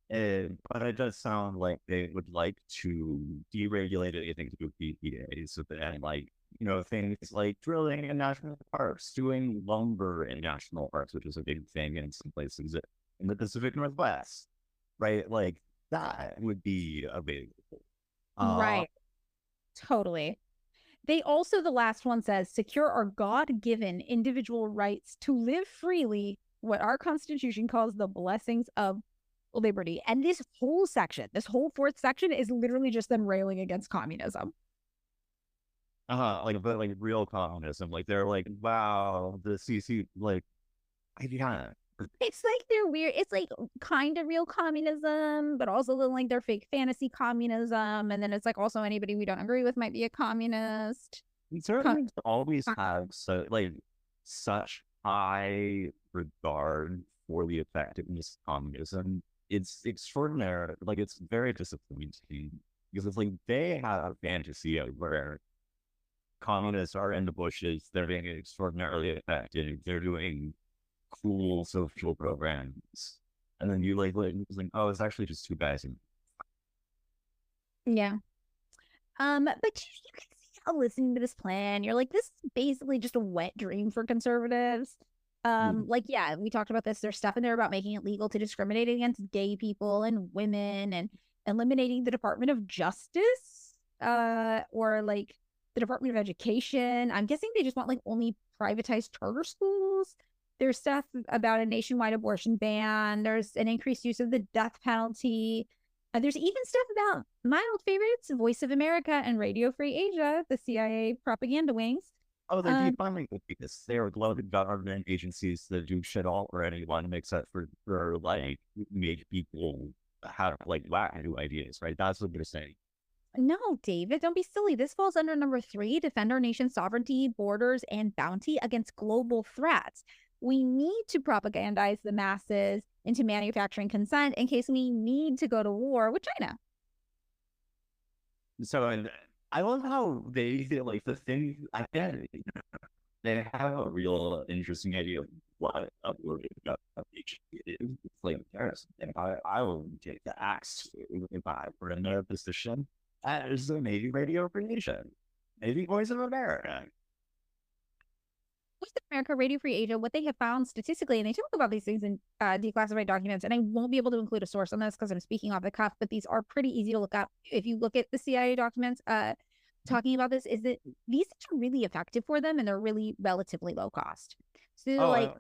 But it does sound like they would like to deregulate anything to do with EPA, so that, like, things like drilling in national parks, doing lumber in national parks, which is a big thing in some places in the Pacific Northwest, right? Like, that would be available. Right. Totally. They also, the last one says, secure our God-given individual rights to live freely, what our Constitution calls the blessings of liberty. And this whole fourth section is literally just them railing against communism. But real communism. Like, they're like, wow, the CC, like, yeah. It's like they're weird. It's like kind of real communism, but also like they're fake fantasy communism. And then it's like also anybody we don't agree with might be a communist. Conservatives always have such high regard for the effectiveness of communism. It's extraordinary. Like, it's very disappointing because it's like they have a fantasy of where communists are in the bushes, they're being extraordinarily effective, they're doing cool social programs, and then you like oh, it's actually just two guys. Yeah. But you can see how listening to this plan, you're like, this is basically just a wet dream for conservatives. Like, yeah, we talked about this. There's stuff in there about making it legal to discriminate against gay people and women, and eliminating the Department of Justice, or like the Department of Education. I'm guessing they just want like only privatized charter schools. There's stuff about a nationwide abortion ban. There's an increased use of the death penalty. There's even stuff about my old favorites, Voice of America and Radio Free Asia, the CIA propaganda wings. Oh, they're defunding because they're loaded government agencies that do shit all for anyone except for like make people have like wacky ideas, right? That's what they're saying. No, David, don't be silly. This falls under number 3, defend our nation's sovereignty, borders, and bounty against global threats. We need to propagandize the masses into manufacturing consent in case we need to go to war with China. So I love how they feel like the thing, they have a real interesting idea of what uploading is. It's like, there's something I will take the axe if I were in their position as a Navy radio Free Asia, maybe Voice of America. Voice of America, Radio Free Asia, what they have found statistically, and they talk about these things in declassified documents, and I won't be able to include a source on this because I'm speaking off the cuff, but these are pretty easy to look up. If you look at the CIA documents talking about this, is that these things are really effective for them, and they're really relatively low cost. So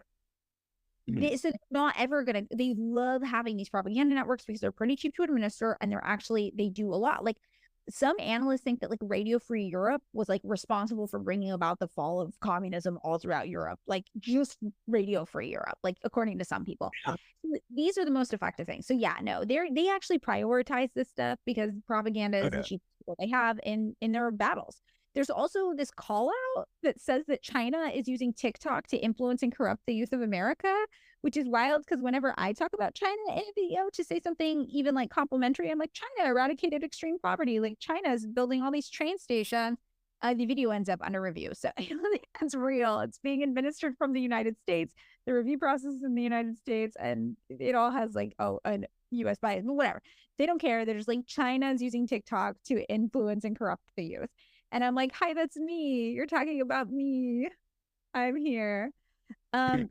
so not ever gonna, they love having these propaganda networks because they're pretty cheap to administer, and they do a lot. Like, some analysts think that like Radio Free Europe was like responsible for bringing about the fall of communism all throughout Europe, like just Radio Free Europe, like according to some people. These are the most effective things. So yeah, no, they actually prioritize this stuff because propaganda is the cheapest tool they have in their battles. There's also this call out that says that China is using TikTok to influence and corrupt the youth of America, which is wild because whenever I talk about China in a video to say something even like complimentary, I'm like, China eradicated extreme poverty. Like China is building all these train stations. The video ends up under review. So I don't think that's real. It's being administered from the United States. The review process is in the United States, and it all has like, a US bias, but whatever. They don't care. They're just like, China is using TikTok to influence and corrupt the youth. And I'm like, hi, that's me. You're talking about me. I'm here. So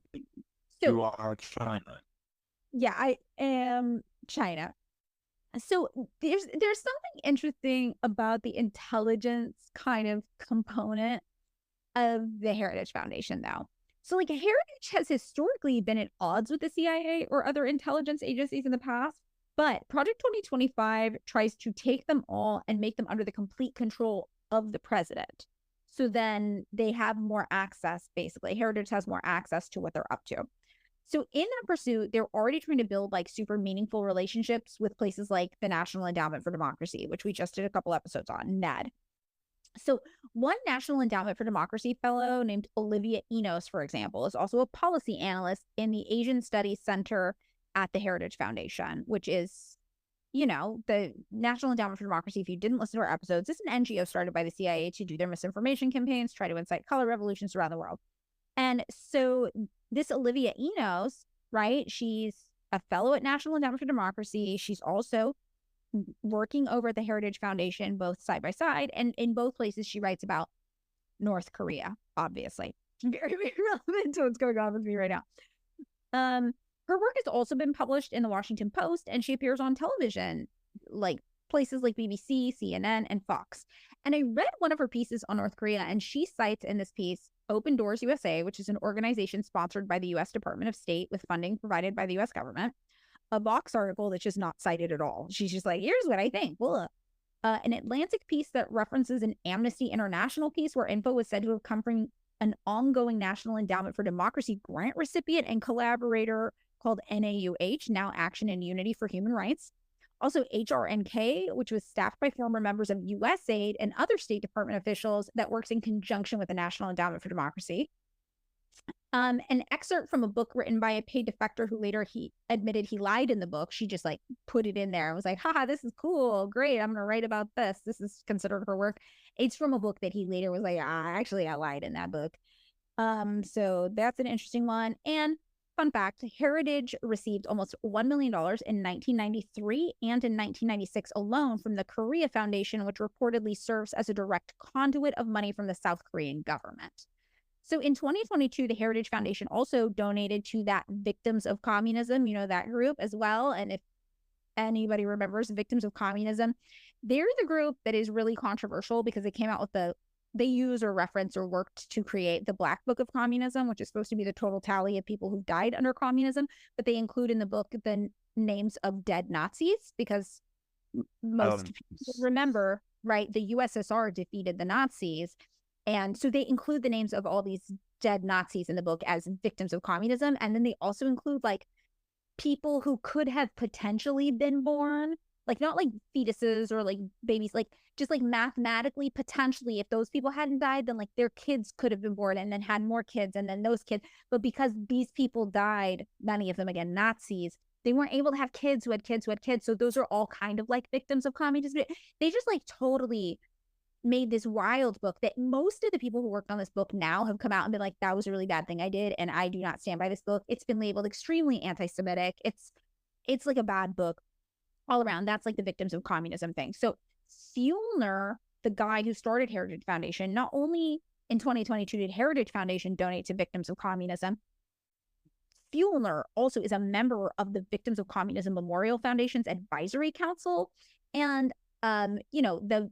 you are China. Yeah, I am China. So there's something interesting about the intelligence kind of component of the Heritage Foundation, though. So like Heritage has historically been at odds with the CIA or other intelligence agencies in the past, but Project 2025 tries to take them all and make them under the complete control of the president. So then they have more access, basically. Heritage has more access to what they're up to. So in that pursuit, they're already trying to build like super meaningful relationships with places like the National Endowment for Democracy, which we just did a couple episodes on, NED. So one National Endowment for Democracy fellow named Olivia Enos, for example, is also a policy analyst in the Asian Studies Center at the Heritage Foundation, which is, you know, the National Endowment for Democracy. If you didn't listen to our episodes, it's an NGO started by the CIA to do their misinformation campaigns, try to incite color revolutions around the world. And so this Olivia Enos, right, she's a fellow at National Endowment for Democracy. She's also working over at the Heritage Foundation, both side by side. And in both places, she writes about North Korea, obviously. Very, very relevant to what's going on with me right now. Her work has also been published in the Washington Post, and she appears on television, like places like BBC, CNN, and Fox. And I read one of her pieces on North Korea, and she cites in this piece Open Doors USA, which is an organization sponsored by the U.S. Department of State with funding provided by the U.S. government, a Vox article that's just not cited at all. She's just like, here's what I think. An Atlantic piece that references an Amnesty International piece where info was said to have come from an ongoing National Endowment for Democracy grant recipient and collaborator called NAUH, now Action and Unity for Human Rights. Also HRNK, which was staffed by former members of USAID and other State Department officials that works in conjunction with the National Endowment for Democracy. An excerpt from a book written by a paid defector who later he admitted he lied in the book. She just like put it in there and was like, haha, this is cool. Great. I'm going to write about this. This is considered her work. It's from a book that he later was like, actually, I lied in that book. So that's an interesting one. And fun fact, Heritage received almost $1 million in 1993 and in 1996 alone from the Korea Foundation, which reportedly serves as a direct conduit of money from the South Korean government. So in 2022, the Heritage Foundation also donated to that Victims of Communism, you know, that group as well. And if anybody remembers Victims of Communism, they're the group that is really controversial because they came out with they use or reference or worked to create the Black Book of Communism, which is supposed to be the total tally of people who died under communism. But they include in the book the names of dead Nazis because most people remember, right, the USSR defeated the Nazis. And so they include the names of all these dead Nazis in the book as victims of communism. And then they also include like people who could have potentially been born, like not like fetuses or like babies, like just like mathematically, potentially, if those people hadn't died, then like their kids could have been born and then had more kids and then those kids. But because these people died, many of them, again, Nazis, they weren't able to have kids who had kids who had kids. So those are all kind of like victims of communism. They just like totally made this wild book that most of the people who worked on this book now have come out and been like, that was a really bad thing I did. And I do not stand by this book. It's been labeled extremely anti-Semitic. It's like a bad book all around. That's like the victims of communism thing. So Fuellner, the guy who started Heritage Foundation, not only in 2022 did Heritage Foundation donate to victims of communism, Fuellner also is a member of the Victims of Communism Memorial Foundation's Advisory Council. And, you know, the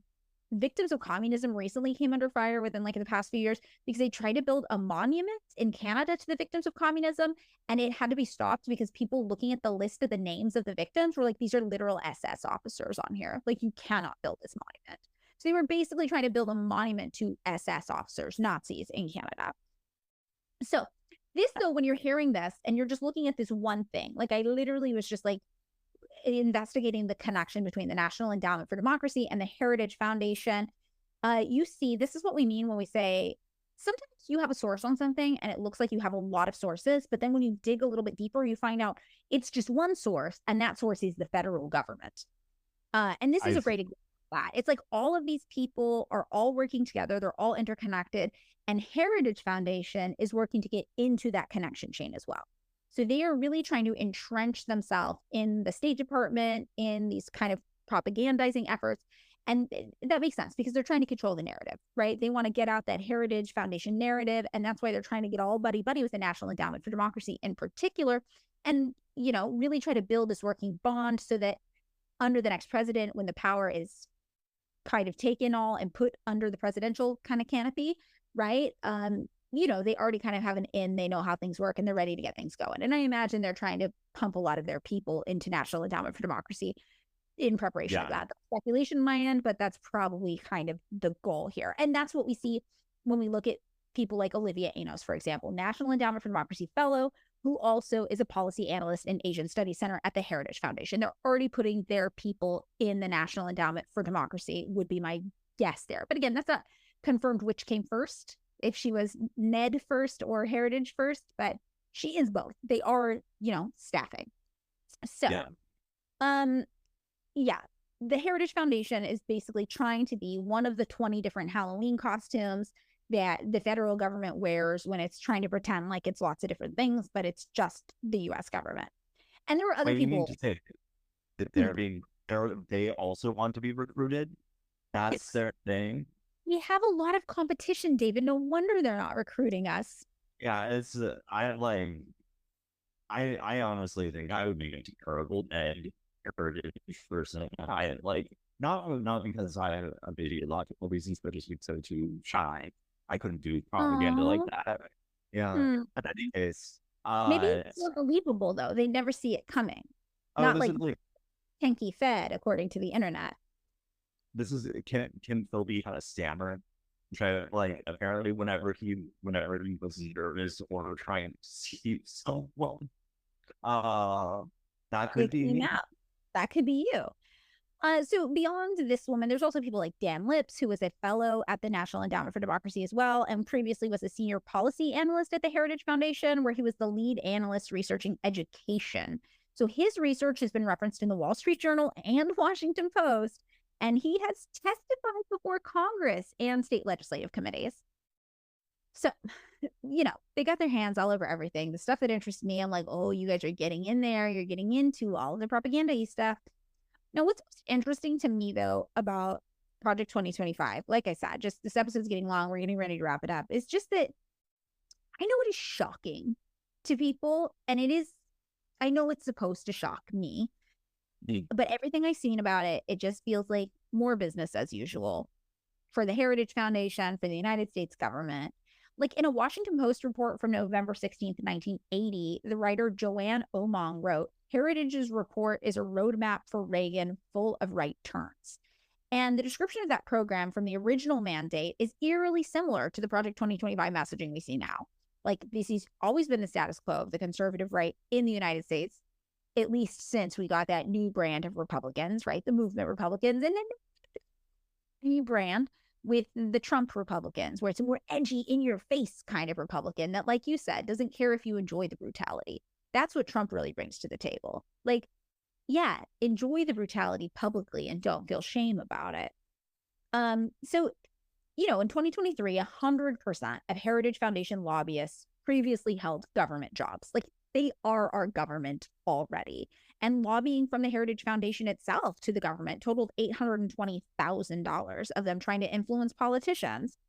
victims of communism recently came under fire within like the past few years because they tried to build a monument in Canada to the victims of communism, and it had to be stopped because people looking at the list of the names of the victims were like, these are literal SS officers on here. Like, you cannot build this monument. So they were basically trying to build a monument to SS officers, Nazis in Canada. So this, though, when you're hearing this and you're just looking at this one thing, like I literally was just like investigating the connection between the National Endowment for Democracy and the Heritage Foundation, you see, this is what we mean when we say sometimes you have a source on something and it looks like you have a lot of sources, but then when you dig a little bit deeper, you find out it's just one source, and that source is the federal government. And this is a great example of that. It's like all of these people are all working together. They're all interconnected, and Heritage Foundation is working to get into that connection chain as well. So they are really trying to entrench themselves in the State Department, in these kind of propagandizing efforts. And that makes sense because they're trying to control the narrative, right? They want to get out that Heritage Foundation narrative. And that's why they're trying to get all buddy-buddy with the National Endowment for Democracy in particular. And, you know, really try to build this working bond so that under the next president, when the power is kind of taken all and put under the presidential kind of canopy, right? You know, they already kind of have an in, they know how things work, and they're ready to get things going. And I imagine they're trying to pump a lot of their people into National Endowment for Democracy in preparation of that. That's speculation on my end, but that's probably kind of the goal here. And that's what we see when we look at people like Olivia Enos, for example, National Endowment for Democracy Fellow, who also is a policy analyst in Asian Studies Center at the Heritage Foundation. They're already putting their people in the National Endowment for Democracy, would be my guess there. But again, that's not confirmed which came first, if she was Ned first or Heritage first, but she is both. They are, you know, staffing. So, the Heritage Foundation is basically trying to be one of the 20 different Halloween costumes that the federal government wears when it's trying to pretend like it's lots of different things, but it's just the U.S. government. And there were other people. You mean to say that they also want to be recruited? That's their thing. We have a lot of competition, David. No wonder they're not recruiting us. Yeah, it's I honestly think I would be a terrible Ned Heritage person. I like not because I have a ideological reasons, but just so too shy. I couldn't do propaganda like that. Yeah. In any case, maybe it's more believable though. They never see it coming. Not like Hanky Fed, according to the internet. This is Kim Philby kind of stammer. Like apparently whenever he was nervous or trying to see someone, that could be me. That could be you. So beyond this woman, there's also people like Dan Lips, who was a fellow at the National Endowment for Democracy as well, and previously was a senior policy analyst at the Heritage Foundation, where he was the lead analyst researching education. So his research has been referenced in the Wall Street Journal and Washington Post, and he has testified before Congress and state legislative committees. So, you know, they got their hands all over everything. The stuff that interests me, I'm like, oh, you guys are getting in there. You're getting into all of the propaganda-y stuff. Now, what's most interesting to me, though, about Project 2025, like I said, just this episode's getting long. We're getting ready to wrap it up. It's just that I know it is shocking to people, and it is, I know it's supposed to shock me. But everything I've seen about it, it just feels like more business as usual for the Heritage Foundation, for the United States government. Like in a Washington Post report from November 16th, 1980, the writer Joanne Omong wrote, Heritage's report is a roadmap for Reagan full of right turns. And the description of that program from the original mandate is eerily similar to the Project 2025 messaging we see now. Like this has always been the status quo of the conservative right in the United States, at least since we got that new brand of Republicans, right? The movement Republicans, and then new brand with the Trump Republicans, where it's a more edgy, in-your-face kind of Republican that, like you said, doesn't care if you enjoy the brutality. That's what Trump really brings to the table. Like, yeah, enjoy the brutality publicly and don't feel shame about it. So, you know, in 2023, 100% of Heritage Foundation lobbyists previously held government jobs. Like, they are our government already. And lobbying from the Heritage Foundation itself to the government totaled $820,000 of them trying to influence politicians.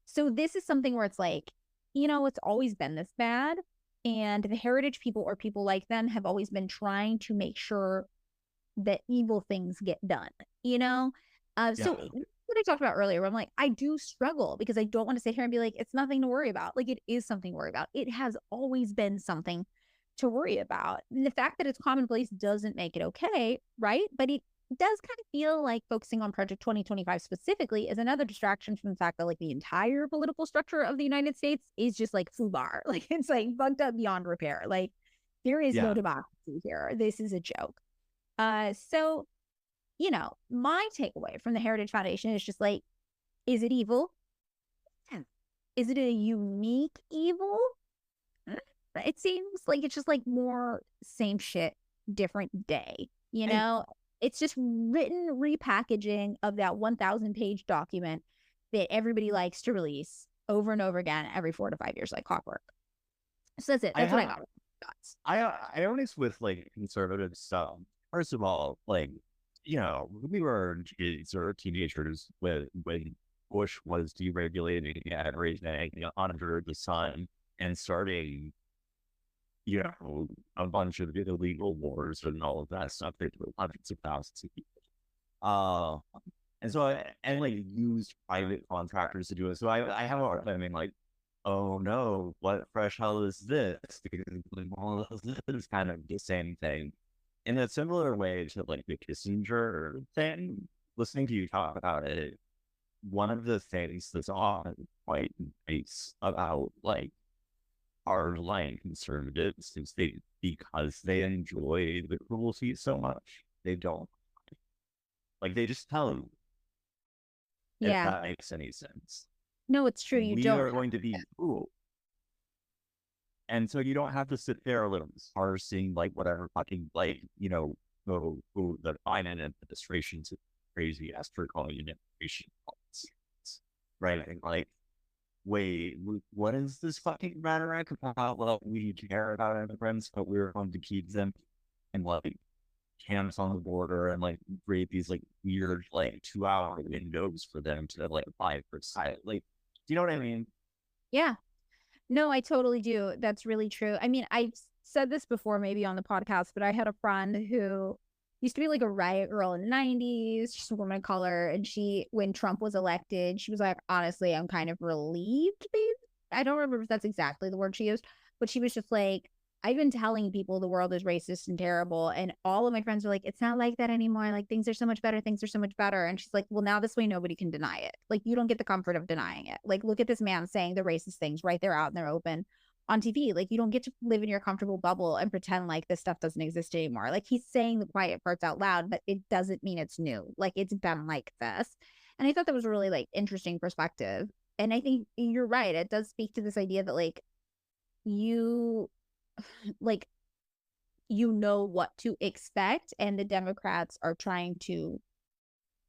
So this is something where it's like, you know, it's always been this bad. And the Heritage people or people like them have always been trying to make sure that evil things get done, you know? So what I talked about earlier, where I'm like, I do struggle because I don't want to sit here and be like, it's nothing to worry about. Like, it is something to worry about. It has always been something to worry about. And the fact that it's commonplace doesn't make it okay, right? But it does kind of feel like focusing on Project 2025 specifically is another distraction from the fact that like the entire political structure of the United States is just like foobar. Like, it's like bugged up beyond repair. Like, there is no democracy here. This is a joke. So, you know, my takeaway from the Heritage Foundation is just like, is it evil? Is it a unique evil? It seems like it's just like more same shit, different day. You know, it's just written repackaging of that 1,000-page document that everybody likes to release over and over again every 4 to 5 years, like clockwork. So that's it. That's what I got. I noticed with like conservative stuff. First of all, like, you know, we were kids or teenagers when Bush was deregulating everything under the sun and starting, you know, a bunch of illegal wars and all of that stuff. They threw hundreds of thousands of people. And so and like used private contractors to do it. So I have a hard time being like, oh no, what fresh hell is this? Because like, well, this is kind of the same thing. In a similar way to like the Kissinger thing, listening to you talk about it, one of the things that's on quite nice about like our line conservatives is because they enjoy the cruelty so much, they don't like, they just tell you. If that makes any sense. No, it's true. You we don't. We are going to be cruel. And so you don't have to sit there like parsing like whatever fucking like, you know, who the Biden administration's crazy as for calling it immigration policies. Right? And like, wait, what is this fucking rhetoric about? Well, we care about immigrants, but we're going to keep them in like camps on the border and like create these like weird like 2-hour windows for them to like apply for asylum. Like, do you know what I mean? Yeah. No, I totally do. That's really true. I mean, I've said this before, maybe on the podcast, but I had a friend who used to be like a riot girl in the 90s. She's a woman of color. And she, when Trump was elected, she was like, honestly, I'm kind of relieved. I don't remember if that's exactly the word she used, but she was just like, I've been telling people the world is racist and terrible. And all of my friends were like, it's not like that anymore. Like, things are so much better. Things are so much better. And she's like, well, now this way, nobody can deny it. Like, you don't get the comfort of denying it. Like, look at this man saying the racist things right there out in their open on TV. Like, you don't get to live in your comfortable bubble and pretend like this stuff doesn't exist anymore. Like, he's saying the quiet parts out loud, but it doesn't mean it's new. Like, it's been like this. And I thought that was a really like interesting perspective. And I think you're right. It does speak to this idea that like you know what to expect, and the Democrats are trying to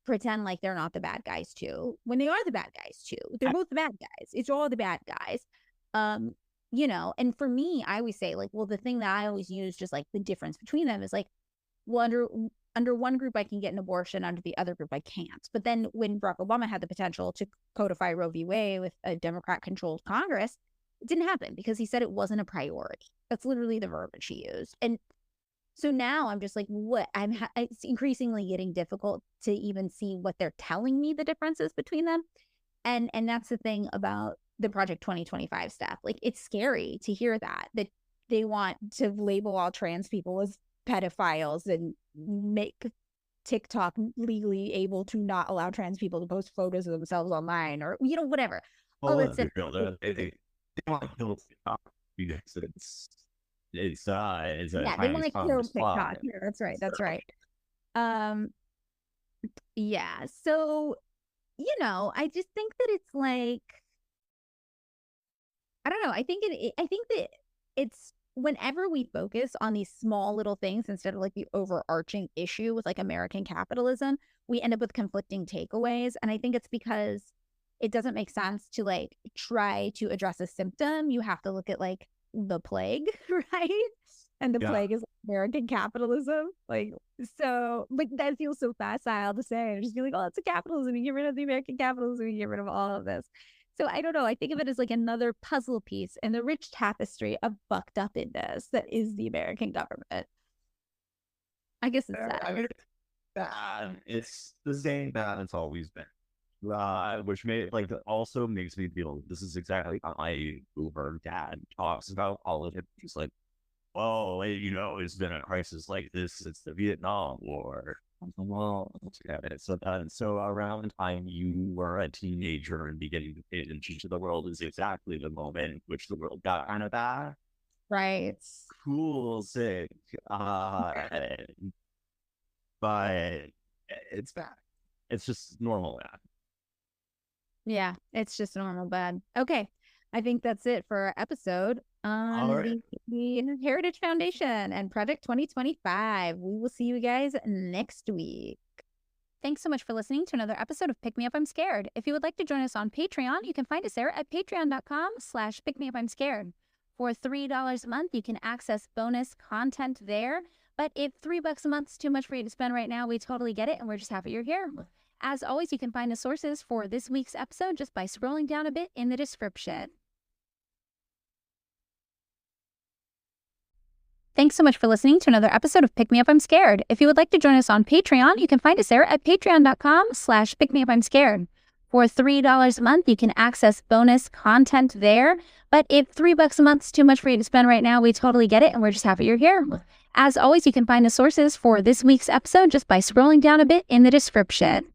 pretend like they're not the bad guys too, when they are the bad guys too. They're both the bad guys. It's all the bad guys. You know, and for me, I always say like, well, the thing that I always use just like the difference between them is like, well, under one group I can get an abortion, under the other group I can't. But then when Barack Obama had the potential to codify Roe v. Wade with a Democrat-controlled Congress, it didn't happen because he said it wasn't a priority. That's literally the verbiage he used. And so now I'm just like, what? It's increasingly getting difficult to even see what they're telling me the differences between them. And that's the thing about the Project 2025 stuff. Like, it's scary to hear that they want to label all trans people as pedophiles and make TikTok legally able to not allow trans people to post photos of themselves online, or, you know, whatever. Well, they want to kill TikTok because it's yeah, they want to kill TikTok. Yeah, that's right. That's right. Yeah. So, you know, I just think that it's like, I don't know. I think that it's whenever we focus on these small little things instead of like the overarching issue with like American capitalism, we end up with conflicting takeaways. And I think it's because it doesn't make sense to like try to address a symptom. You have to look at like the plague, right? And the plague is American capitalism. Like, so like that feels so facile to say. I just feel like, oh, it's a capitalism. You get rid of the American capitalism, you get rid of all of this. So I don't know. I think of it as like another puzzle piece in the rich tapestry of fucked upness that is the American government. I guess it's that. I mean, bad. It's the same bad it's always been. Which also makes me feel this is exactly how my Uber dad talks about politics. He's like, well, it's been a crisis like this since the Vietnam War. Well, so around the time you were a teenager and beginning to pay attention to the world is exactly the moment in which the world got kind of bad. Right. Cool, sick. But it's bad. It's just normal bad. Yeah, it's just normal bad. Okay. I think that's it for our episode on the Heritage Foundation and Project 2025. We will see you guys next week. Thanks so much for listening to another episode of Pick Me Up, I'm Scared. If you would like to join us on Patreon, you can find us there at patreon.com/pickmeupimscared. For $3 a month, you can access bonus content there. But if $3 a month is too much for you to spend right now, we totally get it, and we're just happy you're here. As always, you can find the sources for this week's episode just by scrolling down a bit in the description. Thanks so much for listening to another episode of Pick Me Up, I'm Scared. If you would like to join us on Patreon, you can find us there at patreon.com/pickmeupimscared. For $3 a month, you can access bonus content there. But if $3 a month is too much for you to spend right now, we totally get it, and we're just happy you're here. As always, you can find the sources for this week's episode just by scrolling down a bit in the description.